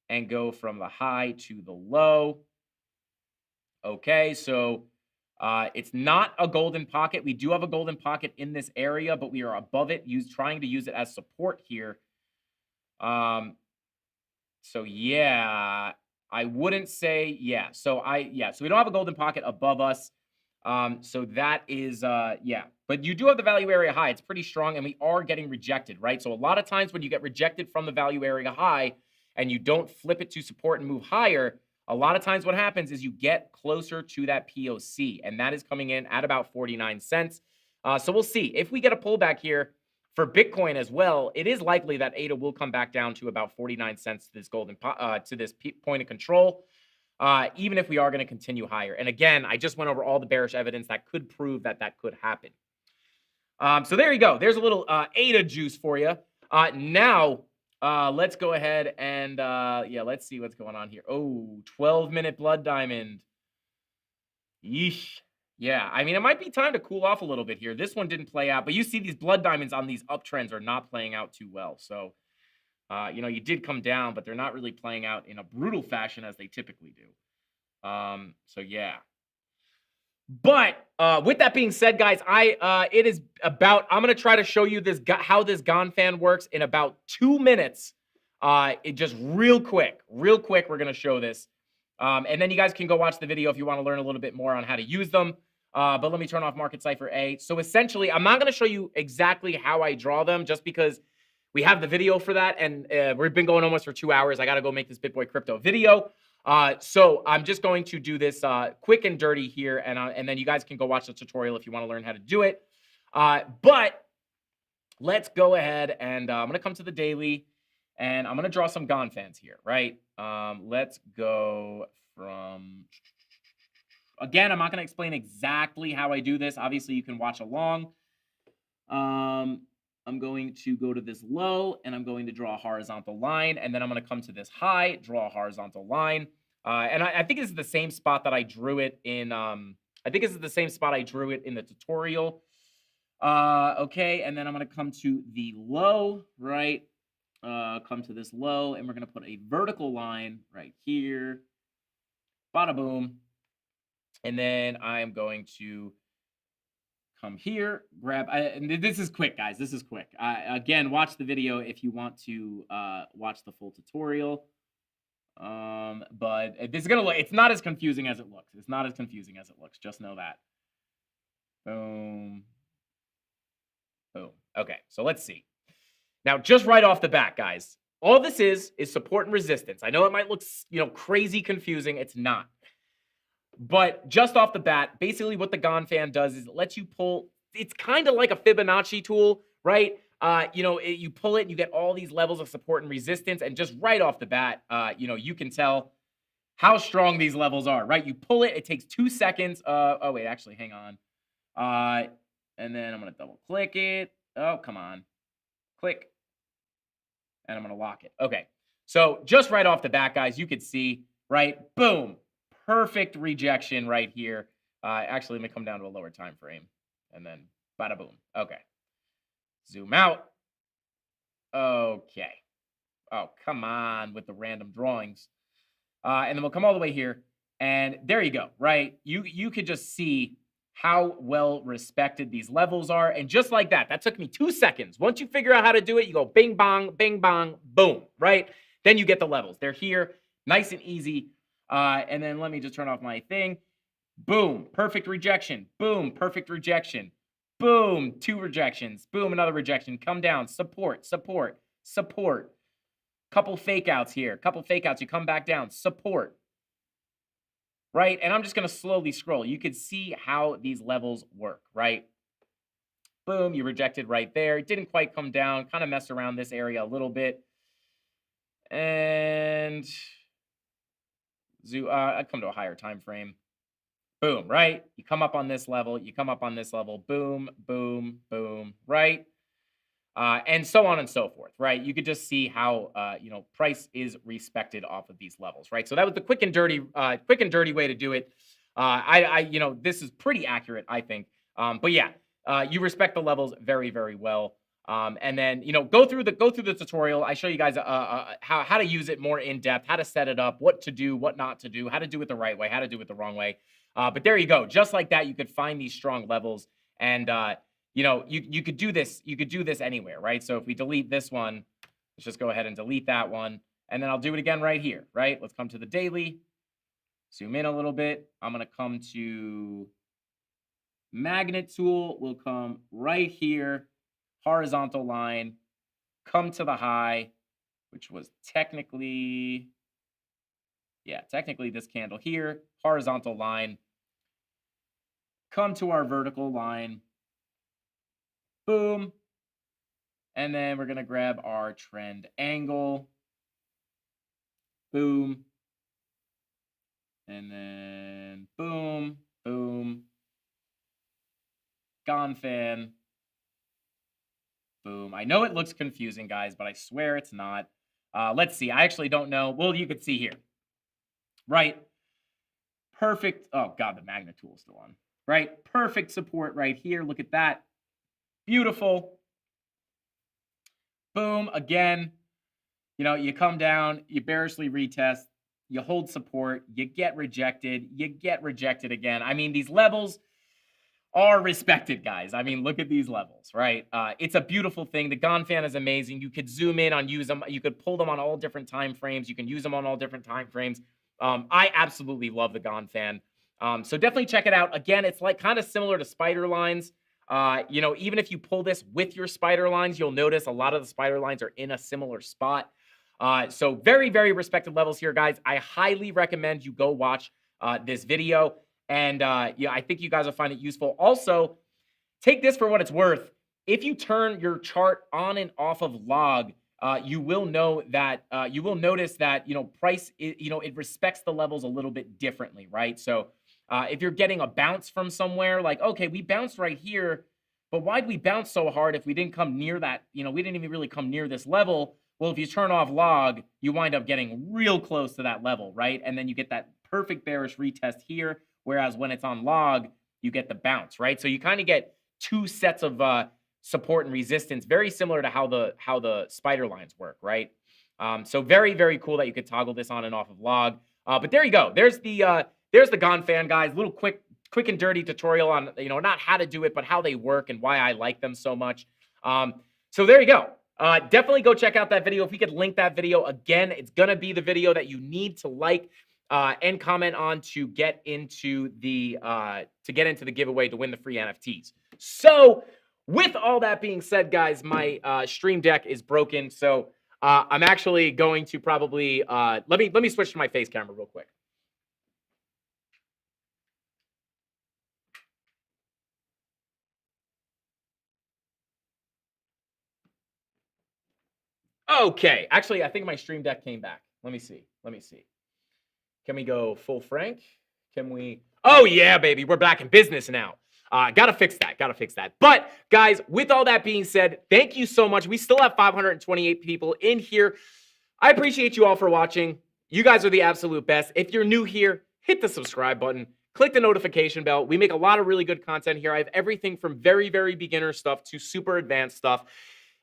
and go from the high to the low. Okay, so it's not a golden pocket. We do have a golden pocket in this area, but we are above it, trying to use it as support here. So yeah, I wouldn't say, yeah. So we don't have a golden pocket above us. So that is, yeah. But you do have the value area high. It's pretty strong, and we are getting rejected, right? So a lot of times when you get rejected from the value area high and you don't flip it to support and move higher, a lot of times what happens is you get closer to that POC, and that is coming in at about 49 cents. So we'll see. If we get a pullback here for Bitcoin as well, it is likely that ADA will come back down to about 49 cents to this point of control, even if we are going to continue higher. And again, I just went over all the bearish evidence that could prove that that could happen. So there you go. There's a little ADA juice for you. Now, let's go ahead and, let's see what's going on here. Oh, 12-minute blood diamond. Yeesh. Yeah, I mean, it might be time to cool off a little bit here. This one didn't play out, but you see these blood diamonds on these uptrends are not playing out too well. So, you did come down, but they're not really playing out in a brutal fashion as they typically do. So yeah. But with that being said, guys, I'm going to try to show you how this Ganfan works in about 2 minutes. Just real quick, we're going to show this. And then you guys can go watch the video if you want to learn a little bit more on how to use them. But let me turn off Market Cipher A. So essentially, I'm not going to show you exactly how I draw them just because we have the video for that. And we've been going almost for 2 hours. I got to go make this BitBoy Crypto video. So I'm just going to do this quick and dirty here. And then you guys can go watch the tutorial if you want to learn how to do it. But let's go ahead and I'm going to come to the daily. And I'm going to draw some Ganfans here, right? Let's go from... Again, I'm not going to explain exactly how I do this. Obviously, you can watch along. I'm going to go to this low, and I'm going to draw a horizontal line. And then I'm going to come to this high, draw a horizontal line. And I think this is the same spot that I drew it in. I think this is the same spot I drew it in the tutorial. Okay, and then I'm going to come to the low, right? Come to this low, and we're going to put a vertical line right here. Bada boom. And then I'm going to come here, grab, and this is quick, guys. This is quick. Again, watch the video if you want to watch the full tutorial. But this is going to look, it's not as confusing as it looks. It's not as confusing as it looks. Just know that. Boom. Boom. Okay, so let's see. Now, just right off the bat, guys, all this is support and resistance. I know it might look, crazy confusing. It's not. But just off the bat, basically what the Ganfan does is it lets you pull. It's kind of like a Fibonacci tool, right? You pull it and you get all these levels of support and resistance. And just right off the bat, you can tell how strong these levels are, right? You pull it. It takes 2 seconds. Oh, wait, actually, hang on. And then I'm going to double click it. Oh, come on. Click. And I'm going to lock it. Okay. So just right off the bat, guys, you could see, right? Boom. Perfect rejection right here. Actually, let me come down to a lower time frame. And then bada boom. Okay. Zoom out. Okay. Oh, come on with the random drawings. And then we'll come all the way here. And there you go, right? You could just see how well respected these levels are. And just like that, that took me 2 seconds. Once you figure out how to do it, you go bing, bong, boom, right? Then you get the levels. They're here, nice and easy. And then let me just turn off my thing. Boom, perfect rejection. Boom, perfect rejection. Boom, 2 rejections. Boom, another rejection. Come down, support, support, support. Couple fake outs here. Couple fake outs. You come back down. Support. Right? And I'm just going to slowly scroll. You can see how these levels work, right? Boom. You rejected right there. It didn't quite come down. Kind of messed around this area a little bit. And I'd come to a higher time frame. Boom, right? You come up on this level. You come up on this level. Boom, boom, boom, right? And so on and so forth, right? You could just see how, price is respected off of these levels, right? So that was the quick and dirty way to do it. This is pretty accurate, I think. But yeah, you respect the levels very, very well. And then, go through the tutorial. I show you guys how to use it more in depth, how to set it up, what to do, what not to do, how to do it the right way, how to do it the wrong way. But there you go. Just like that, you could find these strong levels and, you could do this. You could do this anywhere, right? So if we delete this one, let's just go ahead and delete that one. And then I'll do it again right here, right? Let's come to the daily, zoom in a little bit. I'm going to come to magnet tool. We'll come right here, horizontal line, come to the high, which was technically this candle here, horizontal line, come to our vertical line. Boom. And then we're going to grab our trend angle. Boom. And then boom, boom. Ganfan. Boom. I know it looks confusing, guys, but I swear it's not. Let's see. I actually don't know. Well, you could see here. Right. Perfect. Oh, God, the magnet tool is still on. Right. Perfect support right here. Look at that. Beautiful. Boom. Again, you come down, you bearishly retest, you hold support, you get rejected again. I mean, these levels are respected, guys. I mean, look at these levels, right? It's a beautiful thing. The Ganfan is amazing. You could zoom in on, use them. You could pull them on all different time frames. You can use them on all different time frames. I absolutely love the Ganfan. So definitely check it out. Again, it's like kind of similar to spider lines. Even if you pull this with your spider lines, you'll notice a lot of the spider lines are in a similar spot. So very, very respected levels here, guys. I highly recommend you go watch this video. And I think you guys will find it useful. Also, take this for what it's worth. If you turn your chart on and off of log, you will notice that, price, it respects the levels a little bit differently, right? So if you're getting a bounce from somewhere, like, okay, we bounced right here, but why'd we bounce so hard if we didn't come near that? We didn't even really come near this level. Well, if you turn off log, you wind up getting real close to that level, right? And then you get that perfect bearish retest here. Whereas when it's on log, you get the bounce, right? So you kind of get 2 sets of support and resistance, very similar to how the spider lines work, right? So very, very cool that you could toggle this on and off of log. But there you go. There's the Ganfan, guys. Little quick and dirty tutorial on, not how to do it, but how they work and why I like them so much. So there you go. Definitely go check out that video. If we could link that video again, it's going to be the video that you need to like and comment on to get into the giveaway to win the free NFTs. So with all that being said, guys, my stream deck is broken. So I'm actually going to probably let me switch to my face camera real quick. Okay, actually, I think my stream deck came back. Let me see. Can we go full Frank? Can we? Oh, yeah, baby. We're back in business now. Gotta fix that. But, guys, with all that being said, thank you so much. We still have 528 people in here. I appreciate you all for watching. You guys are the absolute best. If you're new here, hit the subscribe button. Click the notification bell. We make a lot of really good content here. I have everything from very, very beginner stuff to super advanced stuff.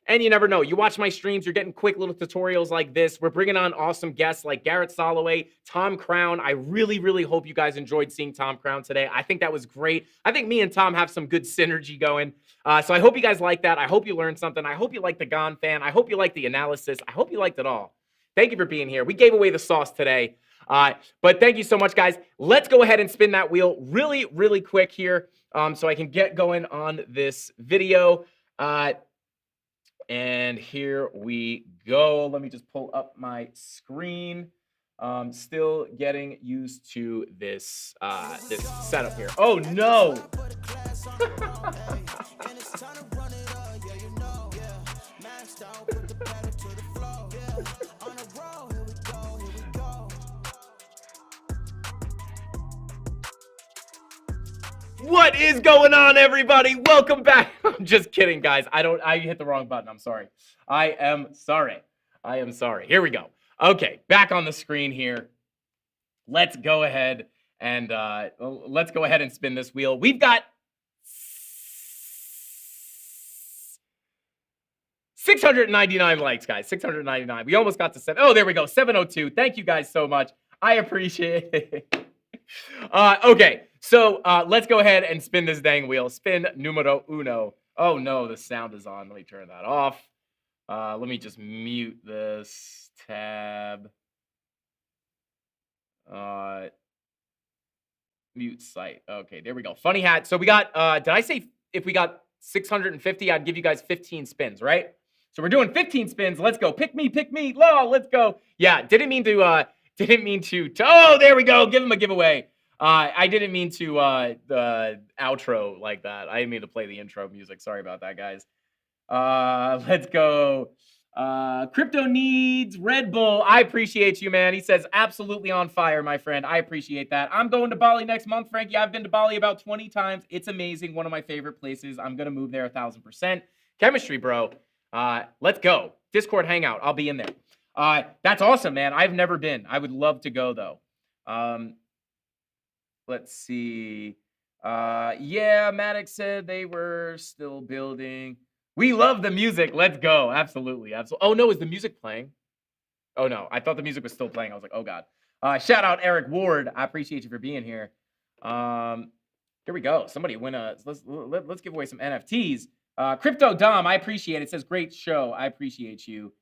And you never know. You watch my streams, you're getting quick little tutorials like this. We're bringing on awesome guests like Garrett Soloway, Tom Crown. I really, really hope you guys enjoyed seeing Tom Crown today. I think that was great. I think me and Tom have some good synergy going. So I hope you guys like that. I hope you learned something. I hope you like the Gon fan. I hope you like the analysis. I hope you liked it all. Thank you for being here. We gave away the sauce today. But thank you so much, guys. Let's go ahead and spin that wheel really, really quick here so I can get going on this video. And here we go. Let me just pull up my screen. Still getting used to this this setup here. Oh no! What is going on, everybody? Welcome back. I'm just kidding, guys. I hit the wrong button. I'm sorry. I am sorry. Here we go. Okay, back on the screen here. Let's go ahead and spin this wheel. We've got 699 likes, guys. 699. We almost got to 7. Oh, there we go. 702. Thank you guys so much. I appreciate it. Okay, so let's go ahead and spin this dang wheel. Spin numero uno. Oh no, the sound is on. Let me turn that off. Let me just mute this tab. Mute site. Okay, there we go. Funny hat. So we got, did I say if we got 650, I'd give you guys 15 spins, right? So we're doing 15 spins. Let's go. Pick me. Law, let's go. Yeah, didn't mean to, oh, there we go. Give him a giveaway. I didn't mean to the outro like that. I didn't mean to play the intro music. Sorry about that, guys. Let's go. Crypto needs Red Bull. I appreciate you, man. He says absolutely on fire, my friend. I appreciate that. I'm going to Bali next month, Frankie. I've been to Bali about 20 times. It's amazing. One of my favorite places. I'm going to move there 1,000%. Chemistry, bro. Let's go. Discord hangout. I'll be in there. That's awesome, man. I've never been. I would love to go, though. Let's see. Yeah, Maddox said they were still building. We love the music. Let's go. Absolutely. Oh, no. Is the music playing? Oh, no. I thought the music was still playing. I was like, oh, God. Shout out Eric Ward. I appreciate you for being here. Here we go. Somebody win a... Let's give away some NFTs. Crypto Dom, I appreciate it. It says, great show. I appreciate you.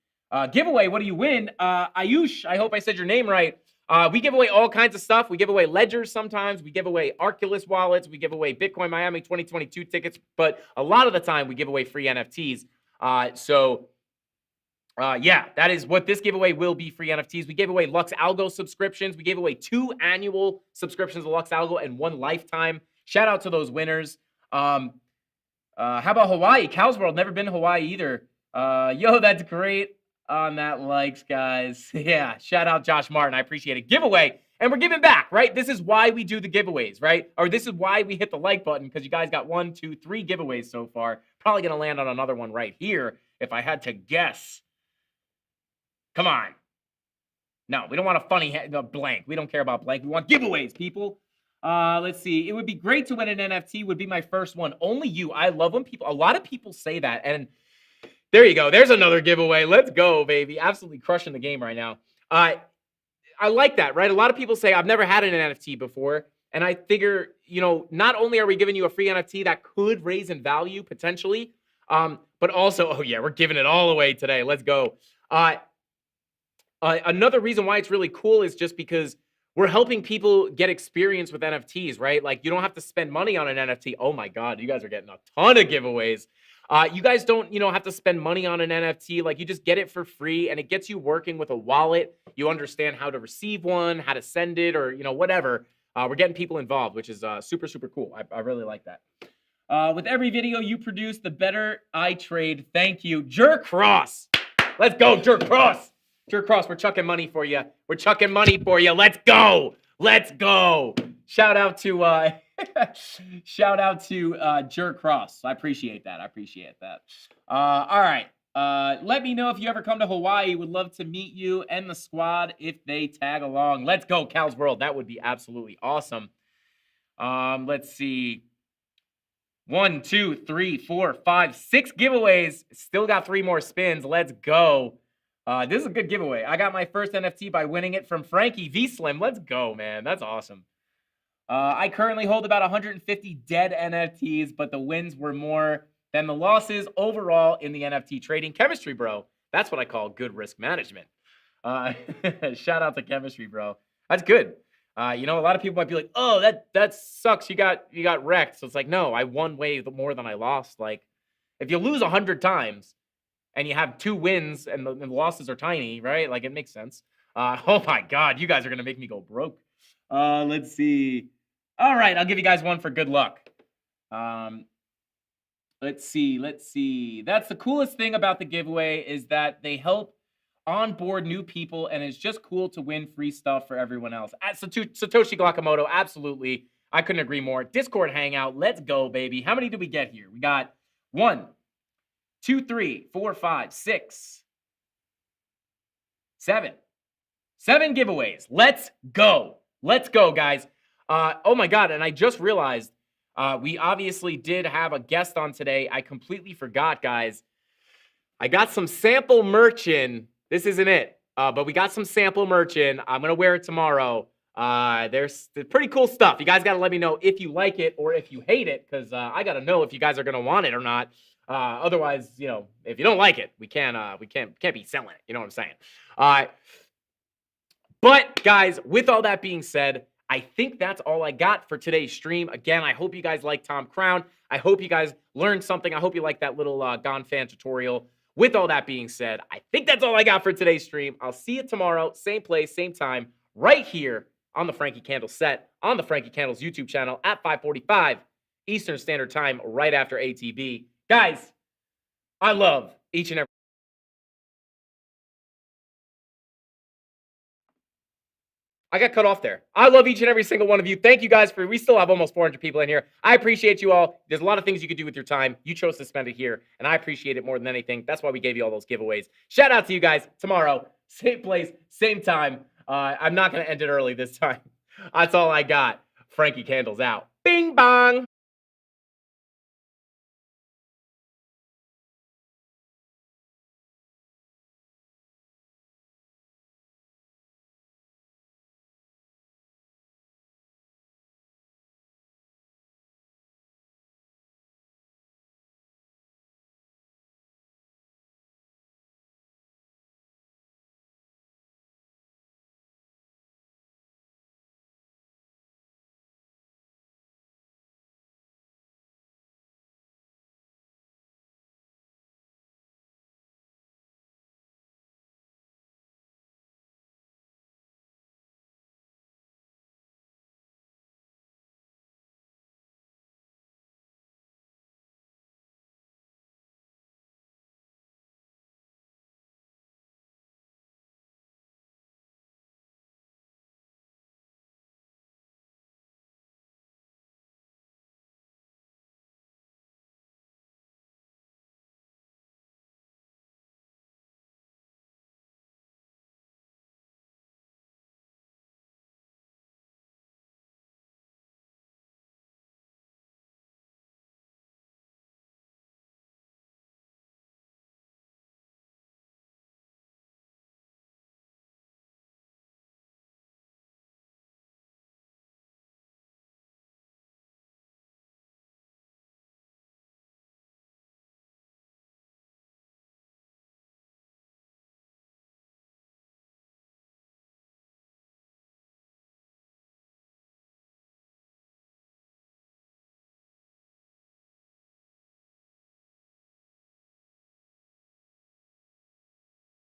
Giveaway, what do you win? Ayush, I hope I said your name right. We give away all kinds of stuff. We give away ledgers sometimes. We give away Arculus wallets. We give away Bitcoin Miami 2022 tickets. But a lot of the time, we give away free NFTs. Yeah, that is what this giveaway will be, free NFTs. We gave away Lux Algo subscriptions. We gave away 2 annual subscriptions to Lux Algo and 1 lifetime. Shout out to those winners. How about Hawaii? Cow's World, never been to Hawaii either. Yo, that's great. On that likes, guys. Yeah, shout out Josh Martin. I appreciate it. Giveaway, and we're giving back, right? This is why we do the giveaways, right? Or this is why we hit the like button, because you guys got 1, 2, 3 giveaways so far. Probably going to land on another one right here if I had to guess. Come on. No, we don't want a funny blank. We don't care about blank. We want giveaways, people. Let's see. It would be great to win an NFT. Would be my first one. Only you. I love when a lot of people say that, and there you go. There's another giveaway. Let's go, baby. Absolutely crushing the game right now. I like that, right? A lot of people say, I've never had an NFT before. And I figure, not only are we giving you a free NFT that could raise in value potentially, but also, oh yeah, we're giving it all away today. Let's go. Another reason why it's really cool is just because we're helping people get experience with NFTs, right? Like you don't have to spend money on an NFT. Oh my God, you guys are getting a ton of giveaways. You guys don't, have to spend money on an NFT. Like you just get it for free and it gets you working with a wallet. You understand how to receive one, how to send it, or, whatever. We're getting people involved, which is super, super cool. I really like that. With every video you produce, the better I trade. Thank you. Jerk Cross. Let's go, Jerk Cross. Jerk Cross, we're chucking money for you. We're chucking money for you. Let's go. Let's go. Shout out to Jerk Cross. I appreciate that. All right. Let me know if you ever come to Hawaii. Would love to meet you and the squad if they tag along. Let's go, Cal's World. That would be absolutely awesome. Let's see. 1, 2, 3, 4, 5, 6 giveaways. Still got 3 more spins. Let's go. This is a good giveaway. I got my first NFT by winning it from Frankie V Slim. Let's go, man. That's awesome. I currently hold about 150 dead NFTs, but the wins were more than the losses overall in the NFT trading. Chemistry, bro. That's what I call good risk management. Shout out to Chemistry, bro. That's good. You know, a lot of people might be like, "Oh, that sucks. You got wrecked." So it's like, no, I won way more than I lost. Like, if you lose 100 times and you have 2 wins and the losses are tiny, right? Like, it makes sense. Oh my God, you guys are gonna make me go broke. Let's see. All right, I'll give you guys one for good luck. Let's see. That's the coolest thing about the giveaway is that they help onboard new people, and it's just cool to win free stuff for everyone else. At Satoshi Glakamoto, absolutely. I couldn't agree more. Discord Hangout, let's go, baby. How many did we get here? We got 1, 2, 3, 4, 5, 6, 7. 7 giveaways. Let's go. Let's go, guys. Oh my God, and I just realized we obviously did have a guest on today. I completely forgot, guys. I got some sample merch in. This isn't it, but we got some sample merch in. I'm going to wear it tomorrow. There's pretty cool stuff. You guys got to let me know if you like it or if you hate it, because I got to know if you guys are going to want it or not. Otherwise, you know, if you don't like it, we can't be selling it. You know what I'm saying? But guys, with all that being said, I think that's all I got for today's stream. Again, I hope you guys like Tom Crown. I hope you guys learned something. I hope you like that little Gone fan tutorial. With all that being said, I think that's all I got for today's stream. I'll see you tomorrow, same place, same time, right here on the Frankie Candles set, on the Frankie Candles YouTube channel at 5:45 Eastern Standard Time, right after ATB. Guys, I love each and every... I got cut off there. I love each and every single one of you. Thank you guys we still have almost 400 people in here. I appreciate you all. There's a lot of things you could do with your time. You chose to spend it here, and I appreciate it more than anything. That's why we gave you all those giveaways. Shout out to you guys tomorrow. Same place, same time. I'm not going to end it early this time. That's all I got. Frankie Candles out. Bing bong.